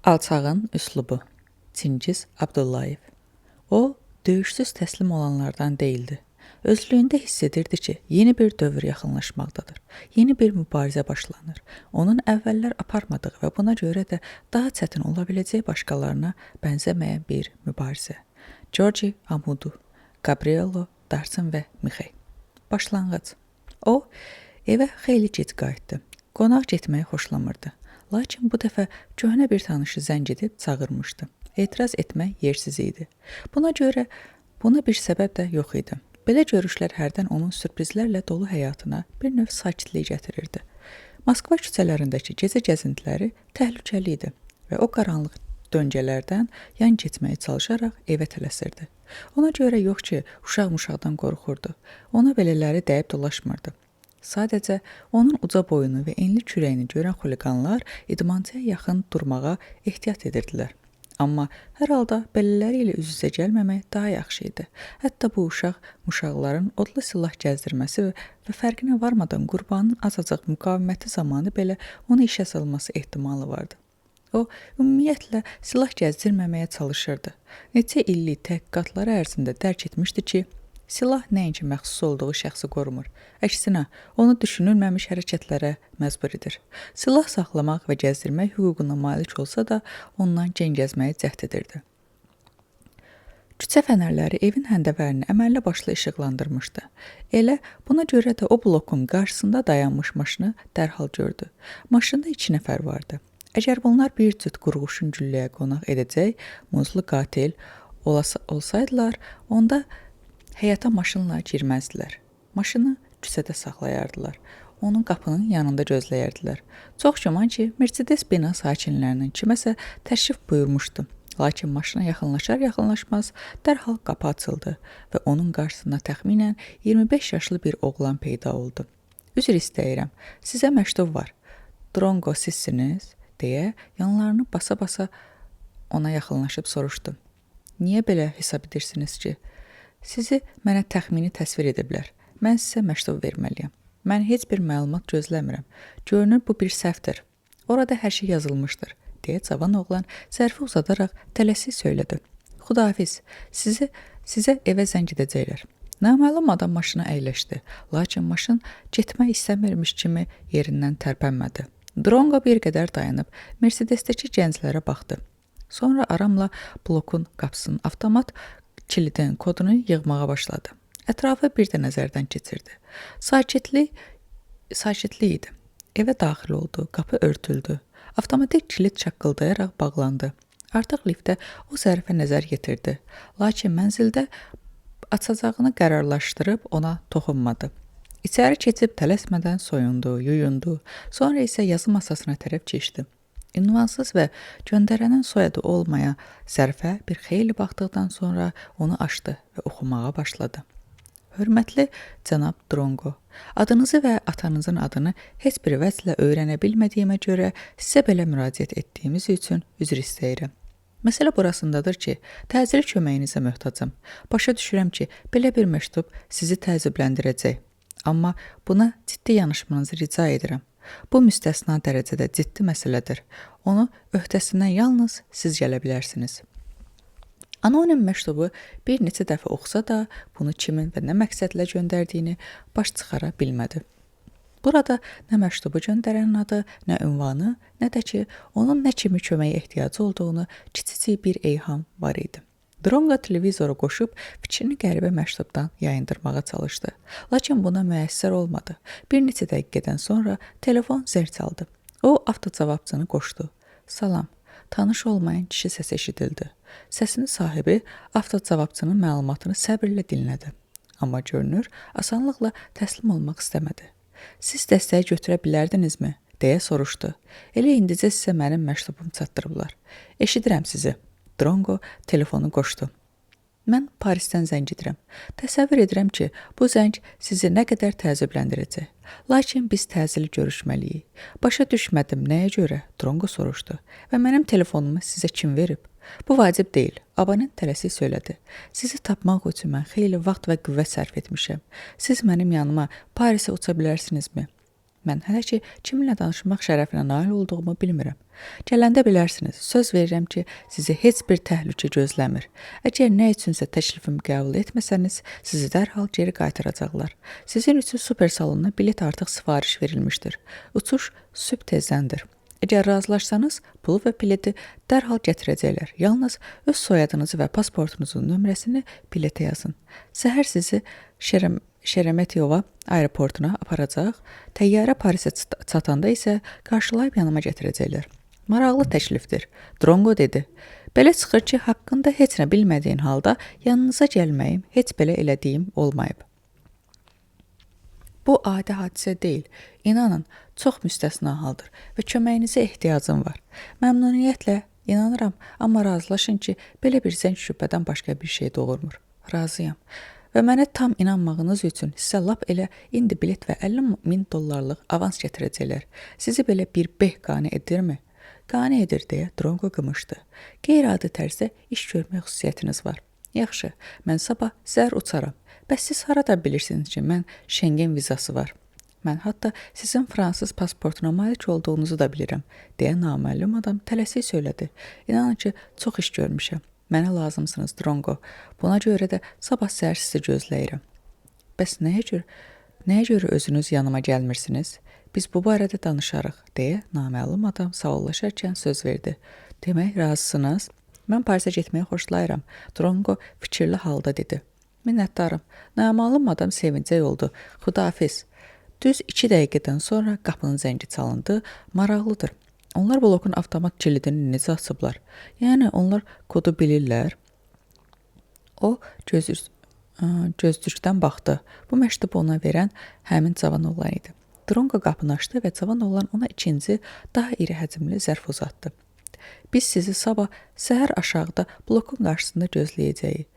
Alçağın üslubu. Çingiz Abdullayev. O, döyüşsüz təslim olanlardan değildi. Özlüyündə hiss edirdi ki, yeni bir dövr yaxınlaşmaqdadır. Yeni bir mübarizə başlanır. Onun əvvəllər aparmadığı və buna görə də daha çətin ola biləcək başqalarına bənzəməyən bir mübarizə. Georgi Amudu, Gabrielo Darsin və Mixey. Başlanğıc. O, evə xeyli gec qayıtdı. Qonaq getməyi xoşlamırdı. Lakin bu dəfə köhnə bir tanışı zəng edib çağırmışdı. Etiraz etmək yersiz idi. Buna bir səbəb də yox idi. Belə görüşlər hərdən onun sürprizlərlə dolu həyatına bir növ sakitlik gətirirdi. Moskva küçələrindəki gecə gəzintiləri təhlükəli idi və o qaranlıq döngələrdən yan keçməyə çalışaraq evə tələsirdi. Ona görə yox ki, uşaq-muşaqdan qorxurdu. Ona belələri dəyib dolaşmırdı. Sadəcə onun uca boyunu və enli kürəyini görən xuliqanlar idmançıya yaxın durmağa ehtiyat edirdilər. Amma hər halda belələri ilə üz-üzə gəlməmək daha yaxşı idi. Hətta bu uşaqların odlu silah gəzdirməsi və fərqinə varmadan qurbanın azacıq müqaviməti zamanı belə onu işə salması ehtimalı vardı. O, ümumiyyətlə silah gəzdirməməyə çalışırdı. Neçə illik təhqiqatları ərzində dərk etmişdi ki, silah nəinki məxsus olduğu şəxsi qorumur. Əksinə, onu düşünülməmiş hərəkətlərə məcbur edir. Silah saxlamaq və gəzdirmək hüququna malik olsa da, ondan gen gəzməyi cəhd edirdi. Küçə fənərləri evin həndəvərini əməlli başlı işıqlandırmışdı. Elə buna görə də o blokun qarşısında dayanmış maşını dərhal gördü. Maşında 2 nəfər vardı. Əgər bunlar bir cüt qurğuşun gülləyə qonaq edəcək, muzlu qatil olsaydılar, onda həyata maşınla girməzdilər. Maşını küçədə saxlayardılar. Onun qapının yanında gözləyərdilər. Çox güman ki, Mercedes bina sakinlərinin kiməsə təşrif buyurmuşdu. Lakin maşına yaxınlaşar-yaxınlaşmaz dərhal qapı açıldı və onun qarşısında təxminən 25 yaşlı bir oğlan peyda oldu. Üzr istəyirəm, sizə məktub var. Drongo sizsiniz? Deyə yanlarını basa-basa ona yaxınlaşıb soruşdu. Niyə belə hesab edirsiniz ki? Sizi mənə təxmini təsvir ediblər. Mən sizə məktub verməliyəm. Mən heç bir məlumat gözləmirəm. Görünür bu bir səhvdir. Orada hər şey yazılmışdır, deyə cavan oğlan zərfi uzadaraq tələsik söylədi. Xudahafiz, sizə evə zəng edəcəklər. Naməlum adam maşına əyləşdi, lakin maşın getmək istəmirmiş kimi yerindən tərpənmədi. Drongo bir qədər dayanıb Mercedesdəki gənclərə baxdı. Sonra aramla blokun qapısının avtomat kilidin kodunu yığmağa başladı. Ətrafı bir də nəzərdən keçirdi. Sakitlik idi. Evə daxil oldu, qapı örtüldü. Avtomatik kilit çaqqıldayaraq bağlandı. Artıq liftdə o zərfə nəzər yetirdi. Lakin mənzildə açacağını qərarlaşdırıb ona toxunmadı. İçəri keçib tələsmədən soyundu, yuyundu. Sonra isə yazı masasına tərəf keçdi. Ünvansız və göndərənin soyadı olmayan zərfə bir xeyli baxdıqdan sonra onu açdı və oxumağa başladı. Hörmətli cənab Drongo, adınızı və atanızın adını heç bir vəclə öyrənə bilmədiyimə görə sizə belə müraciət etdiyimiz üçün üzr istəyirəm. Məsələ burasındadır ki, təcili köməyinizə möhtacam. Başa düşürəm ki, belə bir məktub sizi təəccübləndirəcək. Amma buna ciddi yanaşmanızı rica edirəm. Bu müstəsna dərəcədə ciddi məsələdir. Onu öhdəsindən yalnız siz gələ bilərsiniz. Anonim məktubu bir neçə dəfə oxusa da, bunu kimin və nə məqsədlə göndərdiyini baş çıxara bilmədi. Burada nə məktubu göndərənin adı, nə ünvanı, nə də ki, onun nə kimi köməyə ehtiyacı olduğunu kiçicik bir eyham var idi. Drongo televizoru qoşub fikrini qəribə məktubdan yayındırmağa çalışdı. Lakin buna müəssər olmadı. Bir neçə dəqiqədən sonra telefon zəng çaldı. O avtocavabçını qoşdu. Salam, tanış olmayan kişi səsi eşidildi. Səsinin sahibi avtocavabçının məlumatını səbirlə dinlədi. Amma görünür, asanlıqla təslim olmaq istəmədi. Siz dəstəyi götürə bilərdinizmi? Deyə soruşdu. Elə indicə sizə mənim məktubum çatdırıblar. Eşidirəm sizi. Drongo telefonu qoşdu. Mən Parisdən zəng edirəm. Təsəvvür edirəm ki, bu zəng sizi nə qədər təəccübləndirəcək. Lakin biz təcili görüşməliyik. Başa düşmədim, nəyə görə? Drongo soruşdu. Və mənim telefonumu sizə kim verib? Bu vacib deyil. Abonent tələsik söylədi. Sizi tapmaq üçün mən xeyli vaxt və qüvvət sərf etmişəm. Siz mənim yanıma Parisə uça bilərsinizmi? Mən hələ ki kiminlə danışmaq şərəfinə nail olduğumu bilmirəm. Gələndə bilərsiniz, söz verirəm ki, sizi heç bir təhlükə gözləmir. Əgər nə üçünsə təklifimi qəbul etməsəniz, sizi dərhal geri qaytaracaqlar. Sizin üçün super salonuna bilet artıq sifariş verilmişdir. Uçuş sübh tezdəndir. Əgər razılaşsanız, pulu və bileti dərhal gətirəcəklər. Yalnız öz soyadınızı və pasportunuzun nömrəsini biletə yazın. Səhər sizi Şeremetiyova aeroportuna aparacaq, təyyarə Parisə çatanda isə qarşılayıb yanıma gətirəcəklər. Maraqlı təklifdir, Drongo dedi. Belə çıxır ki, haqqında heç nə bilmədiyin halda yanınıza gəlməyim, heç belə elədiyim olmayıb. Bu adi hadisə deyil. İnanın, çox müstəsna haldır və köməyinizə ehtiyacım var. Məmnuniyyətlə inanıram, amma razılaşın ki, belə bir zəng şübhədən başqa bir şey doğurmur. Razıyam. Və mənə tam inanmağınız üçün sizə lap elə indi bilet və 50.000 dollarlıq avans gətirəcəklər. Sizi belə bir beh qane edirmi? Qane edir deyə Drongo qımışdı. Qeyri-adi tərzdə iş görmək xüsusiyyətiniz var. Yaxşı, mən sabah səhər uçaram. Bəs siz harada bilirsiniz ki, mən Şengen vizası var? Mən hətta sizin fransız pasportuna malik olduğunuzu da bilirəm, deyə naməlum adam tələsik söylədi. İnanın ki, çox iş görmüşəm. Mənə lazımsınız, Drongo. Buna görə də sabah səhər sizi gözləyirəm. Bəs nəyə görə özünüz yanıma gəlmirsiniz? Biz bu barədə danışarıq, deyə naməlum adam sağollaşarkən söz verdi. Demək, razısınız? Mən Parisə getməyi xoşlayıram, Drongo fikirli halda dedi. Minnətdarım. Naməlum adam sevincək oldu. Xudahafiz. Düz 2 dəqiqədən sonra qapının zəngi çalındı. Maraqlıdır. Onlar blokun avtomat kilidini necə açıblar? Yəni, onlar kodu bilirlər. O, gözdükdən baxdı. Bu məktubu ona verən həmin cavan oğlan idi. Drongo qapını açdı və cavan oğlan ona ikinci, daha iri həcmli zərf uzatdı. Biz sizi sabah səhər aşağıda blokun qarşısında gözləyəcəyik,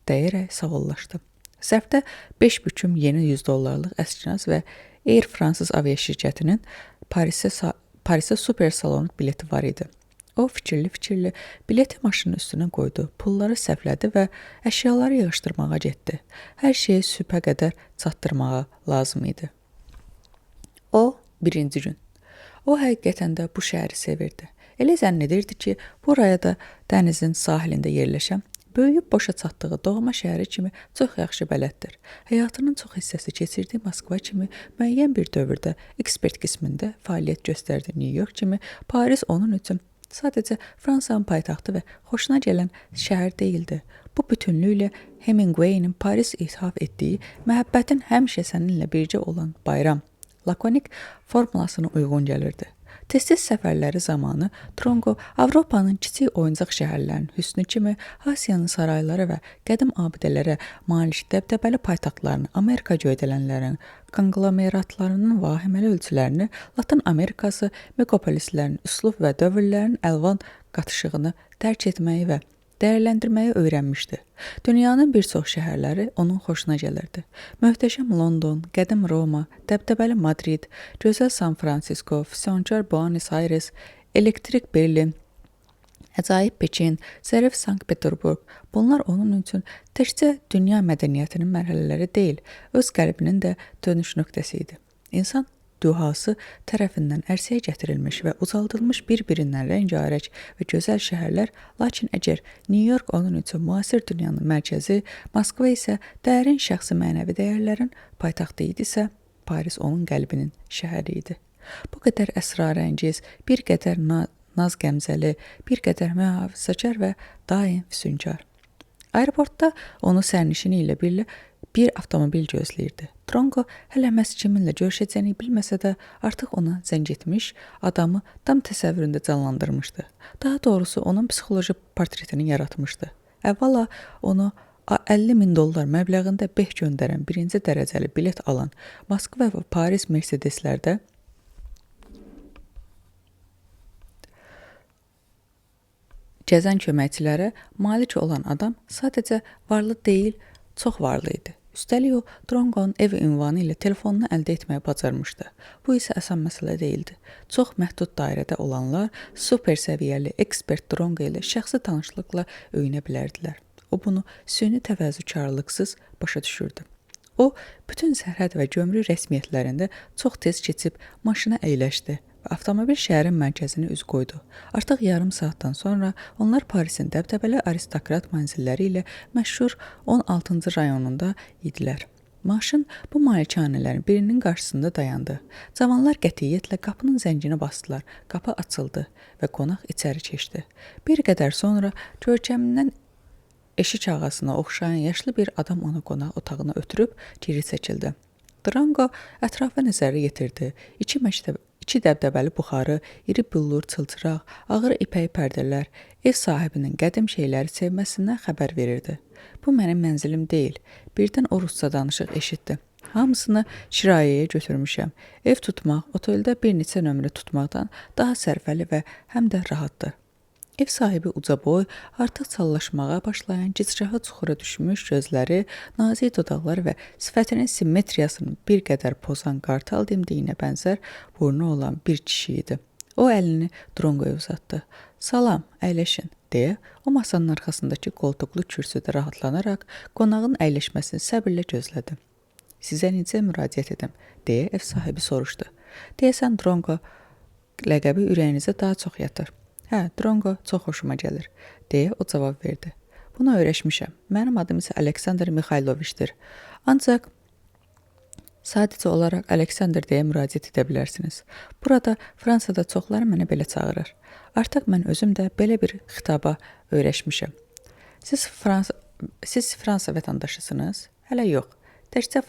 deyərək sağollaşdı. Zərfdə 5 büküm yeni 100 dollarlıq əskinaz və Air Fransız aviaşirkətinin Parisə super salon bileti var idi. O fikirli-fikirli bileti maşının üstünə qoydu, pulları səhvlədi və əşyaları yığışdırmağa getdi. Hər şeyi sübhə qədər çatdırmağa lazım idi. O, birinci gün. O həqiqətən də bu şəhəri sevirdi. Elə zənn edirdi ki, buraya da dənizin sahilində yerləşən, böyüyüb boşa çatdığı doğma şəhəri kimi çox yaxşı bələddir. Həyatının çox hissəsi keçirdiyi Moskva kimi müəyyən bir dövrdə ekspert qismində fəaliyyət göstərdi. New York kimi Paris onun üçün sadəcə Fransanın paytaxtı və xoşuna gələn şəhər deyildi. Bu bütünlüklə Hemingway'nin Paris ithaf etdiyi məhəbbətin həmişə səninlə bircə olan bayram lakonik formulasına uyğun gəlirdi. Tez-tez səfərləri zamanı Drongo Avropanın kiçik oyuncaq şəhərlərinin hüsnü kimi Asiyanın sarayları və qədim abidələrə malik dəbdəbəli paytaxtlarını, Amerika göydələnlərinin, konglomeratlarının vahiməli ölçülərini, Latın Amerikası megapolislərinin üslub və dövrlərin əlvan qatışığını dərk etməyi və dəyərləndirməyi öyrənmişdi. Dünyanın bir çox şəhərləri onun xoşuna gəlirdi. Möhtəşəm London, qədim Roma, dəbdəbəli Madrid, gözəl San Francisco, füsunkar Buenos Aires, elektrik Berlin, əcaib Pekin, zərif Sankt-Peterburg. Bunlar onun üçün təkcə dünya mədəniyyətinin mərhələləri deyil, öz qəlbinin də dönüş nöqtəsi idi. İnsan duhası tərəfindən ərsəyə gətirilmiş və ucaldılmış bir-birindən rəngarəng və gözəl şəhərlər, lakin əgər New York onun üçün müasir dünyanın mərkəzi, Moskva isə dərin şəxsi mənəvi dəyərlərin paytaxtı idisə, Paris onun qəlbinin şəhəri idi. Bu qədər əsrarəngiz, bir qədər naz qəmzəli, bir qədər mühafizəkar və daim füsunkar. Aeroportda onu sərnişini ilə bir avtomobil gözləyirdi. Drongo hələ məhz kiminlə görüşəcəyini bilməsə də artıq ona zəng etmiş, adamı tam təsəvvüründə canlandırmışdı. Daha doğrusu onun psixoloji portretini yaratmışdı. Əvvəla onu 50.000 dollar məbləğində beh göndərən birinci dərəcəli bilet alan Moskva və Paris Mercedeslərdə gəzən köməkçilərə malik olan adam sadəcə varlı deyil, çox varlı idi. Üstəlik o, Drongonun ev ünvanı ilə telefonunu əldə etməyə bacarmışdı. Bu isə asan məsələ deyildi. Çox məhdud dairədə olanlar super səviyyəli ekspert Drongo ilə şəxsi tanışlıqla öyünə bilərdilər. O bunu süni təvəzzükarlıqsız başa düşürdü. O, bütün sərhəd və gömrük rəsmiyyətlərində çox tez keçib maşına əyləşdi və avtomobil şəhərin mərkəzinə üz qoydu. Artıq yarım saatdan sonra onlar Parisin dəbdəbəli aristokrat mənzilləri ilə məşhur 16-cı rayonunda idilər. Maşın bu malikanələrin birinin qarşısında dayandı. Cavanlar qətiyyətlə qapının zənginə basdılar. Qapı açıldı və qonaq içəri keçdi. Bir qədər sonra görkəmindən eşik ağasına oxşayan yaşlı bir adam onu qonaq otağına ötürüb geri çəkildi. Drango ətrafa nəzəri yetirdi. İki dəbdəbəli buxarı, iri büllur çılçıraq, ağır ipək pərdələr ev sahibinin qədim şeyləri sevməsindən xəbər verirdi. Bu mənim mənzilim deyil. Birdən o rusca danışıq eşitdi. Hamısını kirayəyə götürmüşəm. Ev tutmaq, oteldə bir neçə nömrə tutmaqdan daha sərfəli və həm də rahatdır. Ev sahibi ucaboy, artıq çallaşmağa başlayan, gicgahı çuxura düşmüş gözləri, nazik dodaqları və sifətinin simmetriyasını bir qədər pozan qartal dimdiyinə bənzər burnu olan bir kişi idi. O əlini Drongoya uzatdı. "Salam, əyləşin," deyə o masanın arxasındakı qoltuqlu kürsüdə rahatlanaraq qonağın əyləşməsini səbirlə gözlədi. "Sizə necə müraciət edim?" deyə ev sahibi soruşdu. "Deyəsən Drongo ləqəbi ürəyinizə daha çox yatır." "Hə, Drongo çox xoşuma gəlir," deyə o cavab verdi. "Buna öyrəşmişəm. Mənim adım isə Aleksandr Mixayloviçdir. Ancaq sadəcə olaraq Aleksandr deyə müraciət edə bilərsiniz. Burada Fransada çoxları mənə belə çağırır. Artıq mən özüm də belə bir xitaba öyrəşmişəm. Siz Fransa vətəndaşısınız? Hələ yox. Təkcə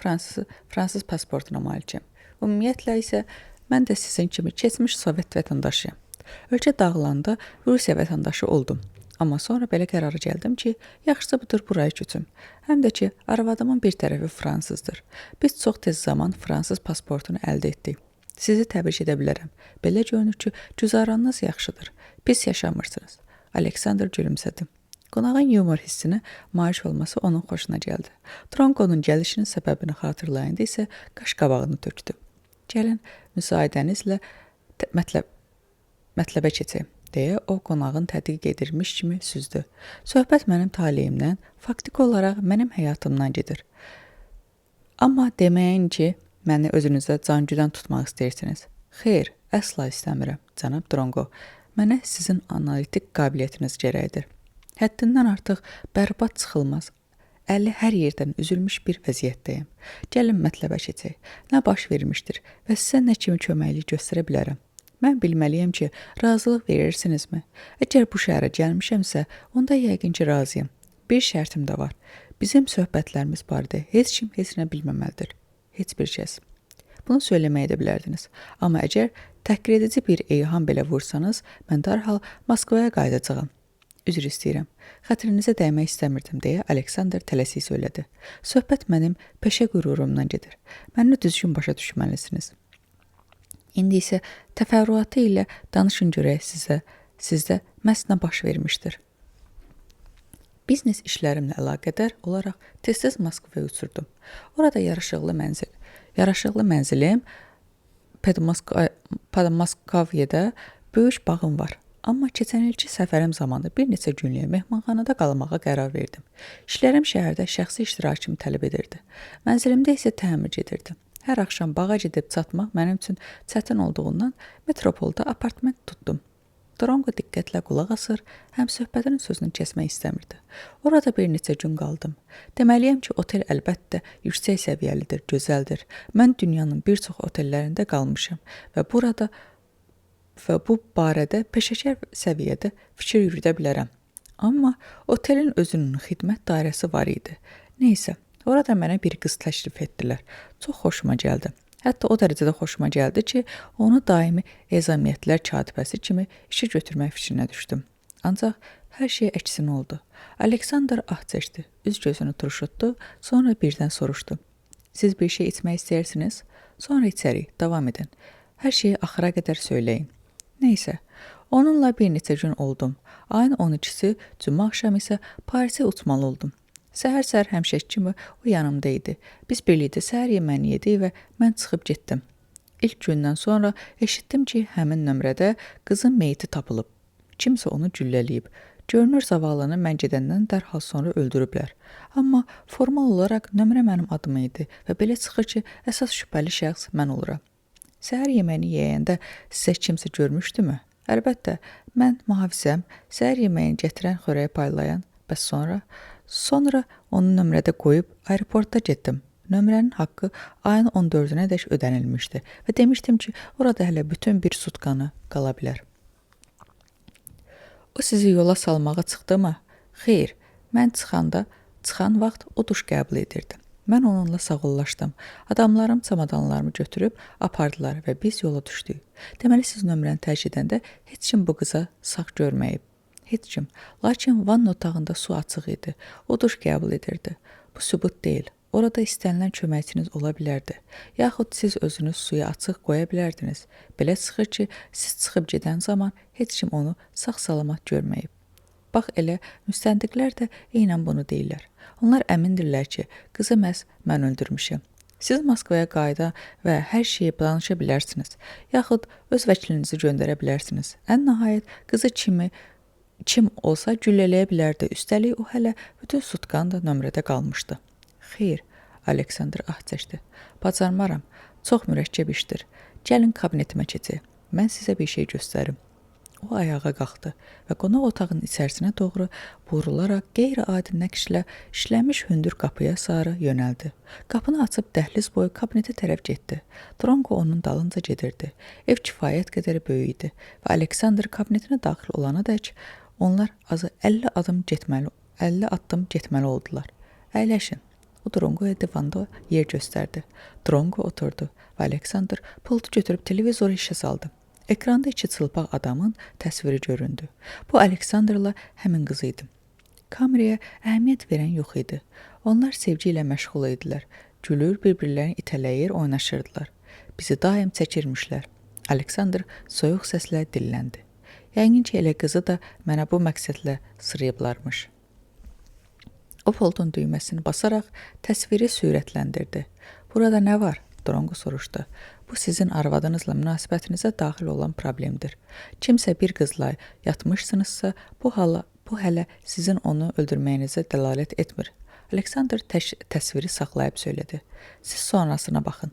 fransız pasportuna malikəm. Ümumiyyətlə isə mən də sizin kimi keçmiş Sovet vətəndaşıyam. Ölkə dağılanda Rusiya vətəndaşı oldum. Amma sonra belə qərara gəldim ki, yaxşısı budur buraya köçüm. Həm də ki, arvadımın bir tərəfi fransızdır. Biz çox tez zaman fransız pasportunu əldə etdik. Sizi təbrik edə bilərəm. Belə görünür ki, güzaranınız yaxşıdır. Pis yaşamırsınız." Aleksandr gülümsədi. Qonağın yumor hissinə malik olması onun xoşuna gəldi. Drongo'nun gəlişinin səbəbini xatırlayanda isə qaş qabağını tökdü. "Gəlin, müsaadənizlə mətləbə keçək," deyə o qonağın tədqiq edilmiş kimi süzdü. "Söhbət mənim taleyimdən, faktiki olaraq mənim həyatımdan gedir. Amma deməyin ki, məni özünüzə cangüdən tutmaq istəyirsiniz." "Xeyr, əsla istəmirəm, cənab Drongo. Mənə sizin analitik qabiliyyətiniz gərəkdir. Həddindən artıq bərbad çıxılmaz, əli hər yerdən üzülmüş bir vəziyyətdəyim. Gəlin mətləbə keçək. Nə baş vermişdir və sizə nə kimi köməklik göstərə bilərəm? Mən bilməliyəm ki, razılıq verirsinizmi? Əgər bu şəhərə gəlmişəmsə, onda yəqin ki, razıyam. Bir şərtim də var. Bizim söhbətlərimiz barədə heç kim heç nə bilməməlidir. Heç bir kəs. Bunu söyləməyə də bilərdiniz. Amma əgər təhqir edici bir eyham belə vursanız, mən dərhal Moskvaya qayıdacağam. Üzr istəyirəm. Xətrinizə dəymək istəmirdim," deyə Aleksandr tələsik söylədi. "Söhbət mənim peşə qürurumdan gedir. Məni düzgün başa düşməlisiniz. İndi isə təfərrüatı ilə danışın görək sizdə məhz nə baş vermişdir." Biznes işlərimlə əlaqədar olaraq tez-tez Moskvaya uçurdum. Orada yaraşıqlı mənzilim Podmoskviyada böyük bağım var. Amma keçən ilki səfərim zamanı bir neçə günlük mehmanxanada qalmağa qərar verdim. İşlərim şəhərdə şəxsi iştirakımı tələb edirdi. Mənzilimdə isə təmir gedirdi. Hər axşam bağa gedib çatmaq mənim üçün çətin olduğundan metropolda apartment tutdum. Drongo diqqətlə qulaq asır, həm söhbətinin sözünü kəsmək istəmirdi. Orada bir neçə gün qaldım. Deməliyəm ki, otel əlbəttə yüksək səviyyəlidir, gözəldir. Mən dünyanın bir çox otellərində qalmışam və bu barədə peşəkar səviyyədə fikir yürüdə bilərəm. Amma otelin özünün xidmət dairəsi var idi. Neysə, orada mənə bir qız təklif etdilər. Çox xoşuma gəldi. Hətta o dərəcədə xoşuma gəldi ki, onu daimi ezamiyyətlər katibəsi kimi işə götürmək fikrinə düşdüm. Ancaq hər şey əksinə oldu. Aleksandr ah çəkdi, üz gözünü turşutdu, sonra birdən soruşdu. "Siz bir şey içmək istəyirsiniz? Sonra içərik, davam edin. Hər şeyi axıra qədər söyləyin." Neysə, onunla bir neçə gün oldum. Ayın 12-si, cümə axşamı isə Parisə uçmalı oldum. Səhər-səhər həmişəki kimi o yanımda idi. Biz birlikdə səhər yeməyini yedik və mən çıxıb getdim. İlk gündən sonra eşitdim ki, həmin nömrədə qızın meyiti tapılıb. Kimsə onu güllələyib. Görünür zavallını mən gedəndən dərhal sonra öldürüblər. Amma formal olaraq nömrə mənim adım idi və belə çıxır ki, əsas şübhəli şəxs mən oluram. Səhər yeməyini yeyəndə sizə kimsə görmüşdümü? Əlbəttə, mən mühafizəm, səhər yeməyini gətirən xörəyi paylayan, bəs sonra onu nömrədə qoyub aeroportda getdim. Nömrənin haqqı ayın 14-nədək ödənilmişdi və demişdim ki, orada hələ bütün bir sutkanı qala bilər. O sizi yola salmağa çıxdımı? Xeyr, mən çıxan vaxt o duş qəbul edirdi. Mən onunla sağollaşdım. Adamlarım çamadanlarımı götürüb apardılar və biz yola düşdük. Deməli, siz nömrəni tərk edəndə heç kim bu qıza sağ görməyib. Heç kim. Lakin vanna otağında su açıq idi. O duş qəbul edirdi. Bu sübut deyil. Orada istənilən köməkçiniz ola bilərdi. Yaxud siz özünüz suya açıq qoya bilərdiniz. Belə çıxır ki, siz çıxıb gedən zaman heç kim onu sağ-salamat görməyib. Bax elə müstəntiqlər də eynən bunu deyirlər. Onlar əmindirlər ki, qızı məhz mən öldürmüşəm. Siz Moskvaya qayıda və hər şeyi danışa bilərsiniz. Yaxud öz vəkilinizi göndərə bilərsiniz. Ən nəhayət qızı kim olsa güllələyə bilərdi. Üstəlik o hələ bütün sutkan da nömrədə qalmışdı. Xeyr, Aleksandr ah çəkdi. Bacarmaram, çox mürəkkəb işdir. Gəlin kabinetimə keçək. Mən sizə bir şey göstərim. O ayağa qalxdı və qonaq otağının içərisinə doğru burularaq qeyri-adi nəqşlə işlənmiş hündür qapıya sarı yönəldi. Qapını açıb dəhliz boyu kabinetə tərəf getdi. Dronqo onun dalınca gedirdi. Ev kifayət qədər böyük idi və Aleksandr kabinetinə daxil olanadək onlar azı 50 addım getməli oldular. Əyləşin. O Dronqoya divanda yer göstərdi. Dronqo oturdu və Aleksandr pultu götürüb televizoru işə saldı. Ekranda iki çılpaq adamın təsviri göründü. Bu Aleksandrla həmin qız idi. Kameraya əhəmiyyət verən yox idi. Onlar sevgi ilə məşğul idilər. Gülür, bir-birlərini itələyir, oynaşırdılar. Bizi daim çəkirmişlər. Aleksandr soyuq səslə dilləndi. Yəqin ki, elə qızı da mənə bu məqsədlə sırayıblarmış. O pultun düyməsini basaraq təsviri sürətləndirdi. Burada nə var? Dronqo soruşdu. Bu sizin arvadınızla münasibətinizə daxil olan problemdir. Kimsə bir qızla yatmışsınızsa, bu hələ sizin onu öldürməyinizə dəlalət etmir. Aleksandr təsviri saxlayıb söylədi. Siz sonrasına baxın.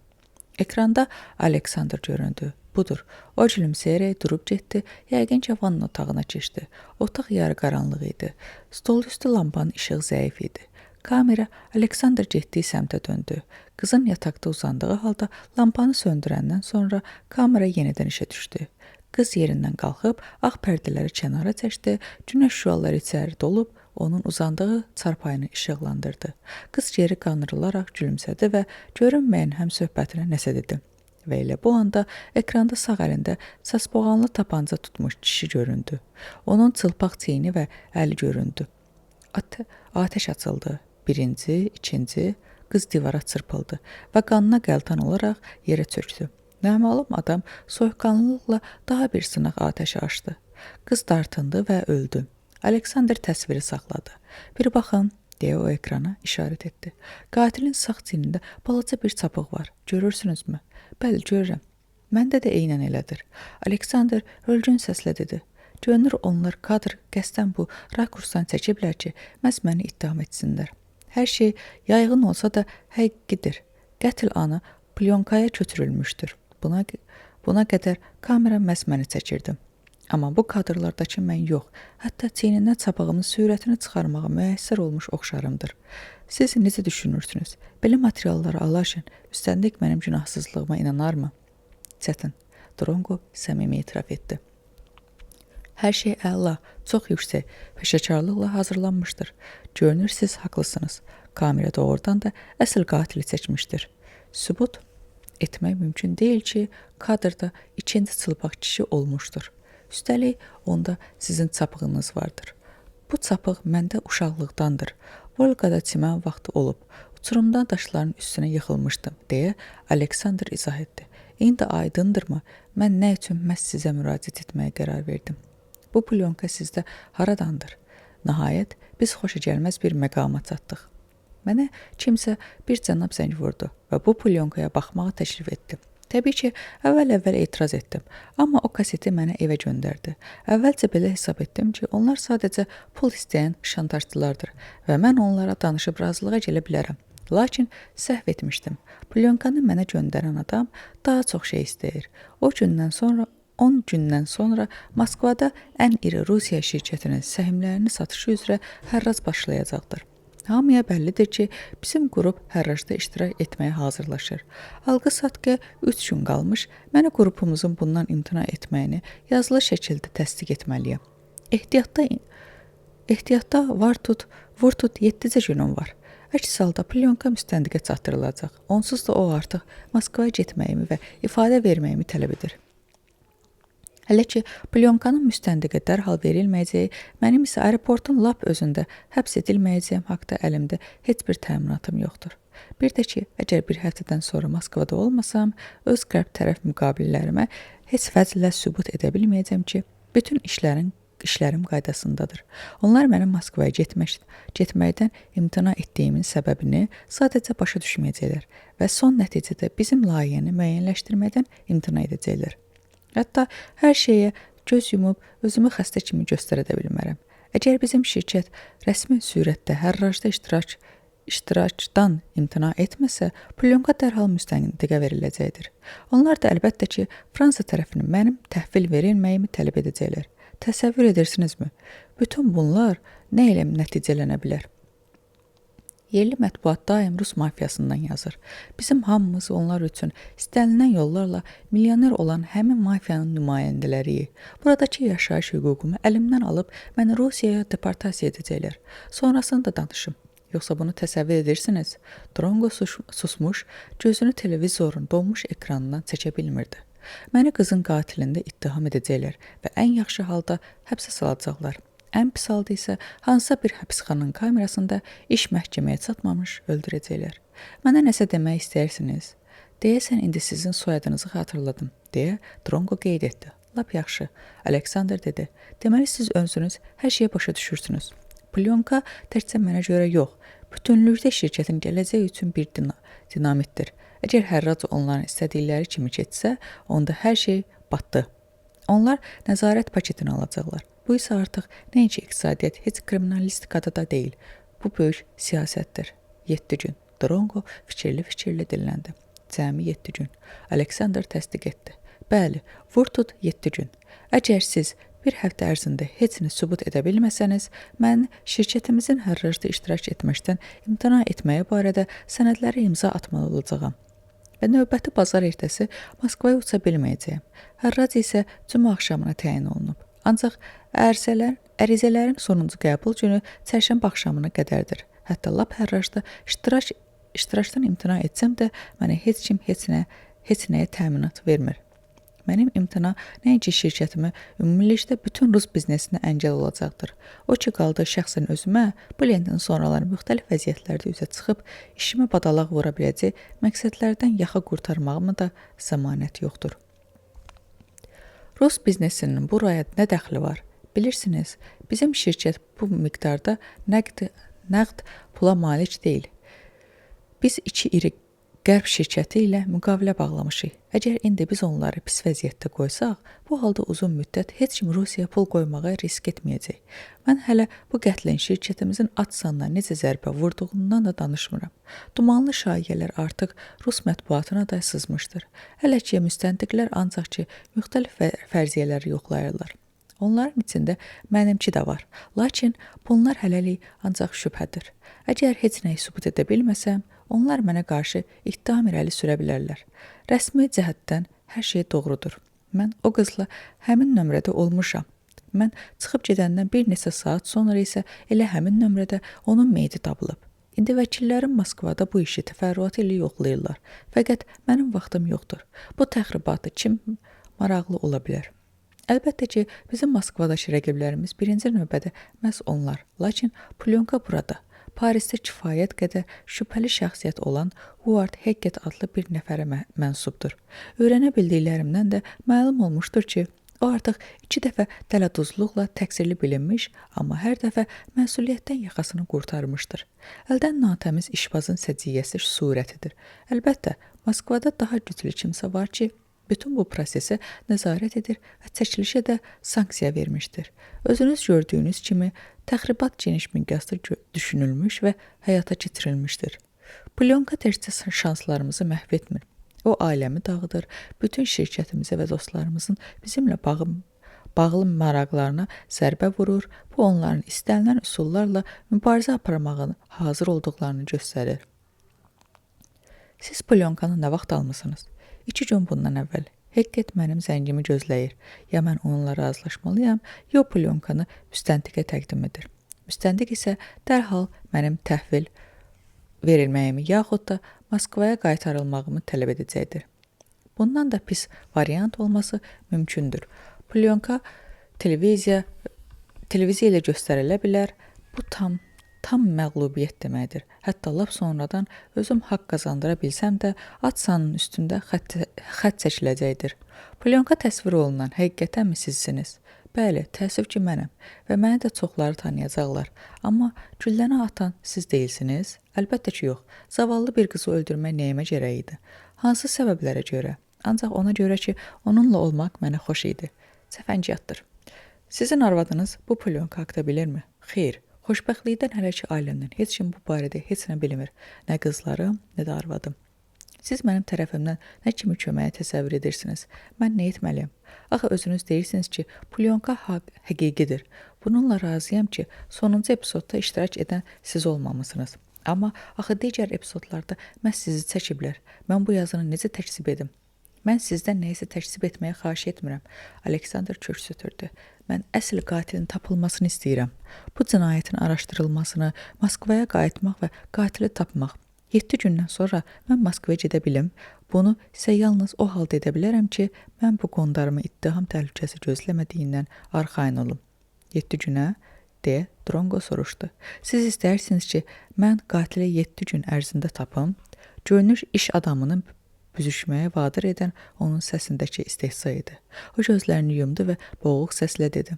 Ekranda Aleksandr göründü. Budur. O gülümsəyərək durub getdi, yəqin ki, vanna otağına keçdi. Otaq yarı qaranlıq idi. Stol üstü lampanın işığı zəif idi. Kamera Aleksandr getdiyi səmtə döndü. Qızın yataqda uzandığı halda lampanı söndürəndən sonra kamera yenidən işə düşdü. Qız yerindən qalxıb, ağ pərdələri kənara çəkdi, günəş şüaları içəri dolub, onun uzandığı çarpayını işıqlandırdı. Qız geri qanırılaraq gülümsədi və görünməyən həmsöhbətinə nəsə dedi. Və elə bu anda ekranda sağ əlində saçboğanlı tapanca tutmuş kişi göründü. Onun çılpaq çiyini və əli göründü. Atəş açıldı. Birinci, ikinci, qız divara çırpıldı və qanına qəltan olaraq yerə çöktü. Naməlum adam soyuqqanlılıqla daha bir sınaq atəşi açdı. Qız dartındı və öldü. Aleksandr təsviri saxladı. Bir baxın, deyə o ekrana işarət etdi. Qatilin sağ çiynində balaca bir çapıq var. Görürsünüzmü? Bəli, görürəm. Məndə də eynən elədir. Aleksandr ölgün səslə dedi. Görünür onlar kadr qəsdən bu rakursdan çəkiblər ki, məhz məni ittiham etsinlər. Hər şey yayğın olsa da həqiqidir. Qətl anı plyonkaya köçürülmüşdür. Buna qədər kamera məhz məni çəkirdi. Amma bu kadrlardakı mən yox, hətta çiynindən çapığımın sürətini çıxarmağa müəssər olmuş oxşarımdır. Siz necə düşünürsünüz? Belə materialları alarkən üstənlik mənim günahsızlığıma inanarmı? Çətin. Dronqo səmimi etiraf etdi. Hər şey əla, çox yüksək, peşəkarlıqla hazırlanmışdır. Görünür, siz haqlısınız. Kamera doğrudan da əsl qatili çəkmişdir. Sübut etmək mümkün deyil ki, kadrda ikinci çılpaq kişi olmuşdur. Üstəlik, onda sizin çapığınız vardır. Bu çapıq məndə uşaqlıqdandır. Volqada çimən vaxtı olub. Uçurumdan daşların üstünə yıxılmışdım, deyə Aleksandr izah etdi. İndi aydındırmı, mən nə üçün məhz sizə müraciət etməyə qərar verdim? Bu plyonka sizdə haradandır? Nəhayət, biz xoşagəlməz bir məqama çatdıq. Mənə kimsə bir cənab zəng vurdu və bu plyonkaya baxmağa təklif etdi. Təbii ki, əvvəl etiraz etdim, amma o kaseti mənə evə göndərdi. Əvvəlcə belə hesab etdim ki, onlar sadəcə pul istəyən şantajçılardır və mən onlara danışıb razılığa gələ bilərəm. Lakin səhv etmişdim. Plyonkanı mənə göndərən adam daha çox şey istəyir. 10 gündən sonra Moskvada ən iri Rusiya şirkətinin səhmlərini satışı üzrə hərrac başlayacaqdır. Hamıya bəllidir ki, bizim qrup hərracda iştirak etməyə hazırlaşır. Alqı-satqıya 3 gün qalmış, mənə qrupumuzun bundan imtina etməyini yazılı şəkildə təsdiq etməliyəm. Ehtiyatda var tut, vur tut 7 günüm var. Əks halda Plyonka müstəndiqə çatdırılacaq. Onsuz da o artıq Moskvaya getməyimi və ifadə verməyimi tələb edir. Hələ ki, Plyonkanın müstəndiqə dərhal verilməyəcəyi, mənim isə aeroportun lap özündə həbs edilməyəcəyim haqda əlimdə heç bir təminatım yoxdur. Bir də ki, əgər bir həftədən sonra Moskvada olmasam, öz qərb tərəf müqabillərimə heç vəclə sübut edə bilməyəcəm ki, bütün işlərim qaydasındadır. Onlar mənim Moskvaya getməkdən imtina etdiyimin səbəbini sadəcə başa düşməyəcəklər və son nəticədə bizim layihəni müəyyənləşdirməkdən imtina edəcəklər. Hətta hər şeyə göz yumub özümü xəstə kimi göstərə də bilmərəm. Əgər bizim şirkət rəsmi surətdə hərracda iştirakdan imtina etməsə, Plyonka dərhal müstəndiqə veriləcəkdir. Onlar da əlbəttə ki, Fransa tərəfinin mənim təhvil verilməyimi tələb edəcəklər. Təsəvvür edirsinizmi? Bütün bunlar nə ilə nəticələnə bilər? Yerli mətbuat daim Rus mafiyasından yazır. Bizim hamımız onlar üçün istənilən yollarla milyoner olan həmin mafiyanın nümayəndələriyik. Buradakı yaşayış hüququmu əlimdən alıb məni Rusiyaya deportasiya edəcəklər. Sonrasını da danışım. Yoxsa bunu təsəvvür edirsiniz? Drongo susmuş, gözünü televizorun donmuş ekranından çəkə bilmirdi. Məni qızın qatilində ittiham edəcəklər və ən yaxşı halda həbsə salacaqlar. Ən pis halda isə hansısa bir həbsxananın kamerasında iş məhkəməyə çatmamış öldürəcəklər. Mənə nəsə demək istəyirsiniz? Deyəsən indi sizin soyadınızı xatırladım, deyə Drongo qeyd etdi. Lap yaxşı, Aleksandr dedi. Deməli siz özünüz hər şeyi başa düşürsünüz. Plyonka təkcə mənə görə yox, bütünlükdə şirkətin gələcəyi üçün bir dinamitdir. Əgər hərrac onların istədikləri kimi keçsə, onda hər şey batdı. Onlar nəzarət paketini alacaqlar. Bu isə artıq nəinki iqtisadiyyat, heç kriminalistikada da deyil. Bu böyük siyasətdir. 7 gün. Drongo fikirli dilləndi. Cəmi 7 gün. Aleksandr təsdiq etdi. Bəli, vur tut 7 gün. Əgər siz bir həftə ərzində heç nə sübut edə bilməsəniz, mən şirkətimizin hərracda iştirak etməkdən imtina etməyə barədə sənədlərə imza atmalı olacağam. Və növbəti bazar ertəsi Moskvaya uça bilməyəcəyəm. Hərrac isə cümə axşamına təyin olunub. Ancaq ərizələrin sonuncu qəbul günü çərşənbə axşamına qədərdir. Hətta lap hərracda iştirakdan imtina etsəm də mənə heç kim heç nəyə təminat vermir. Mənim imtina nəinki şirkətimə, ümumilikdə bütün Rus biznesinə əngəl olacaqdır. O ki qaldı şəxsən özümə, bu lentin sonraları müxtəlif vəziyyətlərdə üzə çıxıb, işimə badalaq vura biləcək məqsədlərdən yaxa qurtarmağıma da zəmanət yoxdur. Rus biznesinin buraya nə dəxli var? Bilirsiniz, bizim şirkət bu miqdarda nəqd pula malik deyil. Biz 2 iri qərb şirkəti ilə müqavilə bağlamışıq. Əgər indi biz onları pis vəziyyətdə qoysaq, bu halda uzun müddət heç kim Rusiyaya pul qoymağa risk etməyəcək. Mən hələ bu qətlin şirkətimizin atsanına necə zərbə vurduğundan da danışmıram. Dumanlı şayiələr artıq Rus mətbuatına da sızmışdır. Hələ ki, müstəntiqlər ancaq ki, müxtəlif fərziyyələri yoxlayırlar. Onların içində mənimki də var. Lakin bunlar hələlik ancaq şübhədir. Əgər heç nəyi sübut edə bilməsəm, onlar mənə qarşı ittiham irəli sürə bilərlər. Rəsmi cəhətdən hər şey doğrudur. Mən o qızla həmin nömrədə olmuşam. Mən çıxıb gedəndən bir neçə saat sonra isə elə həmin nömrədə onun meyidi tapılıb. İndi vəkillərim Moskvada bu işi təfərrüatı ilə yoxlayırlar. Fəqət mənim vaxtım yoxdur. Bu təxribatı kim maraqlı ola bilər? Əlbəttə ki, bizim Moskvadakı rəqiblərimiz birinci növbədə məhz onlar. Lakin Plyonka burada. Parisdə kifayət qədər şübhəli şəxsiyyət olan Howard Hackett adlı bir nəfərə mənsubdur. Öyrənə bildiklərimdən də məlum olmuşdur ki, O artıq 2 dəfə dələduzluqla təqsirli bilinmiş, amma hər dəfə məsuliyyətdən yaxasını qurtarmışdır. Əldən natəmiz işbazın səciyyəsi surətidir. Əlbəttə, Moskvada daha güclü kimsə var ki, bütün bu prosesə nəzarət edir və çəkilişə də sanksiya vermişdir. Özünüz gördüyünüz kimi, təxribat geniş miqyasda düşünülmüş və həyata keçirilmişdir. Plyonka təkcə şanslarımızı məhv etmir. O ailəmi dağıdır, bütün şirkətimizə və dostlarımızın bizimlə bağlı maraqlarına zərbə vurur, bu onların istənilən üsullarla mübarizə aparmağını hazır olduqlarını göstərir. Siz Plyonkanı nə vaxt almısınız? 2 gün bundan əvvəl. Hekket mənim zəngimi gözləyir. Ya mən onunla razılaşmalıyam, ya Plyonkanı müstəntiqə təqdim edir. Müstəntiq isə dərhal mənim təhvil verilməyimi yaxud da Moskvaya qaytarılmağımı tələb edəcəkdir. Bundan da pis variant olması mümkündür. Plyonka televiziya ilə göstərilə bilər. Bu tam məğlubiyyət deməkdir. Hətta lap sonradan özüm haqq qazandıra bilsəm də Atsanın üstündə xətt çəkiləcəkdir. Plyonka təsvir olunan həqiqətənmi sizsiniz? Bəli, təəssüf ki mənəm və məni də çoxları tanıyacaqlar. Amma gülləni atan siz deyilsiniz? Əlbəttə ki yox. Zavallı bir qızı öldürmək nəyimə gərək idi? Hansı səbəblərə görə? Ancaq ona görə ki, onunla olmaq mənə xoş idi. Cəfəngiyatdır. Sizin arvadınız bu Plyonka haqda bilirmi? Xeyr. Xoşbəxtlikdən hələ ki ailəmdən heç kim bu barədə heç nə bilmir. Nə qızlarım, nə də arvadım. Siz mənim tərəfimdən nə kimi köməyə təsəvvür edirsiniz? Mən nə etməliyəm? Axı özünüz deyirsiniz ki, Plyonka həqiqidir. Bununla razıyam ki, sonuncu epizodda iştirak edən siz olmamısınız. Amma axı digər epizodlarda məhz sizi çəkiblər. Mən bu yazını necə təkzib edim? Mən sizdən nəyisə təkzib etməyə xahiş etmirəm. Aleksandr köks ötürdü. Mən əsl qatilin tapılmasını istəyirəm. Bu cinayətin araşdırılmasını, Moskvaya qayıtmaq və qatili tapmaq. 7 gündən sonra mən Moskvaya gedə bilim. Bunu isə yalnız o halda edə bilərəm ki, mən bu qondarımı ittiham təhlükəsi gözləmədiyindən arxayın olum. 7 günə? Deyə Drongo soruşdu. Siz istəyirsiniz ki, mən qatili 7 gün ərzində tapım? Görünür iş adamını büzüşməyə vadir edən onun səsindəki istehza idi. O gözlərini yumdu və boğuq səslə dedi.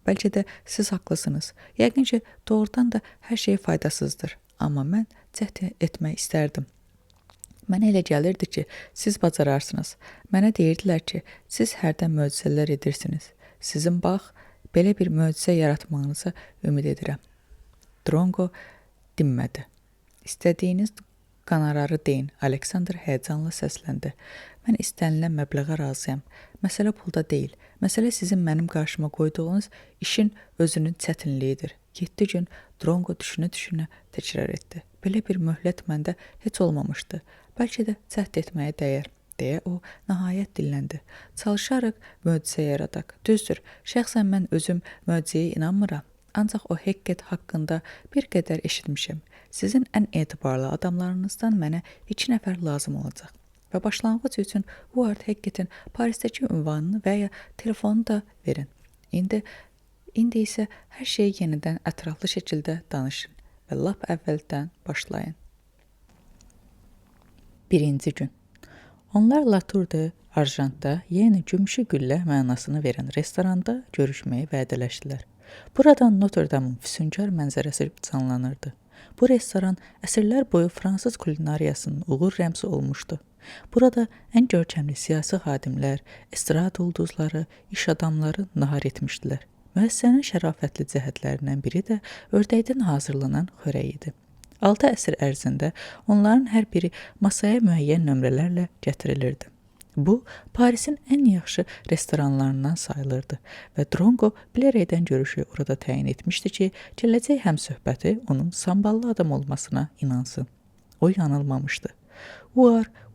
Bəlkə də siz haqlısınız. Yəqin ki, doğrudan da hər şey faydasızdır. Amma mən cəhd etmək istərdim. Mənə elə gəlirdi ki, siz bacararsınız. Mənə deyirdilər ki, siz hərdən möcüzələr edirsiniz. Sizin bax, belə bir möcüzə yaratmağınıza ümid edirəm. Drongo dinmədi. İstədiyiniz qanararı deyin, Aleksandr həyəcanla səsləndi. Mən istənilən məbləğə razıyam. Məsələ pulda deyil. Məsələ sizin mənim qarşıma qoyduğunuz işin özünün çətinliyidir. 7 gün Drongo düşünə-düşünə təkrar etdi. Belə bir möhlət məndə heç olmamışdı. Bəlkə də cəhd etməyə dəyər, deyə o nəhayət dilləndi. Çalışarıq möcüzə yaradaq. Düzdür, şəxsən mən özüm möcüzəyə inanmıram. Ancaq o Hekket haqqında bir qədər eşitmişəm. Sizin ən etibarlı adamlarınızdan mənə 2 nəfər lazım olacaq. Və başlanğıc üçün Ward Hekketin Parisdəki ünvanını və ya telefonu da verin. İndi isə hər şeyi yenidən ətraflı şəkildə danışın və lap əvvəldən başlayın. 1-ci gün. Onlar Latour de Argent'da, yəni gümüşü güllə mənasını verən restoranda görüşməyi vədələşdilər. Buradan Notre Dame'ın füsunkar mənzərəsi canlanırdı. Bu restoran əsrlər boyu Fransız kulinariyasının uğur rəmzi olmuşdu. Burada ən görkəmli siyasi xadimlər, estrad ulduzları, iş adamları nahar etmişdilər. Müəssisənin şərafətli cəhətlərindən biri də ördəkdən hazırlanan xörək idi. 6 əsr ərzində onların hər biri masaya müəyyən nömrələrlə gətirilirdi. Bu, Parisin ən yaxşı restoranlarından sayılırdı və Drongo bilərəkdən görüşü orada təyin etmişdi ki, gələcək həmsöhbəti onun samballı adam olmasına inansın. O yanılmamışdı.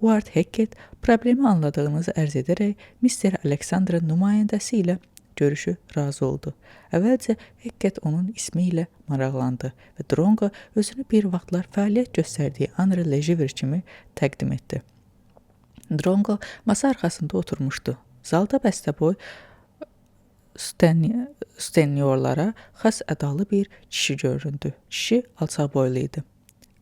Ward Hekket problemi anladığınızı ərz edərək Mr. Aleksandrın nümayəndəsi ilə görüşü razı oldu. Əvvəlcə Hekket onun ismi ilə maraqlandı və Drongo özünü bir vaxtlar fəaliyyət göstərdiyi Henri Lejeune kimi təqdim etdi. Drongo masa arxasında oturmuşdu. Zalda bəstəboy stenyorlara xas ədalı bir kişi göründü. Kişi alçaq boylu idi.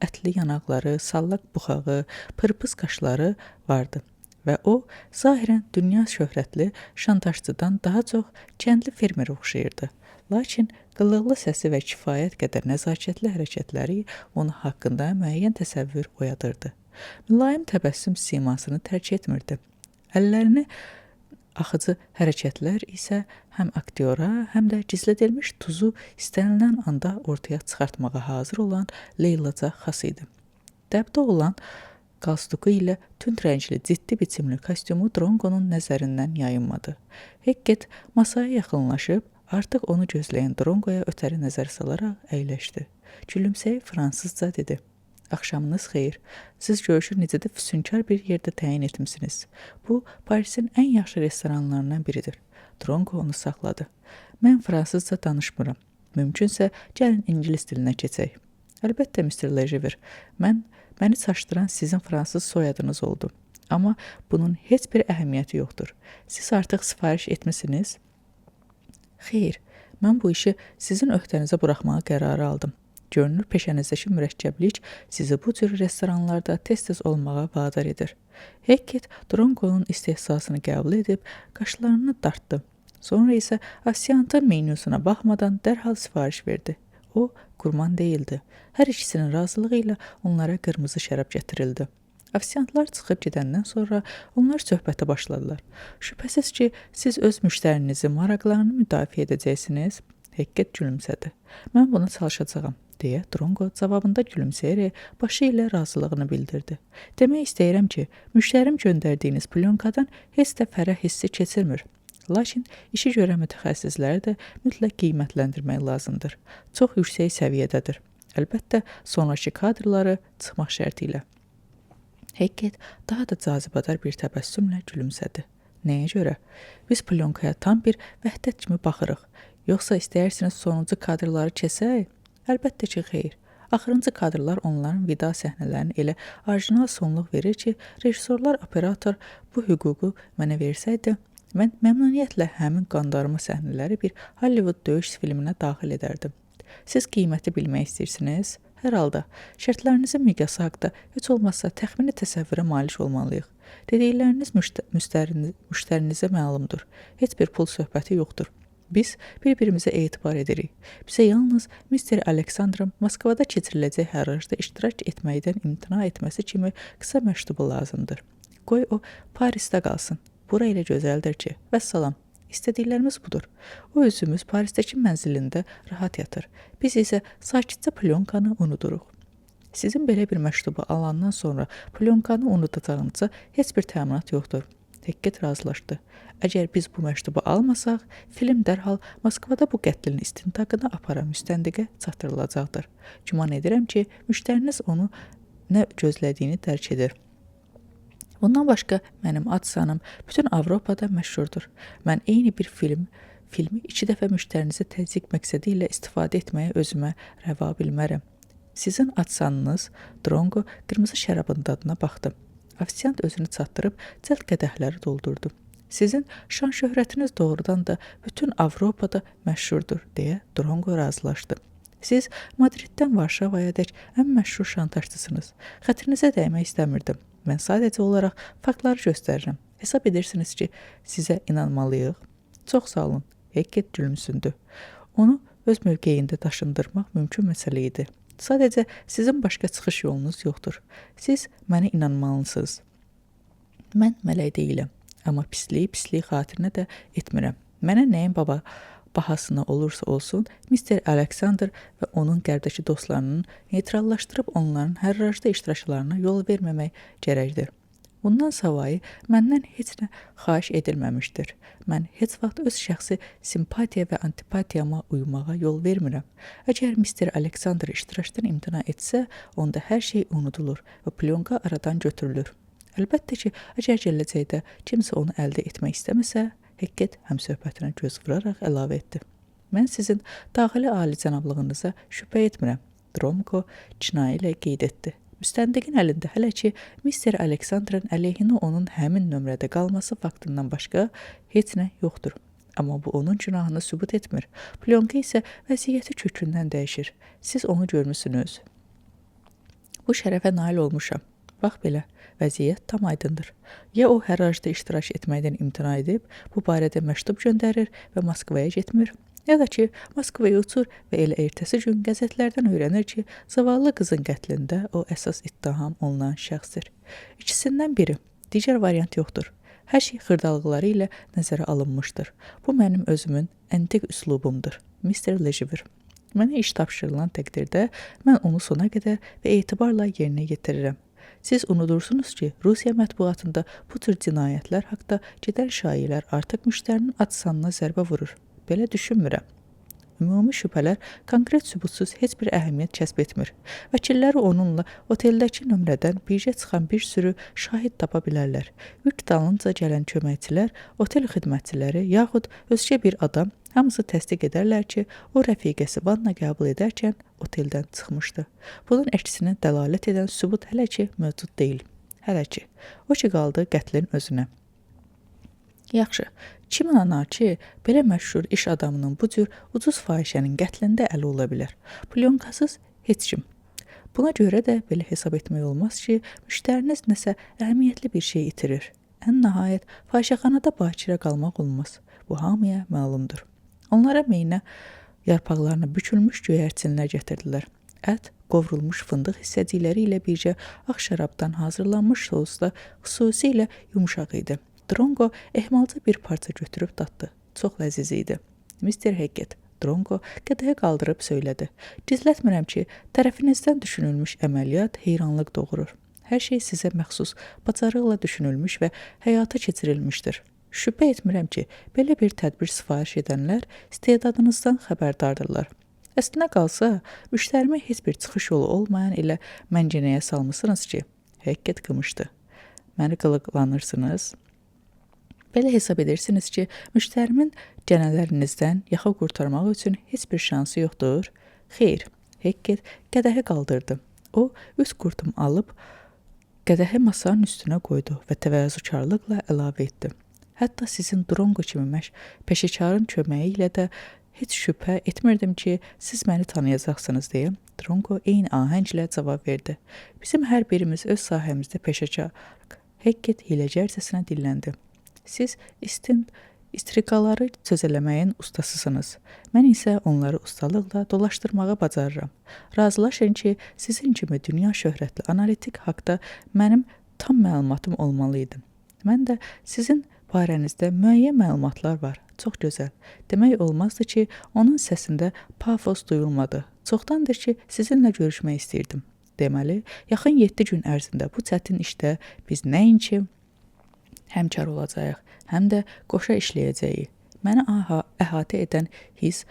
Ətli yanaqları, sallaq buxağı, pırpız qaşları vardı və o, zahirən dünya şöhrətli şantajçıdan daha çox kəndli fermerə oxşayırdı. Lakin qıllıqlı səsi və kifayət qədər nəzakətli hərəkətləri onun haqqında müəyyən təsəvvür oyadırdı. Mülayim təbəssüm simasını tərk etmirdi. Əllərini axıcı hərəkətlər isə həm aktyora, həm də gizlədilmiş tuzu istənilən anda ortaya çıxartmağa hazır olan Leylaca xas idi. Dəbdə olan qalstuku ilə tünd rəngli ciddi biçimli kostyumu Dronqonun nəzərindən yayınmadı. Hekket masaya yaxınlaşıb, artıq onu gözləyən Dronqoya ötəri nəzər salaraq əyləşdi. Gülümsəyib fransızca dedi. Axşamınız xeyir. Siz görüşü necə də füsunkar bir yerdə təyin etmisiniz. Bu, Parisin ən yaxşı restoranlarından biridir. Dronqo onu saxladı. Mən fransızca danışmıram. Mümkünsə, gəlin ingilis dilinə keçək. Əlbəttə, Mr. Lejever, məni çaşdıran sizin fransız soyadınız oldu. Amma bunun heç bir əhəmiyyəti yoxdur. Siz artıq sifariş etmisiniz? Xeyr, mən bu işi sizin öhdənizə buraxmağa qərarı aldım. Görünür, peşənizdəki mürəkkəblik sizi bu cür restoranlarda tez-tez olmağa vadar edir. Hekket Dronqonun istehzasını qəbul edib, qaşlarını dartdı. Sonra isə afisiyantın menyusuna baxmadan dərhal sifariş verdi. O, qurman deyildi. Hər ikisinin razılığı ilə onlara qırmızı şərab gətirildi. Afisiyantlar çıxıb gedəndən sonra onlar söhbətə başladılar. Şübhəsiz ki, siz öz müştərinizi maraqlarını müdafiə edəcəksiniz. Hekket gülümsədi. Mən buna çalışacağam, deyə Dronqo cavabında gülümsəyərək başı ilə razılığını bildirdi. Demək istəyirəm ki, müştərim göndərdiyiniz plyonkadan heç də fərəh hissi keçirmir. Lakin işi görən mütəxəssisləri də mütləq qiymətləndirmək lazımdır. Çox yüksək səviyyədədir. Əlbəttə, sonraki kadrları çıxmaq şərti ilə. Hekket daha da cazibədar bir təbəssümlə gülümsədi. Nəyə görə? Biz plyonkaya tam bir vəhdət kimi baxırıq. Yoxsa istəyirsiniz sonuncu kadrları keçək? Əlbəttə ki, xeyr. Axırıncı kadrlar onların vida səhnələrini elə orijinal sonluq verir ki, rejissorlar, operator bu hüququ mənə versəydi, mən məmnuniyyətlə həmin qandarma səhnələri bir Hollywood döyüş filminə daxil edərdim. Siz qiyməti bilmək istəyirsiniz? Hər halda, şərtlərinizin miqyası haqda heç olmazsa təxmini təsəvvürə malik olmalıyıq. Dedikləriniz müştərinizə məlumdur. Heç bir pul söhbəti yoxdur. Biz bir-birimizə etibar edirik. Bizə yalnız Mr. Aleksandrın Moskvada keçiriləcək hərrajda iştirak etməkdən imtina etməsi kimi qısa məktubu lazımdır. Qoy o Parisdə qalsın. Bura elə gözəldir ki, vəssalam. İstədiklərimiz budur. O özümüz Parisdəki mənzilində rahat yatır. Biz isə sakitcə plyonkanı unuduruq. Sizin belə bir məktubu alandan sonra plyonkanı unudacağınıza heç bir təminat yoxdur. Hekket razılaşdı. Əgər biz bu məktubu almasaq, film dərhal Moskvada bu qətlin istintaqını aparan müstəndiqə çatdırılacaqdır. Güman edirəm ki, müştəriniz onu nə gözlədiyini dərk edir. Bundan başqa mənim ad-sanım bütün Avropada məşhurdur. Mən eyni bir filmi 2 dəfə müştərinizi təzyiq məqsədi ilə istifadə etməyə özümə rəva bilmərəm. Sizin ad-sanınız, Dronqo qırmızı şərabın dadına baxdı. Afisiyant özünü çatdırıb cəld qədəhləri doldurdu. Sizin şan şöhrətiniz doğrudan da bütün Avropada məşhurdur, deyə Dronqo razılaşdı. Siz Madriddən Varşavaya dək ən məşhur şantajçısınız. Xətrinizə dəymək istəmirdim. Mən sadəcə olaraq faktları göstərirəm. Hesab edirsiniz ki, sizə inanmalıyıq. Çox sağ olun, Hekket gülümsündü. Onu öz mövqeyində daşındırmaq mümkün məsələ idi. Sadəcə sizin başqa çıxış yolunuz yoxdur. Siz mənə inanmalısınız. Mən mələk deyiləm, amma pisliyi xatirinə də etmirəm. Mənə nəyin bahasına olursa olsun, Mr. Aleksandr və onun qərbdəki dostlarının neytrallaşdırıb onların hərrajda iştiraklarına yol verməmək gərəkdir. Bundan savayı məndən heç nə xahiş edilməmişdir. Mən heç vaxt öz şəxsi simpatiya və antipatiyama uymağa yol vermirəm. Əgər Mr. Aleksandr iştirakdan imtina etsə, onda hər şey unudulur və plyonka aradan götürülür. Əlbəttə ki, əgər gələcəkdə kimsə onu əldə etmək istəməsə, Hekket həmsöhbətinə göz vuraraq əlavə etdi. Mən sizin daxili alicənablığınıza şübhə etmirəm. Dronqo kinayə ilə qeyd etdi. Müstəndiqin əlində hələ ki, Mr. Aleksandrın əleyhinə onun həmin nömrədə qalması faktından başqa heç nə yoxdur. Amma bu onun günahını sübut etmir. Plyonka isə vəziyyəti kökündən dəyişir. Siz onu görmüsünüz. Bu şərəfə nail olmuşam. Bax belə, vəziyyət tam aydındır. Ya o hərracda iştirak etməkdən imtina edib, bu barədə məktub göndərir və Moskvaya getmir, ya da ki, Moskvaya uçur və elə ertəsi gün qəzetlərdən öyrənir ki, zavallı qızın qətlində o əsas ittiham olunan şəxsdir. İkisindən biri, digər variant yoxdur. Hər şey xırdalıqları ilə nəzərə alınmışdır. Bu mənim özümün əntiq üslubumdur, Mr. Lejivir. Mənə iş tapşırılan təqdirdə mən onu sona qədər və etibarla yerinə yetirirəm. Siz unudursunuz ki, Rusiya mətbuatında bu tür cinayətlər haqda gedən şayiələr artıq müştərinin ad-sanına zərbə vurur. Belə düşünmürəm. Ümumi şübhələr konkret sübutsuz heç bir əhəmiyyət kəsb etmir. Vəkilləri onunla oteldəki nömrədən bircə çıxan bir sürü şahid tapa bilərlər. Yük dalınca gələn köməkçilər, otel xidmətçiləri yaxud özgə bir adam hamısı təsdiq edərlər ki, o rəfiqəsi vanna qəbul edərkən oteldən çıxmışdı. Bunun əksinə dəlalət edən sübut hələ ki mövcud deyil. Hələ ki. O ki qaldı qətlin özünə. Yaxşı, kim anar ki, belə məşhur iş adamının bu cür ucuz fahişənin qətlində əli ola bilər? Pulyonkasız heç kim. Buna görə də belə hesab etmək olmaz ki, müştəriniz nəsə əhəmiyyətli bir şey itirir. Ən nəhayət, fahişəxanada bakirə qalmaq olmaz. Bu hamıya məlumdur. Onlara meynə yarpaqlarına bükülmüş göyərçinlər gətirdilər. Ət, qovrulmuş fındıq hissəcikləri ilə bircə ağ şərabdan hazırlanmış sosda xüsusilə yumuşaq idi. Drongo ehmalca bir parça götürüb datdı. Çox ləziz idi. Mr. Hackett, Drongo qədəhi qaldırıb söylədi. Gizlətmirəm ki, tərəfinizdən düşünülmüş əməliyyat heyranlıq doğurur. Hər şey sizə məxsus, bacarıqla düşünülmüş və həyata keçirilmişdir. Şübhə etmirəm ki, belə bir tədbir sifariş edənlər istedadınızdan xəbərdardırlar. Əslinə qalsa, müştərimi heç bir çıxış yolu olmayan ilə məncənəyə salmısınız ki, Hackett qımışdı. Məni qılıqlanırsınız. Belə hesab edirsiniz ki, müştərimin cənələrinizdən yaxa qurtarmaq üçün heç bir şansı yoxdur? Xeyr, Hackett qədəhi qaldırdı. O, üst qurtum alıb, qədəhi masanın üstünə qoydu və təvazökarlıqla əlavə etdi. Hətta sizin Drongo kimi peşəkarın köməyi ilə də heç şübhə etmirdim ki, siz məni tanıyacaqsınız deyə Drongo eyni ahənglə cavab verdi. Bizim hər birimiz öz sahəmizdə peşəkarıq. Hackett hiləgərcəsinə dilləndi. Siz istrikaları çözələməyin ustasısınız. Mən isə onları ustalıqla dolaşdırmağı bacarıram. Razılaşın ki, sizin kimi dünya şöhrətli analitik haqda mənim tam məlumatım olmalı idi. Mən də sizin barənizdə müəyyən məlumatlar var. Çox gözəl. Demək olmazdı ki, onun səsində pafos duyulmadı. Çoxdandır ki, sizinlə görüşmək istəyirdim. Deməli, yaxın 7 gün ərzində bu çətin işdə biz nəinki həmkar olacağıq, həm də qoşa işləyəcəyik. Məni əhatə edən his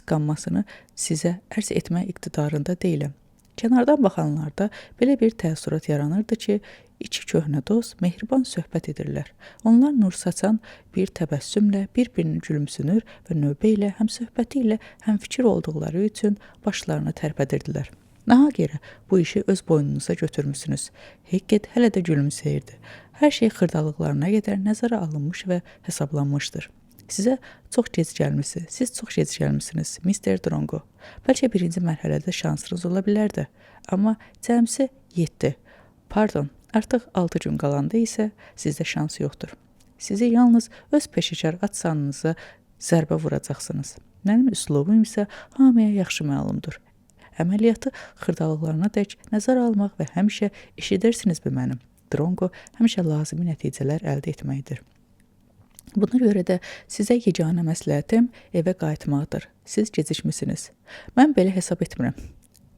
qammasını sizə ərz etmək iqtidarında deyiləm. Kənardan baxanlarda belə bir təəssürat yaranırdı ki, iki köhnə dost mehriban söhbət edirlər. Onlar nur saçan bir təbəssümlə bir-birini gülümsünür və növbə ilə həm söhbəti ilə həm fikir olduqları üçün başlarını tərpədirdilər. Nahaq yerə bu işi öz boynunuza götürmüsünüz. Hackett hələ də gülümsəyirdi. Hər şey xırdalıqlarına qədər nəzərə alınmış və hesablanmışdır. Sizə çox gec gəlmisiniz. Siz çox gec gəlmisiniz, Mr. Drongo. Bəlkə birinci mərhələdə şansınız ola bilərdi. Amma cəmsi 7. Pardon, artıq 6 gün qalanda isə sizdə şans yoxdur. Sizi yalnız öz peşəkar ad-sanınıza zərbə vuracaqsınız. Mənim üslubum isə hamıya yaxşı məlumdur. Əməliyyatı xırdalıqlarına dək nəzər almaq və həmişə eşidirsinizmi mənim? Drongo həmişə lazımi nəticələr əldə etməkdir. Buna görə də sizə yeganə məsləhətim evə qayıtmaqdır. Siz gecikmisiniz. Mən belə hesab etmirəm.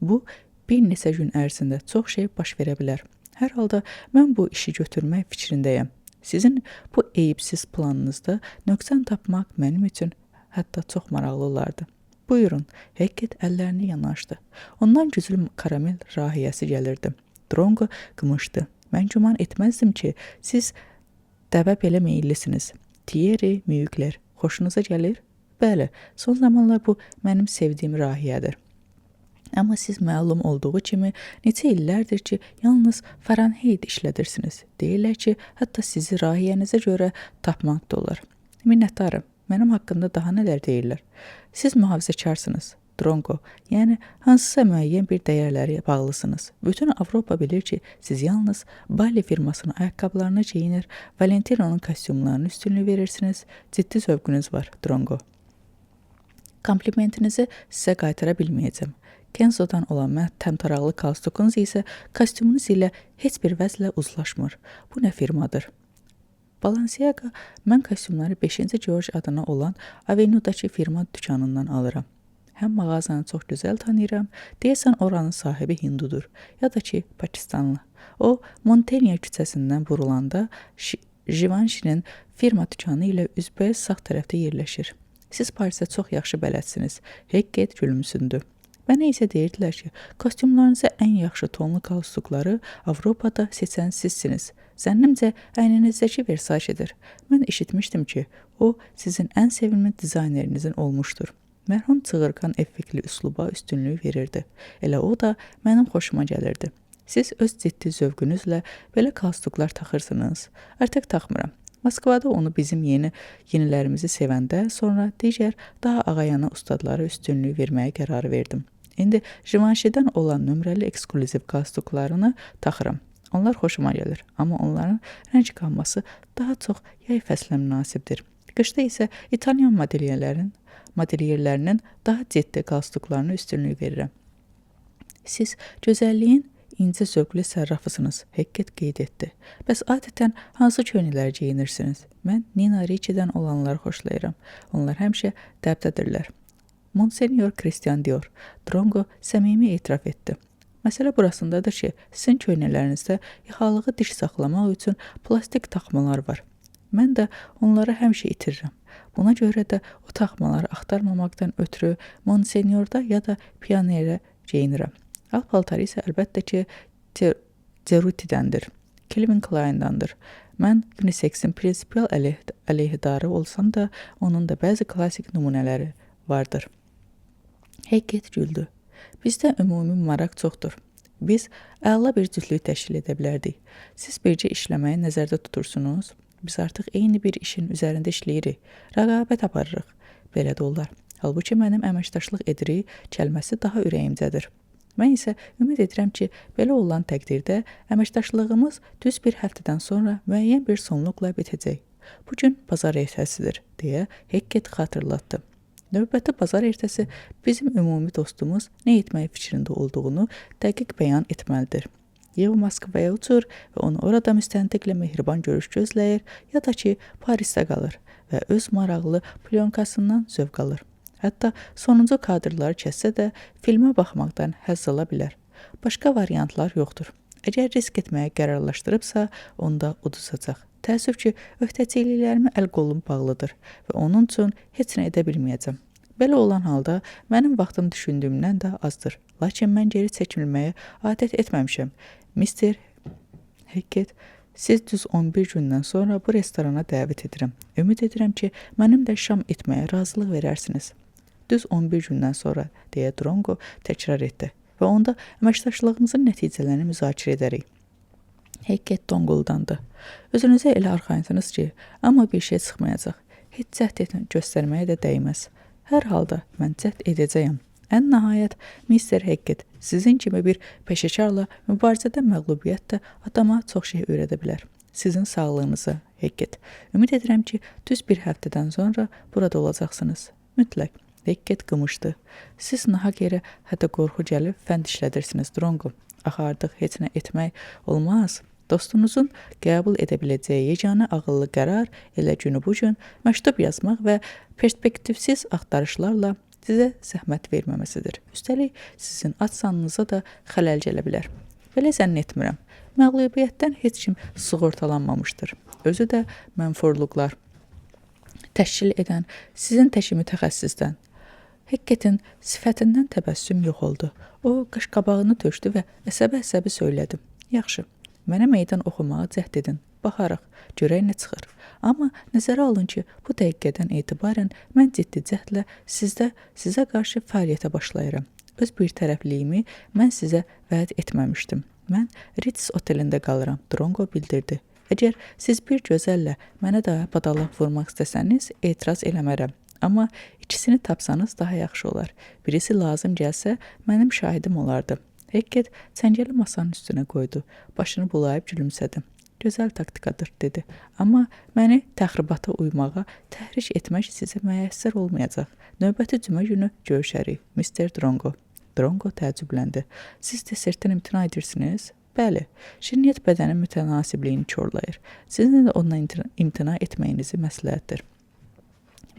Bu, bir neçə gün ərzində çox şey baş verə bilər. Hər halda mən bu işi götürmək fikrindəyəm. Sizin bu eyibsiz planınızda nöqsan tapmaq mənim üçün hətta çox maraqlı olardı. Buyurun, Hackett əllərini yanaşdı. Ondan güclü karamel rahiyəsi gəlirdi. Drongo qımışdı. Mən güman etməzdim ki, siz dəvə belə meyillisiniz. Thierry Mugler, xoşunuza gəlir? Bəli, son zamanlar bu mənim sevdiyim rahiyədir. Amma siz məlum olduğu kimi neçə illərdir ki, yalnız Fahrenheit işlədirsiniz. Deyirlər ki, hətta sizi rahiyənizə görə tapmaq da olar. Minnətdarım, mənim haqqımda daha nələr deyirlər. Siz mühafizəkarsınız. Drongo, yəni hansısa müəyyən bir dəyərləri bağlısınız. Bütün Avropa bilir ki, siz yalnız Bali firmasının ayaqqabılarını geyinir, Valentino'nun kostyumlarını üstünlük verirsiniz. Ciddi zövqünüz var, Drongo. Komplimentinizi sizə qaytara bilməyəcəm. Kenzo'dan olan təmtaraqlı qalstukunuz isə kostyumunuz ilə heç bir vəzlə uzlaşmır. Bu nə firmadır? Balenciaga, mən kostyumları 5-ci George adına olan Avenuedakı firma dükanından alıram. Həm mağazanı çox gözəl tanıyıram, deyəsən oranın sahibi hindudur, ya da ki, Pakistanlı. O, Montaigne küçəsindən vurulanda Givenchy'nin firma dükanı ilə üzbəüz sağ tərəfdə yerləşir. Siz Parisə çox yaxşı bələdsiniz. Hackett gülümsündü. Mənə isə deyirdilər ki, kostyumlarınıza ən yaxşı tonlu qalstukları Avropada seçən sizsiniz. Zənnimcə, əyninizdəki Versace'dir. Mən eşitmişdim ki, o, sizin ən sevimli dizaynerinizin olmuşdur. Mərhum çığırqan effektli üsluba üstünlük verirdi. Elə o da mənim xoşuma gəlirdi. Siz öz ciddi zövqünüzlə belə qalstuklar taxırsınız. Artıq taxmıram. Moskvada onu bizim yenilərimizi sevəndə sonra digər daha ağayana ustadlara üstünlük verməyə qərarı verdim. İndi Givenchy'dən olan nömrəli eksklüziv qalstuklarını taxıram. Onlar xoşuma gəlir, amma onların rəng qalması daha çox yay fəslə münasibdir. Qışda isə İtalyan modelyerlərinin daha ciddi qalstuklarına üstünlük verirəm. Siz gözəlliyin incə zövqlü sərrafısınız, Hackett qeyd etdi. Bəs adətən hansı köynələr geyinirsiniz? Mən Nina Ricci'dən olanları xoşlayıram. Onlar həmişə dəbdədirlər. Monsenyor Christian Dior, Drongo səmimi etiraf etdi. Məsələ burasındadır ki, sizin köynələrinizdə yıxalığı diş saxlamaq üçün plastik taxmalar var. Mən də onları həmişə itirirəm. Buna görə də o taxmaları axtarmamaqdan ötürü Monsenyorda ya da Pioneer'ə geyinirəm. Al paltarı isə əlbəttə ki, Cerutidəndir, Calvin Klein'dandır. Mən unisexin prinsipial əleyhidarı olsam da, onun da bəzi klassik nümunələri vardır. Hackett güldü. Bizdə ümumi maraq çoxdur. Biz əla bir cütlük təşkil edə bilərdik. Siz bircə işləməyi nəzərdə tutursunuz. Biz artıq eyni bir işin üzərində işləyirik. Rəqabət aparırıq. Belə də olar. Halbuki mənim əməkdaşlıq edirik kəlməsi daha ürəyimcədir. Mən isə ümid edirəm ki, belə olan təqdirdə əməkdaşlığımız düz bir həftədən sonra müəyyən bir sonluqla bitəcək. Bugün bazar ertəsidir, deyə Hackett xatırlatdı. Növbəti bazar ertəsi bizim ümumi dostumuz nə etmək fikrində olduğunu dəqiq bəyan etməlidir. Ya Moskvaya uçur və onu orada müstəntiqlə mehriban görüş gözləyir, ya da ki, Parisdə qalır və öz maraqlı plyonkasından zövq alır. Hətta sonuncu kadrları kəssə də filmə baxmaqdan həzz ala bilər. Başqa variantlar yoxdur. Əgər risk etməyə qərarlaşdırıbsa, onda uduzacaq. Təəssüf ki, öhdəçiliklərimi əl-qolum bağlıdır və onun üçün heç nə edə bilməyəcəm. Belə olan halda mənim vaxtım düşündüyümdən də azdır. Lakin mən geri çəkilməyə adət etməmişəm. Mister Hackett, siz düz 11 gündən sonra bu restorana dəvət edirəm. Ümid edirəm ki, mənim də şam etməyə razılıq verərsiniz. Düz 11 gündən sonra, deyə Drongo təkrar etdi və onda əməkdaşlığımızın nəticələrini müzakirə edərik. Hackett donquldandı. Özünüzə elə arxayınsınız ki, amma bir şey çıxmayacaq. Heç cəhd göstərməyə də dəyməz. Hər halda mən cəhd edəcəyəm. Ən nəhayət, Mr. Hackett, sizin kimi bir peşəkarla mübarizədə məğlubiyyət də adama çox şey öyrədə bilər. Sizin sağlığınıza, Hackett. Ümid edirəm ki, düz bir həftədən sonra burada olacaqsınız. Mütləq. Hackett qımışdı. Siz nahaq yerə hətta qorxu gəlib fənd işlədirsiniz, Drongo. Axı artıq heç nə etmək olmaz. Dostunuzun qəbul edə biləcəyi yeganə ağıllı qərar elə günü bu gün məktub yazmaq və perspektivsiz axtarışlarla sizə zəhmət verməməsidir. Üstəlik, sizin ad-sanınıza da xələl gələ bilər. Belə zənn etmirəm. Məğlubiyyətdən heç kim sığortalanmamışdır. Özü də mənfurluqlar təşkil edən sizin təki mütəxəssisdən. Hackettin sifətindən təbəssüm yox oldu. O, qaşqabağını tökdü və əsəbi-əsəbi söylədi. Yaxşı, mənə meydan oxumağa cəhd edin. Baxarıq, görək nə çıxır. Amma nəzərə alın ki, bu dəqiqədən etibarən mən ciddi cəhdlə sizə qarşı fəaliyyətə başlayıram. Öz bir tərəfliyimi mən sizə vəd etməmişdim. Mən Ritz otelində qalıram, Drongo bildirdi. Əgər siz bir gözəllə mənə daha badalaq vurmaq istəsəniz, etiraz eləmərəm. Amma ikisini tapsanız daha yaxşı olar. Birisi lazım gəlsə, mənim şahidim olardı. Hekket çəngəli masanın üstünə qoydu. Başını bulayıb gülümsədi. Gözəl taktikadır, dedi. Amma məni təxribata uymağa təhriş etmək sizə müəyyəssər olmayacaq. Növbəti cümə günü görüşərik, Mr. Drongo. Drongo təəccübləndi. Siz desertdən imtina edirsiniz? Bəli, şirniyyət bədənin mütənasibliyini korlayır. Sizin də ondan imtina etməyinizi məsləhətdir.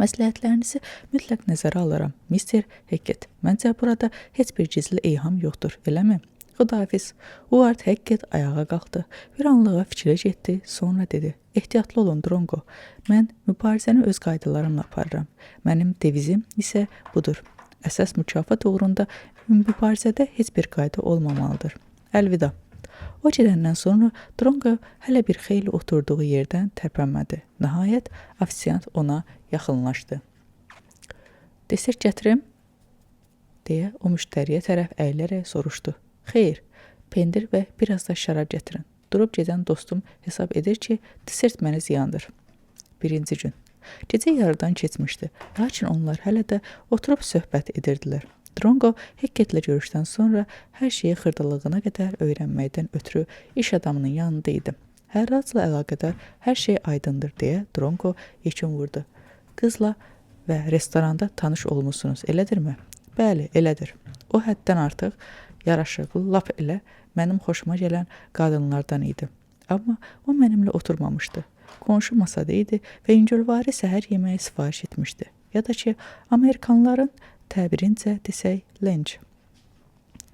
Məsləhətlərinizi mütləq nəzərə alaram, Mr. Hekket. Məncə burada heç bir gizli eyham yoxdur, eləmi? Xudahafiz. Uart Hekket ayağa qalxdı. Bir anlığa fikrə getdi, sonra dedi. Ehtiyatlı olun, Drongo. Mən mübarizəni öz qaydalarımla aparıram. Mənim devizim isə budur. Əsas mükafat uğrunda mübarizədə heç bir qayda olmamalıdır. Əlvida. O gedəndən sonra Drongo hələ bir xeyli oturduğu yerdən tərpənmədi. Nəhayət, ofisiant ona yaxınlaşdı. Desert gətirim? Deyə o müştəriyə tərəf əyilərək soruşdu. Xeyr, pendir və biraz da şərab gətirin. Durub gedən dostum hesab edir ki, desert mənə ziyandır. Birinci gün. Gecə yarıdan keçmişdi, lakin onlar hələ də oturub söhbət edirdilər. Drongo Hekketlə görüşdən sonra hər şeyi xırdalığına qədər öyrənməkdən ötürü iş adamının yanında idi. Hərracla əlaqədar hər şey aydındır deyə Drongo yekun vurdu. Qızla və restoranda tanış olmusunuz, elədirmi? Bəli, elədir. O həddən artıq yaraşıqlı, lap elə mənim xoşuma gələn qadınlardan idi. Amma o mənimlə oturmamışdı. Qonşu masada idi və yüngülvari səhər yeməyi sifariş etmişdi. Ya da ki, Amerikanların təbirincə desək, lenç.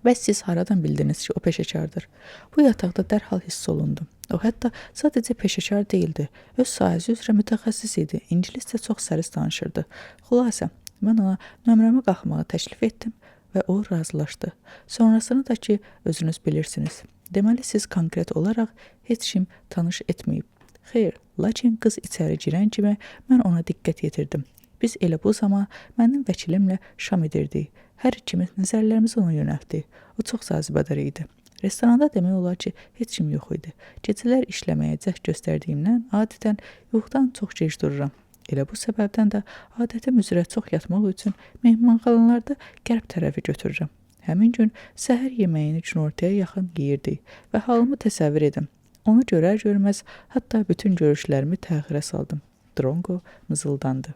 Bəs siz haradan bildiniz ki, o peşəkardır? Bu yataqda dərhal hiss olundu. O hətta sadəcə peşəkar deyildi. Öz sahəsi üzrə mütəxəssis idi. İngiliscə çox səlis danışırdı. Xülasə, mən ona nömrəmə qalxmağı təklif etdim və o razılaşdı. Sonrasını da ki, özünüz bilirsiniz. Deməli, siz konkret olaraq heç kim tanış etməyib. Xeyr, lakin qız içəri girən kimi mən ona diqqət yetirdim. Biz elə bu zaman mənim vəkilimlə şam edirdik. Hər ikimiz nəzərlərimizi ona yönəltdik. O çox cazibədar idi. Restoranda demək olar ki, heç kim yox idi. Gecələr işləməyə cəhd göstərdiyimdən adətən yuxudan çox gec dururam. Elə bu səbəbdən də adətim üzrə çox yatmaq üçün mehmanxanalarda qərb tərəfi götürürəm. Həmin gün səhər yeməyini günortaya yaxın yeyirdik və halımı təsəvvür edin. Onu görər-görməz hətta bütün görüşlərimi təxirə saldım. Drongo mızıldandı.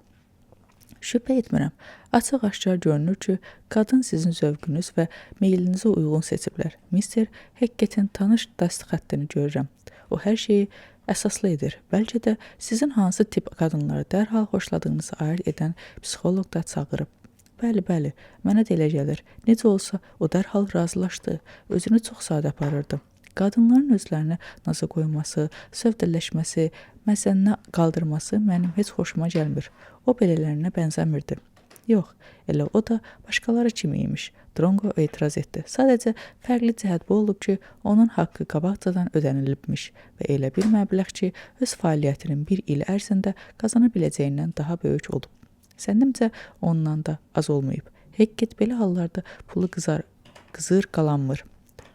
Şübhə etmirəm. Açıq-aşkar görünür ki, qadın sizin zövqünüz və meylinizə uyğun seçiblər. Mr. Hekketin tanış dast xəttini görürəm. O hər şeyi əsaslı edir. Bəlkə də sizin hansı tip qadınları dərhal xoşladığınızı ayırt edən psixoloq da çağırıb. Bəli, bəli, mənə də elə gəlir. Necə olsa, o dərhal razılaşdı. Özünü çox sadə aparırdı. Qadınların özlərinə naza qoyması, sövdələşməsi, məsələni qaldırması mənim heç xoşuma gəlmir. O belələrinə bənzəmirdi. Yox, elə o da başqaları kimi imiş. Drongo etiraz etdi. Sadəcə fərqli cəhət bu olub ki, onun haqqı qabaqcadan ödənilibmiş və elə bir məbləğ ki, öz fəaliyyətinin bir il ərzində qazana biləcəyindən daha böyük olub. Səndimcə ondan da az olmayıb. Hekket belə hallarda pulu qızır qalanmır.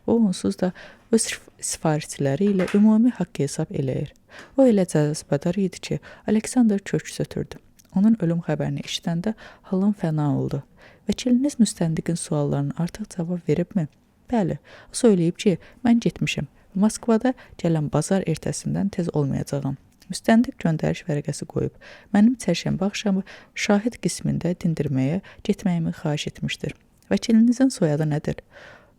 O onsuz da öz sifarişçiləri ilə ümumi haqq hesab eləyir. O elə cəzbədar idi ki, Aleksandr köks ötürdü. Onun ölüm xəbərini eşidəndə halım fəna oldu. Vəkiliniz müstəndiqin suallarına artıq cavab veribmi? Bəli, o söyləyib ki, mən getmişim. Moskvada gələn bazar ertəsindən tez olmayacağam. Müstəndiq göndəriş vərəqəsi qoyub. Mənim çərşənbə axşamı şahid qismində dindirməyə getməyimi xahiş etmişdir. Vəkilinizin soyadı nədir?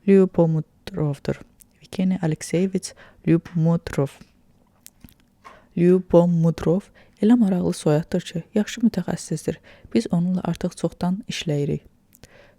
Lyubomudrovdur. Vikeni Alekseyeviç Lyubomudrov. Lyubomudrov elə maraqlı soyaddır ki, yaxşı mütəxəssisdir. Biz onunla artıq çoxdan işləyirik.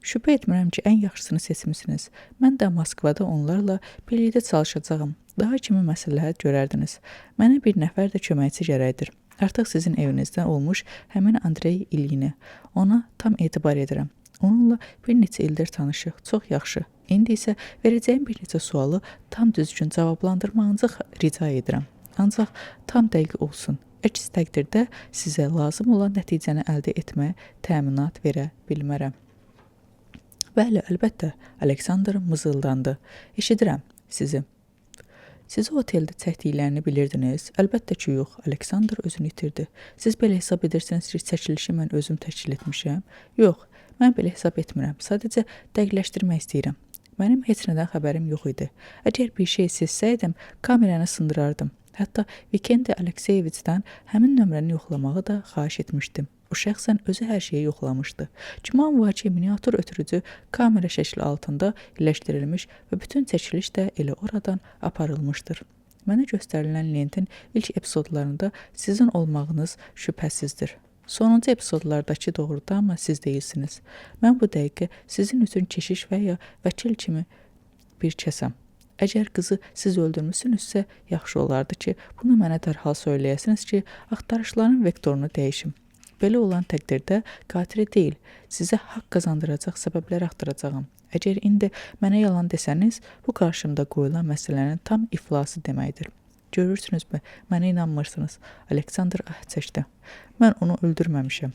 Şübhə etmirəm ki, ən yaxşısını seçmisiniz. Mən də Moskvada onlarla birlikdə çalışacağım. Daha kimi məsləhət görərdiniz. Mənə bir nəfər də köməkçi gərəkdir. Artıq sizin evinizdən olmuş həmin Andrey İlyini. Ona tam etibar edirəm. Onunla bir neçə ildir tanışıq. Çox yaxşı. İndi isə verəcəyim bir neçə sualı tam düzgün cavablandırmağınızı rica edirəm. Ancaq tam dəqiq olsun. Əks təqdirdə sizə lazım olan nəticəni əldə etməyə təminat verə bilmərəm. Bəli, əlbəttə, Aleksandr mızıldandı. Eşidirəm sizi. Sizi oteldə çəkdiklərini bilirdiniz? Əlbəttə ki, yox. Aleksandr özünü itirdi. Siz belə hesab edirsiniz ki, çəkilişi mən özüm təşkil etmişəm? Yox, mən belə hesab etmirəm. Sadəcə dəqiqləşdirmək istəyirəm. Mənim heç nədən xəbərim yox idi. Əgər bir şey sezsəydim, kameranı sındırardım. Hətta Vikendi Alekseyeviçdən həmin nömrəni yoxlamağı da xahiş etmişdim. O şəxsən özü hər şeyi yoxlamışdı. Güman var ki, miniatür ötürücü kamera şəkli altında birləşdirilmiş və bütün çəkiliş də elə oradan aparılmışdır. Mənə göstərilən lentin ilk epizodlarında sizin olmağınız şübhəsizdir. Sonuncu epizodlardakı doğrudanmı siz deyilsiniz? Mən bu dəqiqə sizin üçün keşiş və ya vəkil kimi bir kəsəm. Əgər qızı siz öldürmüsünüzsə, yaxşı olardı ki, bunu mənə dərhal söyləyəsiniz ki, axtarışların vektorunu dəyişim. Belə olan təqdirdə qatili deyil, sizə haqq qazandıracaq səbəblər axtaracağam. Əgər indi mənə yalan desəniz, bu qarşımda qoyulan məsələnin tam iflası deməkdir. Görürsünüzmü, mənə inanmırsınız. Aleksandr çəkdi. Mən onu öldürməmişəm.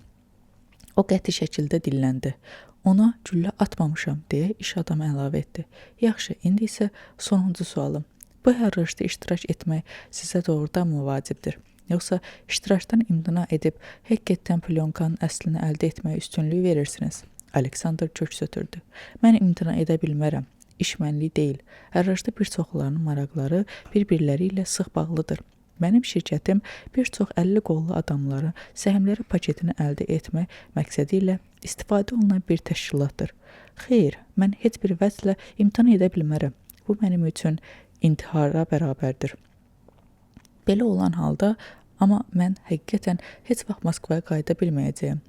O qəti şəkildə dilləndi. Ona güllə atmamışam, deyə iş adamı əlavə etdi. Yaxşı, indi isə sonuncu sualım. Bu hərrajda iştirak etmək sizə doğrudanmı vacibdir? Yoxsa iştirakdan imtina edib həqiqətən plyonkanın əslini əldə etməyə üstünlük verirsiniz? Aleksandr köks ötürdü. Mən imtina edə bilmərəm. İş mənlik deyil. Hərrajda bir çoxlarının maraqları bir-birləri ilə sıx bağlıdır. Mənim şirkətim bir çox 50 qollu adamları səhmləri paketini əldə etmək məqsədi ilə istifadə olunan bir təşkilatdır. Xeyr, mən heç bir vəzlə imtina edə bilmərəm. Bu mənim üçün intihara bərabərdir. Belə olan halda, amma mən həqiqətən heç vaxt Moskvaya qayıda bilməyəcəyəm.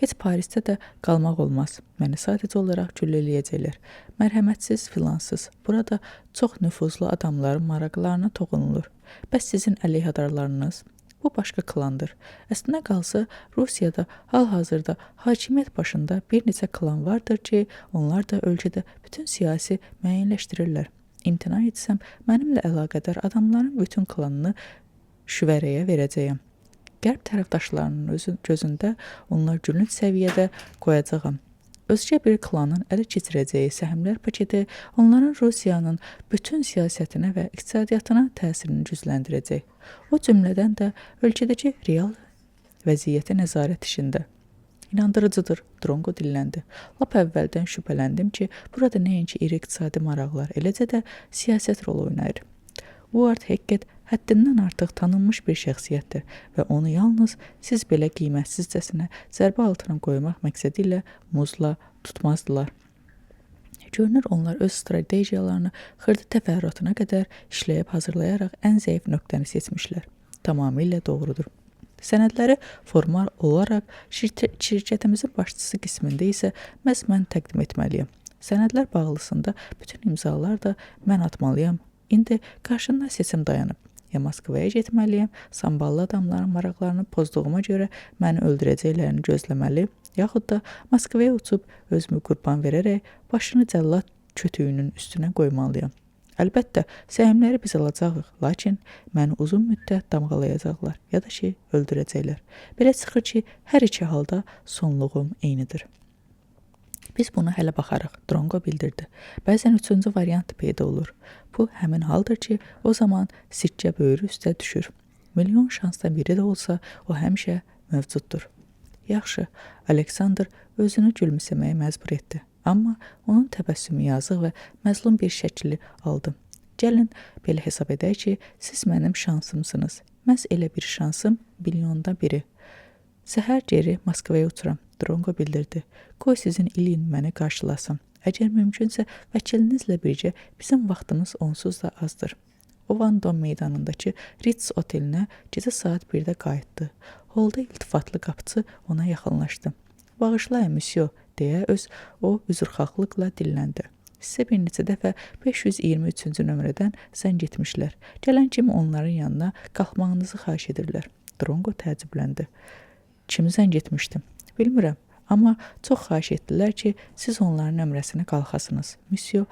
Heç Parisdə də qalmaq olmaz. Məni sadəcə olaraq güllələyəcəklər. Mərhəmətsiz, filansız. Burada çox nüfuzlu adamların maraqlarına toxunulur. Bəs sizin əleyhadarlarınız? Bu başqa klandır. Əslində qalsa, Rusiyada hal-hazırda hakimiyyət başında bir neçə klan vardır ki, onlar da ölkədə bütün siyasi müəyyənləşdirirlər. İmtina etsəm, mənimlə əlaqədar adamların bütün klanını şüvərəyə verəcəyəm. Qərb tərəfdaşlarının gözündə onlar gülünc səviyyədə qoyacağam. Özgə bir klanın ələ keçirəcəyi səhmlər paketi onların Rusiyanın bütün siyasətinə və iqtisadiyyatına təsirini gücləndirəcək. O cümlədən də ölkədəki real vəziyyəti nəzarət işində. İnandırıcıdır, Drongo dilləndi. Lap əvvəldən şübhələndim ki, burada nəinki iri iqtisadi maraqlar, eləcə də siyasət rol oynayır. Uart Hackett həddindən artıq tanınmış bir şəxsiyyətdir və onu yalnız siz belə qiymətsizcəsinə zərbə altına qoymaq məqsədi ilə muzla tutmazdılar. Görünür, onlar öz strategiyalarını xırda təfərrüatına qədər işləyib hazırlayaraq ən zəif nöqtəni seçmişlər. Tamamilə doğrudur. Sənədləri formal olaraq şirkətimizin başçısı qismində isə məhz mən təqdim etməliyəm. Sənədlər bağlısında bütün imzalar da mən atmalıyam. İndi qarşında seçim dayanıb. Ya Moskvaya getməliyəm, samballı adamların maraqlarını pozduğuma görə məni öldürəcəklərini gözləməli, yaxud da Moskvaya uçub özümü qurban verərək başını cəllad kötüyünün üstünə qoymalıyam. Əlbəttə, səhmləri biz alacağıq, lakin məni uzun müddət damğalayacaqlar, ya da ki, öldürəcəklər. Belə çıxır ki, hər iki halda sonluğum eynidir. Biz buna hələ baxarıq, Drongo bildirdi. Bəzən üçüncü variant peyda olur. Bu, həmin haldır ki, o zaman sikkə böyrü üstə düşür. Milyon şansdan biri də olsa, o həmişə mövcuddur. Yaxşı, Aleksandr özünü gülümsəməyə məcbur etdi. Amma onun təbəssümü yazıq və məzlum bir şəkli aldı. Gəlin, belə hesab edək ki, siz mənim şansımsınız. Məhz elə bir şansım milyonda biri. Səhər geri Moskvaya uçuram, Drongo bildirdi. Qoy sizin ilin məni qarşılasın. Əgər mümkünsə, vəkilinizlə birgə bizim vaxtımız onsuz da azdır. O Vandom meydanındakı Ritz otelinə gecə saat 1-də qayıtdı. Holda iltifatlı qapıçı ona yaxınlaşdı. Bağışlayın, müsyo, deyə o üzrxahlılıqla dilləndi. Sizə bir neçə dəfə 523-cü nömrədən zəng etmişlər. Gələn kimi onların yanına qalxmağınızı xahiş edirlər. Drongo təəccübləndi. Kimi zəng etmişdim? Bilmirəm, amma çox xahiş etdilər ki, siz onların nömrəsini qalxasınız. Müsyo,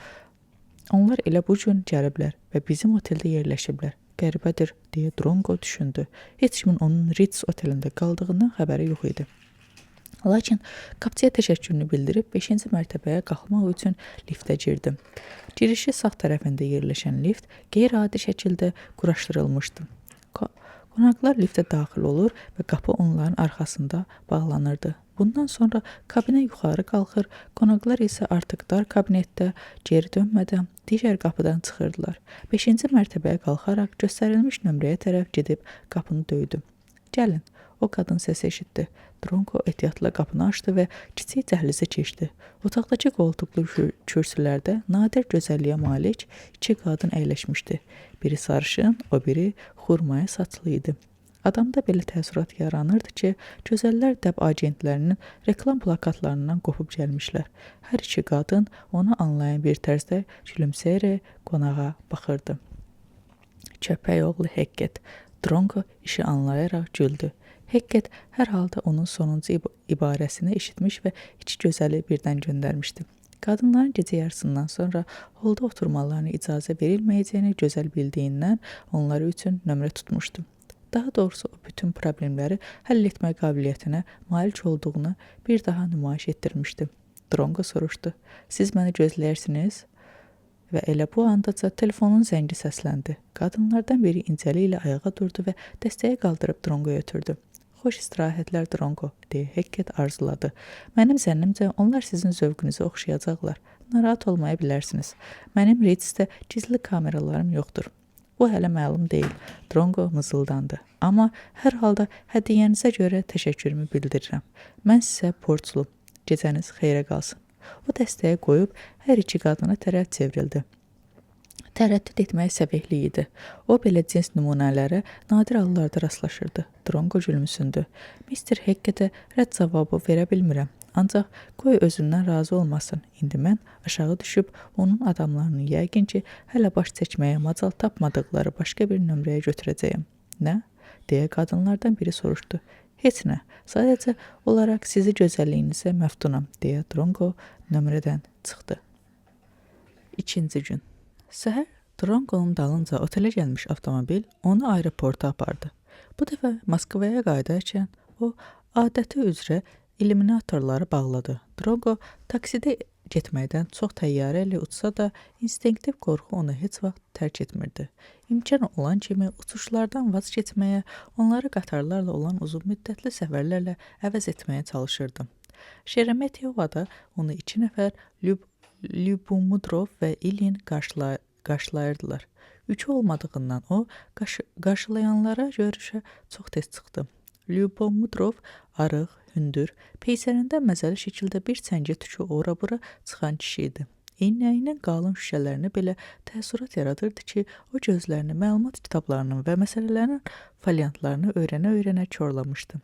onlar elə bu gün gəliblər və bizim oteldə yerləşiblər. Qəribədir, deyə Drongo düşündü. Heç kimin onun Ritz otelində qaldığından xəbəri yox idi. Lakin qapıçıya təşəkkürünü bildirib 5-ci mərtəbəyə qalxmaq üçün liftə girdim. Girişi sağ tərəfində yerləşən lift qeyri-adi şəkildə quraşdırılmışdı. Qonaqlar liftə daxil olur və qapı onların arxasında bağlanırdı. Bundan sonra kabinə yuxarı qalxır, qonaqlar isə artıq dar kabinetdə geri dönmədən digər qapıdan çıxırdılar. 5-ci mərtəbəyə qalxaraq göstərilmiş nömrəyə tərəf gedib qapını döydüm. Gəlin, o qadın səsi eşitdi. Dronko ehtiyatla qapını açdı və kiçik dəhlizə keçdi. Otaqdakı qoltuqlu kürsülərdə nadir gözəlliyə malik 2 qadın əyləşmişdi. Biri sarışın, o biri xurmaya saçlı idi. Adamda belə təəssürat yaranırdı ki, gözəllər dəb agentlərinin reklam plakatlarından qopub gəlmişlər. Hər 2 qadın onu anlayan bir tərzdə gülümsəyərək qonağa baxırdı. Köpək oğlu Hekket. Dronko işi anlayaraq güldü. Hekket hər halda onun sonuncu ibarəsini eşitmiş və 2 gözəli birdən göndərmişdi. Qadınların gecə yarısından sonra holda oturmalarına icazə verilməyəcəyini gözəl bildiyindən onları üçün nömrə tutmuşdu. Daha doğrusu o bütün problemləri həll etmə qabiliyyətinə malik olduğunu bir daha nümayiş etdirmişdi. Dronko soruşdu. Siz məni gözləyirsiniz? Və elə bu andaca telefonun zəngi səsləndi. Qadınlardan biri incəli ilə ayağa durdu və dəstəyi qaldırıb Dronkoya ötürdü. Xoş istirahətlər Dronko, deyə Hekket arzuladı. Mənim zənnimcə onlar sizin zövqünüzü oxşayacaqlar. Narahat olmaya bilərsiniz. Mənim Redsdə gizli kameralarım yoxdur. Bu hələ məlum deyil. Dronko mızıldandı. Amma hər halda hədiyyənizə görə təşəkkürümü bildirirəm. Mən sizə borcluyum. Gecəniz xeyrə qalsın. O dəstəyi qoyub hər 2 qadına tərəf çevrildi. Tərəddüd etmək səbihlik idi. O belə cins nümunələrə nadir hallarda rastlaşırdı. Dronko gülümsündü. Mister Hekketə rədd cavabı verə bilmirəm. Ancaq qoy özündən razı olmasın. İndi mən aşağı düşüb onun adamlarını yəqin ki, hələ baş çəkməyə macal tapmadıqları başqa bir nömrəyə götürəcəyəm. Nə? Deyə qadınlardan biri soruşdu. Heç nə, sadəcə olaraq sizi gözəlliyinizə məftunam, deyə Dronko nömrədən çıxdı. 2-ci gün. Səhər Dronkonun dalınca otelə gəlmiş avtomobil onu aeroporta apardı. Bu dəfə Moskvaya qayıdarkən o adəti üzrə illuminatorları bağladı. Dronko taksidə getməkdən çox təyyarə ilə uçsa da, instinktiv qorxu onu heç vaxt tərk etmirdi. İmkan olan kimi uçuşlardan vaz keçməyə, onları qatarlarla olan uzun müddətli səfərlərlə əvəz etməyə çalışırdı. Şeremetiyevada onu 2 nəfər Lyubomudrov və İlin qarşılayırdılar. Yükü olmadığından o, qarşılayanlara görüşə çox tez çıxdı. Lyubomudrov arıq, hündür, peysərində məzəli şəkildə bir çəngə tükü ora-bura çıxan kişi idi. İynəyinin qalın şüşələrini belə təəssürat yaradırdı ki, o gözlərini məlumat kitablarının və məsələlərin foliantlarını öyrənə-öyrənə korlamışdı.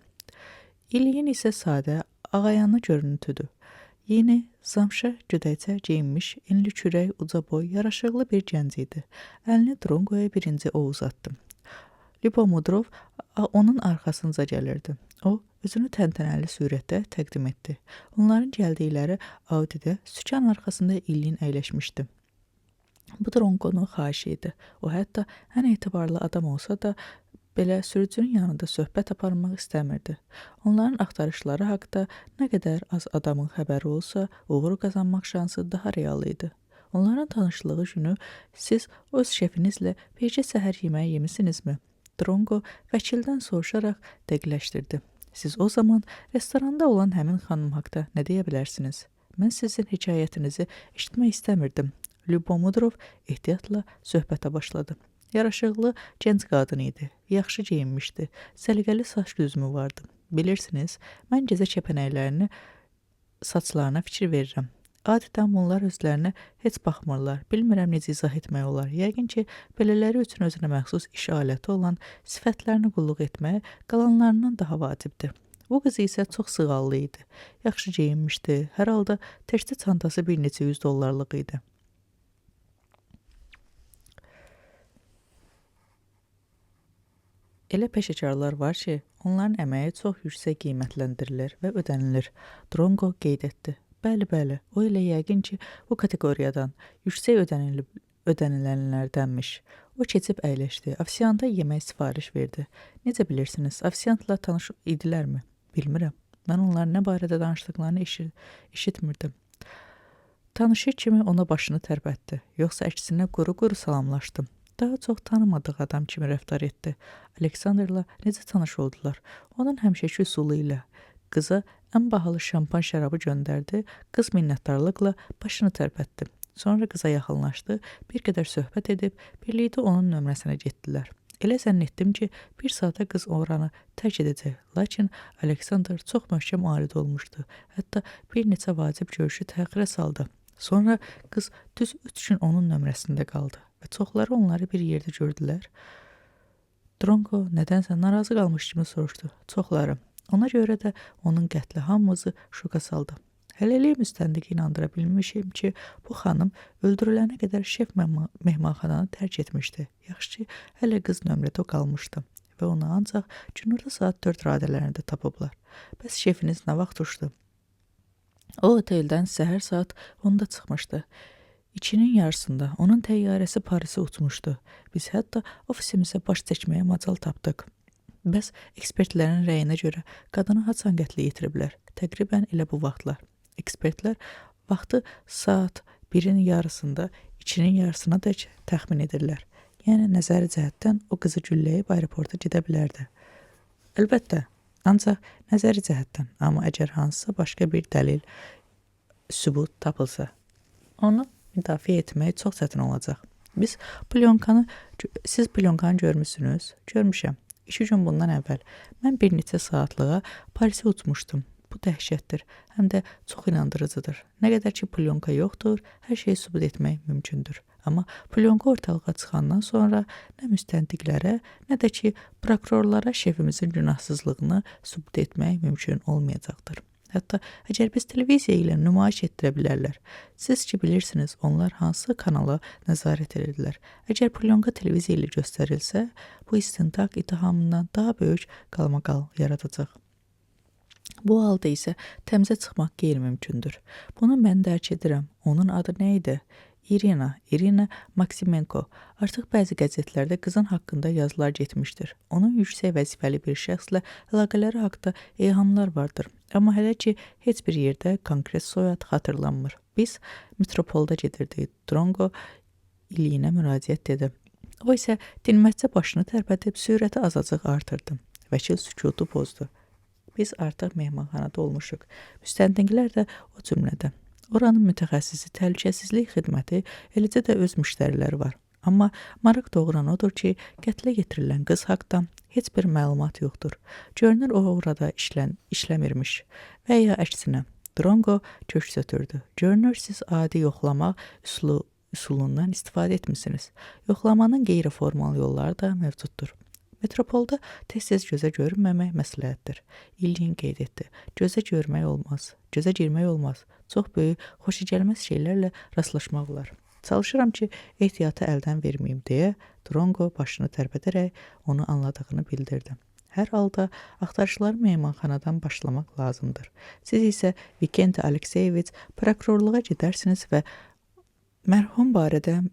İlyin isə sadə, ağayanlı görüntüdür. Yeni, zamşa gödəkcə geyinmiş, enli kürək, uca boy, yaraşıqlı bir gənc idi. Əlini Dronkoya birinci o uzatdı. Lyubomudrov onun arxasınca gəlirdi. O, özünü təntənəli surətdə təqdim etdi. Onların gəldikləri Audidə sükan arxasında İlyin əyləşmişdi. Bu Dronkonun xahişi idi. O, hətta ən etibarlı adam olsa da, belə sürücünün yanında söhbət aparmaq istəmirdi. Onların axtarışları haqda nə qədər az adamın xəbəri olsa, uğur qazanmaq şansı daha real idi. Onların tanışlığı günü siz öz şefinizlə bircə səhər yeməyi yemisinizmi? Dronko vəkildən soruşaraq dəqiqləşdirdi. Siz o zaman restoranda olan həmin xanım haqda nə deyə bilərsiniz? Mən sizin hekayətinizi eşitmək istəmirdim. Lyubomudrov ehtiyatla söhbətə başladı. Yaraşıqlı, gənc qadın idi. Yaxşı geyinmişdi. Səliqəli saç düzümü vardı. Bilirsiniz, mən gecə kəpənəklərini saçlarına fikir verirəm. Adətən bunlar özlərinə heç baxmırlar. Bilmirəm necə izah etmək olar. Yəqin ki, belələri üçün özünə məxsus iş aləti olan sifətlərini qulluq etmək qalanlarından daha vacibdir. Bu qız isə çox sığallı idi. Yaxşı geyinmişdi. Hər halda təkcə çantası bir neçə $100 idi. Elə peşəkarlar var ki, onların əməyi çox yüksək qiymətləndirilir və ödənilir. Dronko qeyd etdi. Bəli, o elə yəqin ki, bu kateqoriyadan yüksək ödənilənlərdənmiş. O keçib əyləşdi, afisiyanta yemək sifariş verdi. Necə bilirsiniz, afisiyantla tanış idilərmi? Bilmirəm. Mən onların nə barədə danışdıqlarını eşitmirdim. Tanışır kimi ona başını tərpətdi, yoxsa əksinə quru-quru salamlaşdım. Daha çox tanımadığı adam kimi rəftar etdi. Aleksandrla necə tanış oldular? Onun həmişəki üsulu ilə qıza ən bahalı şampan şərabı göndərdi, qız minnətdarlıqla başını tərpətdi. Sonra qıza yaxınlaşdı, bir qədər söhbət edib, birlikdə onun nömrəsinə getdilər. Elə zənn etdim ki, bir saata qız oranı tərk edəcək, lakin Aleksandr çox möhkəm arid olmuşdu. Hətta bir neçə vacib görüşü təxirə saldı. Sonra qız düz 3 gün onun nömrəsində qaldı və çoxları onları bir yerdə gördülər. Drongo nədənsə narazı qalmış kimi soruşdu. Çoxları. Ona görə də onun qətli hamımızı şoka saldı. Hələlik müstəndiqi inandıra bilmişim ki, bu xanım öldürülənə qədər şef mehmanxananı tərk etmişdi. Yaxşı ki, hələ qız nömrədə qalmışdı və onu ancaq günorta saat 4 radələrində tapıblar. Bəs şefiniz nə vaxt uçdu? O oteldən səhər saat 10-da çıxmışdı. 2-nin yarısında onun təyyarəsi Parisə uçmuşdu. Biz hətta ofisimizə baş çəkməyə macal tapdıq. Bəs ekspertlərin rəyinə görə qadını haçan qətlə yetiriblər? Təqribən elə bu vaxtlar. Ekspertlər vaxtı saat 1-in yarısında 2-nin yarısına dək təxmin edirlər. Yəni nəzəri cəhətdən o qızı gülləyib aeroporta gedə bilərdi. Əlbəttə, ancaq nəzəri cəhətdən, amma əgər hansısa başqa bir dəlil, sübut tapılsa, onu müdafiə etmək çox çətin olacaq. Siz plyonkanı görmüsünüz? Görmüşəm. 2 gün bundan əvvəl mən bir neçə saatlığa Parisə uçmuşdum. Bu dəhşətdir, həm də çox inandırıcıdır. Nə qədər ki, plyonka yoxdur, hər şeyi sübut etmək mümkündür. Amma plyonka ortalığa çıxandan sonra nə müstəntiqlərə, nə də ki, prokurorlara şefimizin günahsızlığını sübut etmək mümkün olmayacaqdır. Hətta əgər biz televiziya ilə nümayiş etdirə bilərlər. Siz ki, bilirsiniz, onlar hansı kanala nəzarət edirlər. Əgər plyonka televiziya ilə göstərilsə, bu istintaq ittihamından daha böyük qalmaqal yaradacaq. Bu halda isə təmizə çıxmaq qeyri-mümkündür. Bunu mən dərk edirəm. Onun adı nə idi? İrina Maksimenko. Artıq bəzi qəzetlərdə qızın haqqında yazılar getmişdir. Onun yüksək vəzifəli bir şəxslə əlaqələri haqqında eyhamlar vardır. Amma hələ ki, heç bir yerdə konkret soyad xatırlanmır. Biz metropolda gedirdik. Drongo İliyinə müraciət dedi. O isə dinmətcə başını tərpədib sürəti azacıq artırdı. Vəkil sükutu pozdu. Biz artıq mehmanxanada olmuşuq. Müstəntiqlər də o cümlədə. Oranın mütəxəssisi təhlükəsizlik xidməti, eləcə də öz müştəriləri var. Amma maraq doğuran odur ki, qətlə yetirilən qız haqqında heç bir məlumat yoxdur. Görünür o orada işləmirmiş və ya əksinə. Drongo köks ötürdü. Görünür siz adi yoxlama üsulundan istifadə etmisiniz. Yoxlamanın qeyri-formal yolları da mövcuddur. Metropolda tez-tez gözə görünməmək məsləhətdir. İlyin qeyd etdi. Gözə görmək olmaz, gözə girmək olmaz. Çox böyük, xoşagəlməz şeylərlə rastlaşmaq olar. Çalışıram ki, ehtiyatı əldən verməyim deyə Drongo başını tərpədərək onu anladığını bildirdi. Hər halda axtarışları mehmanxanadan başlamaq lazımdır. Siz isə Vikenti Alekseyeviç prokurorluğa gedərsiniz və mərhum barədə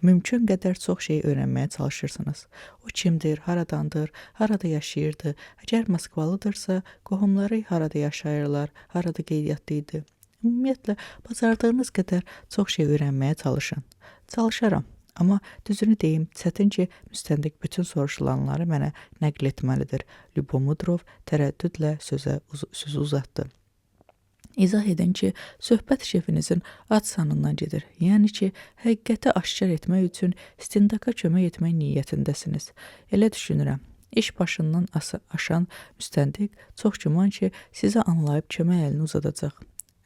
mümkün qədər çox şey öyrənməyə çalışırsınız. O kimdir, haradandır, harada yaşayırdı, əgər Moskvalıdırsa, qohumları harada yaşayırlar, harada qeydiyyatlı idi. Ümumiyyətlə, bacardığınız qədər çox şey öyrənməyə çalışın. Çalışaram, amma düzünü deyim, çətin ki, müstəntiq bütün soruşulanları mənə nəql etməlidir. Lyubomudrov tərəddüdlə sözü uzatdı. İzah edin ki, söhbət şefinizin ad sanından gedir. Yəni ki, həqiqəti aşkar etmək üçün istintaqa kömək etmək niyyətindəsiniz. Elə düşünürəm. İş başından aşan müstəntiq çox güman ki, sizə anlayıb kömək əlini uzadacaq.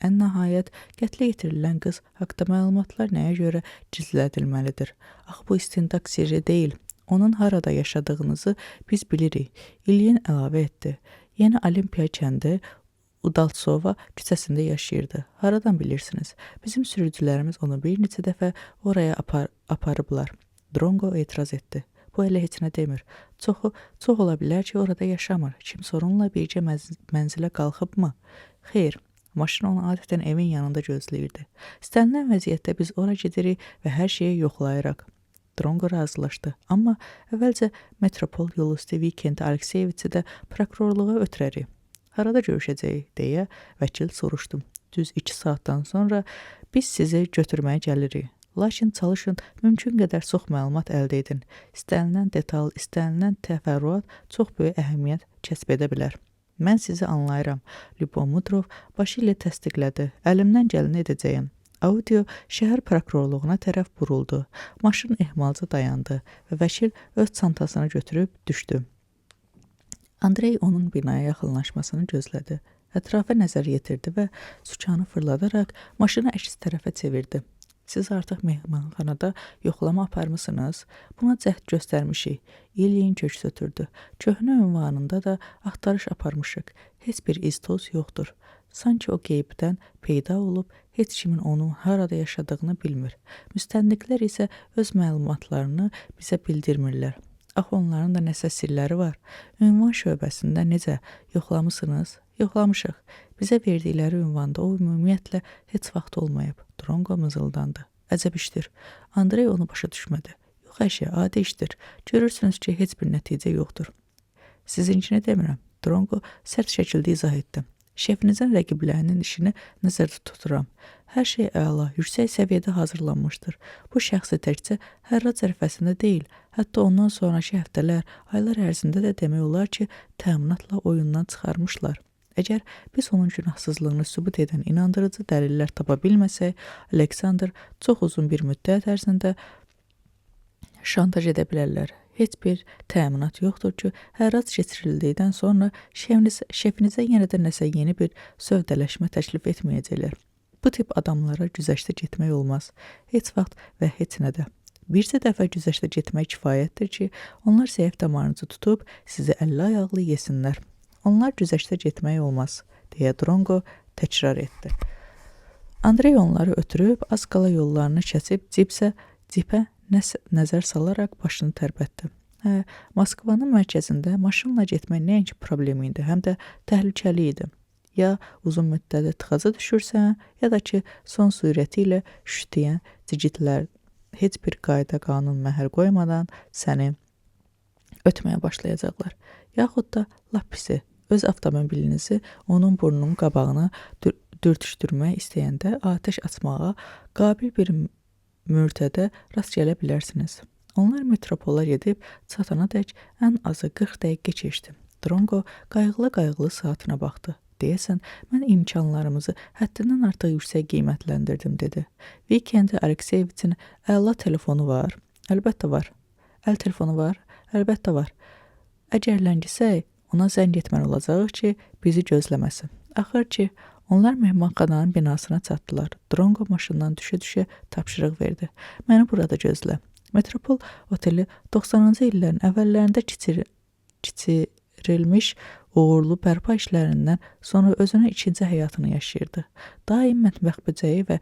Ən nəhayət, qətlə yetirilən qız haqqında məlumatlar nəyə görə gizlədilməlidir? Axı bu istintaq sirri deyil. Onun harada yaşadığınızı biz bilirik. İlyin əlavə etdi. Yeni Olimpiya kəndi Udaltsova küçəsində yaşayırdı. Haradan bilirsiniz? Bizim sürücülərimiz onu bir neçə dəfə oraya aparıblar. Drongo etiraz etdi. Bu elə heç nə demir. Çox ola bilər ki, orada yaşamır. Kimsə onunla bircə mənzilə qalxıbmı? Xeyr, maşın onu adətən evin yanında gözləyirdi. İstənilən vəziyyətdə biz ora gedirik və hər şeyi yoxlayırıq. Drongo razılaşdı. Amma əvvəlcə metropol yolu üstü Vikenti Alekseyeviçi də prokurorluğa ötürərik. Harada görüşəcəyik, deyə vəkil soruşdu. Düz 2 saatdan sonra biz sizi götürməyə gəlirik. Lakin çalışın, mümkün qədər çox məlumat əldə edin. İstənilən detal, istənilən təfərrüat çox böyük əhəmiyyət kəsb edə bilər. Mən sizi anlayıram. Lyubomudrov başı ilə təsdiqlədi. Əlimdən gələni edəcəyim. Audio şəhər prokurorluğuna tərəf buruldu. Maşın ehmalca dayandı və vəkil öz çantasını götürüb düşdü. Andrey onun binaya yaxınlaşmasını gözlədi. Ətrafa nəzər yetirdi və sükanı fırladaraq maşını əks tərəfə çevirdi. Siz artıq mehmanxanada yoxlama aparmısınız? Buna cəhd göstərmişik. İlyin köks ötürdü. Köhnə ünvanında da axtarış aparmışıq. Heç bir iz-toz yoxdur. Sanki o qeybdən peyda olub, heç kimin onun harada yaşadığını bilmir. Müstəndiqlər isə öz məlumatlarını bizə bildirmirlər. Axı onların da nəsə sirləri var. Ünvan şöbəsində necə yoxlamısınız? Yoxlamışıq. Bizə verdikləri ünvanda o ümumiyyətlə heç vaxt olmayıb. Drongo mızıldandı. Əcəb işdir. Andrey onu başa düşmədi. Yox əşi, adi işdir. Görürsünüz ki, heç bir nəticə yoxdur. Sizinkini demirəm. Drongo sərt şəkildə izah etdi. Şefinizin rəqiblərinin işini nəzərdə tuturam. Hər şey əla, yüksək səviyyədə hazırlanmışdır. Bu şəxsi təkcə hərrac ərəfəsində deyil, hətta ondan sonraki həftələr, aylar ərzində də demək olar ki, təminatla oyundan çıxarmışlar. Əgər biz onun günahsızlığını sübut edən inandırıcı dəlillər tapa bilməsək, Aleksandr çox uzun bir müddət ərzində şantaj edə bilərlər. Heç bir təminat yoxdur ki, hərrac keçirildikdən sonra şefinizə yenə də nəsə yeni bir sövdələşmə təklif etməyəcəklər. Bu tip adamlara güzəştə getmək olmaz. Heç vaxt və heç nədə. Bircə dəfə güzəştə getmək kifayətdir ki, onlar zəif damarınızı tutub sizi əlli ayaqlı yesinlər. Onlar güzəştə getmək olmaz, deyə Drongo təkrar etdi. Andrey onları ötürüb, az qala yollarını kəsib cipə nəzər salaraq başını tərpətdi. Moskvanın mərkəzində maşınla getmək nəinki problem idi, həm də təhlükəli idi. Ya uzun müddətə tıxaca düşürsən, ya da ki, son sürəti ilə şütüyən cigitlər heç bir qayda qanun məhəl qoymadan səni ötməyə başlayacaqlar. Yaxud da lap pisi, öz avtomobilinizi onun burnunun qabağına dürtüşdürmək istəyəndə atəş açmağa qabil bir mürtədə rast gələ bilərsiniz. Onlar metropola gedib çatana dək ən azı 40 dəqiqə keçdi. Drongo qayğılı saatına baxdı. Deyəsən, mən imkanlarımızı həddindən artıq yüksək qiymətləndirdim, dedi. Vikendi Alekseyeviçin əla telefonu var. Əlbəttə var. Əl telefonu var. Əlbəttə var. Əgər ləngisək, ona zəng etməli olacağıq ki, bizi gözləməsin. Axır ki, onlar mehmanxananın binasına çatdılar. Drongo maşından düşə-düşə tapşırıq verdi. Məni burada gözlə. Metropol oteli 90-cı illərin əvvəllərində kiçirilmiş uğurlu bərpa işlərindən sonra özünə ikinci həyatını yaşayırdı. Daim mətbəx böcəyi və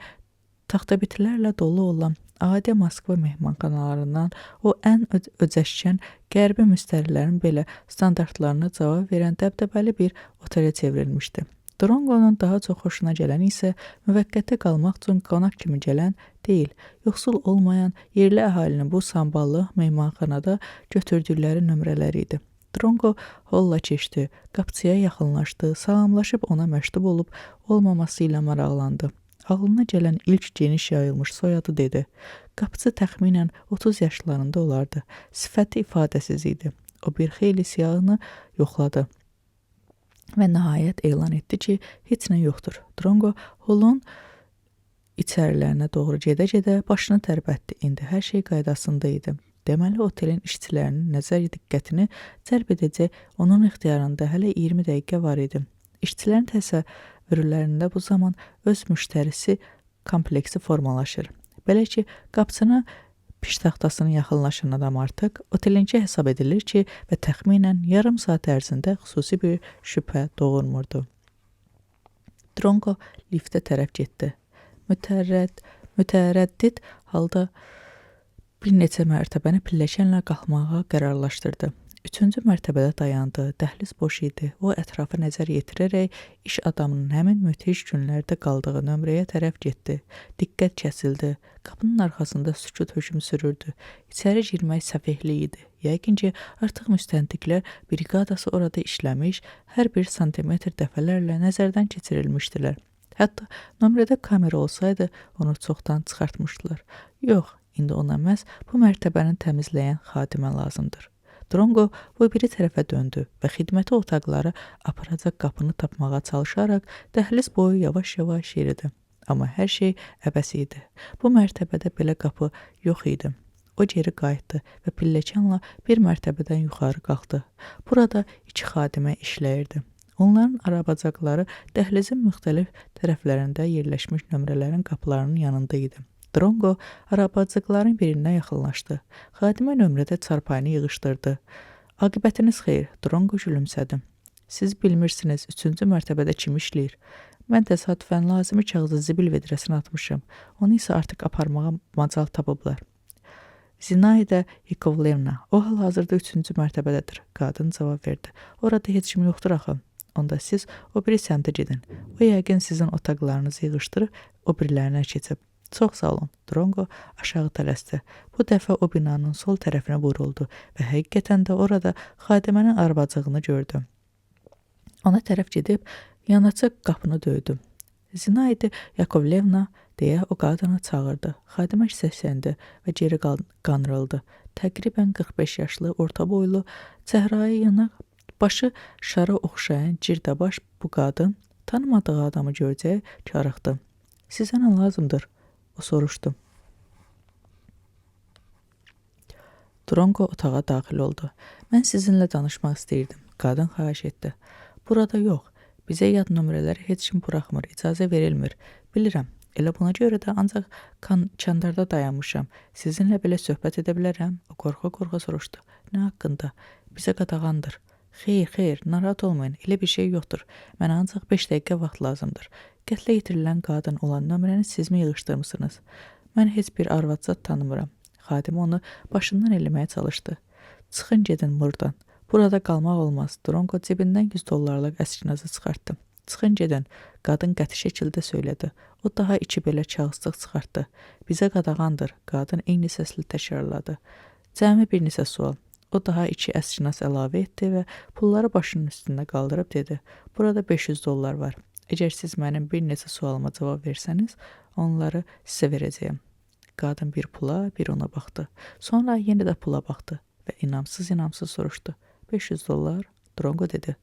taxtabitilərlə dolu olan adi Moskva mehmanxanalarından o ən öcəşkən qərbi müştərilərin belə standartlarına cavab verən dəbdəbəli bir otelə çevrilmişdi. Drongonun daha çox xoşuna gələn isə müvəqqəti qalmaq üçün qonaq kimi gələn deyil, yoxsul olmayan yerli əhalinin bu samballı mehmanxanada götürdükləri nömrələri idi. Drongo holla keçdi, qapıçıya yaxınlaşdı, salamlaşıb ona məktub olub olmaması ilə maraqlandı. Ağlına gələn ilk geniş yayılmış soyadı dedi. Qapıçı təxminən 30 yaşlarında olardı. Sifəti ifadəsiz idi. O bir xeyli siyahını yoxladı və nəhayət elan etdi ki, heç nə yoxdur. Drongo holun içərilərinə doğru gedə-gedə başını tərpətdi. İndi hər şey qaydasında idi. Deməli, otelin işçilərinin nəzər diqqətini cəlb edəcək onun ixtiyarında hələ 20 dəqiqə var idi. İşçilərin təsəvvürlərində bu zaman öz müştərisi kompleksi formalaşır. Belə ki, qapısına piştaxtasına yaxınlaşan adam artıq otelinki hesab edilir ki, və təxminən yarım saat ərzində xüsusi bir şübhə doğurmurdu. Drongo liftə tərəf getdi. Mütərəddid halda bir neçə mərtəbəni pilləkənlə qalxmağa qərarlaşdırdı. 3-cü mərtəbədə dayandı, dəhliz boş idi. O ətrafa nəzər yetirərək iş adamının həmin müthiş günlərdə qaldığı nömrəyə tərəf getdi. Diqqət kəsildi. Qapının arxasında sükut hökm sürürdü. İçəri girmək səfehlik idi. Yəqin ki, artıq müstəntiqlər briqadası orada işləmiş, hər bir santimetr dəfələrlə nəzərdən keçirilmişdilər. Hətta nömrədə kamera olsaydı, onu çoxdan çıxartmışdılar. Yox, indi ona məhz bu mərtəbəni təmizləyən xadimə lazımdır. Dronqo bu biri tərəfə döndü və xidməti otaqları aparacaq qapını tapmağa çalışaraq dəhliz boyu yavaş-yavaş yeridi. Amma hər şey əbəs idi. Bu mərtəbədə belə qapı yox idi. O geri qayıtdı və pilləkənlə bir mərtəbədən yuxarı qalxdı. Burada 2 xadimə işləyirdi. Onların arabacaqları dəhlizin müxtəlif tərəflərində yerləşmiş nömrələrin qapılarının yanında idi. Dronqo arabacıqların birinə yaxınlaşdı. Xadimə nömrədə çarpayını yığışdırdı. Aqibətiniz xeyir, Dronqo gülümsədi. Siz bilmirsiniz, 3-cü mərtəbədə kim işləyir? Mən təsadüfən lazımi kağızı zibil vedrəsinə atmışım. Onu isə artıq aparmağa macal tapıblar. Zinaida Yakovlevna, o hal-hazırda 3-cü mərtəbədədir, qadın cavab verdi. Orada heç kim yoxdur axı. Onda siz o biri səmtə gedin. O yəqin sizin otaqlarınızı yığışdırıb o birilərinə keçib. Çox sağ olun, Dronqo aşağı tələsdi. Bu dəfə o binanın sol tərəfinə vuruldu və həqiqətən də orada xadimənin arabacığını gördü. Ona tərəf gedib yanaçı qapını döydü. Zinaida Yakovlevna deyə o qadını çağırdı. Xadimə səsləndi və geri qanrıldı. Təqribən 45 yaşlı, orta boylu, çəhrayı yanaq, başı şara oxşayan cirdabaş bu qadın tanımadığı adamı görəcək karıxdı. Sizə nə lazımdır? O soruşdu. Dronqo otağa daxil oldu. Mən sizinlə danışmaq istəyirdim. Qadın xahiş etdi. Burada yox. Bizə yad nömrələri heç kim buraxmır, icazə verilmir. Bilirəm. Elə buna görə də ancaq kandarda dayanmışam. Sizinlə belə söhbət edə bilərəm? O qorxa-qorxa soruşdu. Nə haqqında? Bizə qadağandır. Xeyr, narahat olmayın. Elə bir şey yoxdur. Mənə ancaq 5 dəqiqə vaxt lazımdır. Qətlə yetirilən qadın olan nömrəni siz mi yığışdırmısınız? Mən heç bir arvadsat tanımıram. Xadim onu başından eləməyə çalışdı. Çıxın gedin buradan. Burada qalmaq olmaz. Dronqo cibindən $100 əskinazı çıxartdı. Çıxın gedin. Qadın qəti şəkildə söylədi. O daha 2 belə kağızcıq çıxartdı. Bizə qadağandır. Qadın eyni səslə təkrarladı. Cəmi bir neçə sual. O daha 2 əskinaz əlavə etdi və pulları başının üstündə qaldırıb dedi. Burada $500 var. Əgər siz mənim bir neçə sualıma cavab versəniz, onları sizə verəcəyəm. Qadın bir pula, bir ona baxdı. Sonra yenə də pula baxdı və inamsız soruşdu. $500, Dronqo dedi.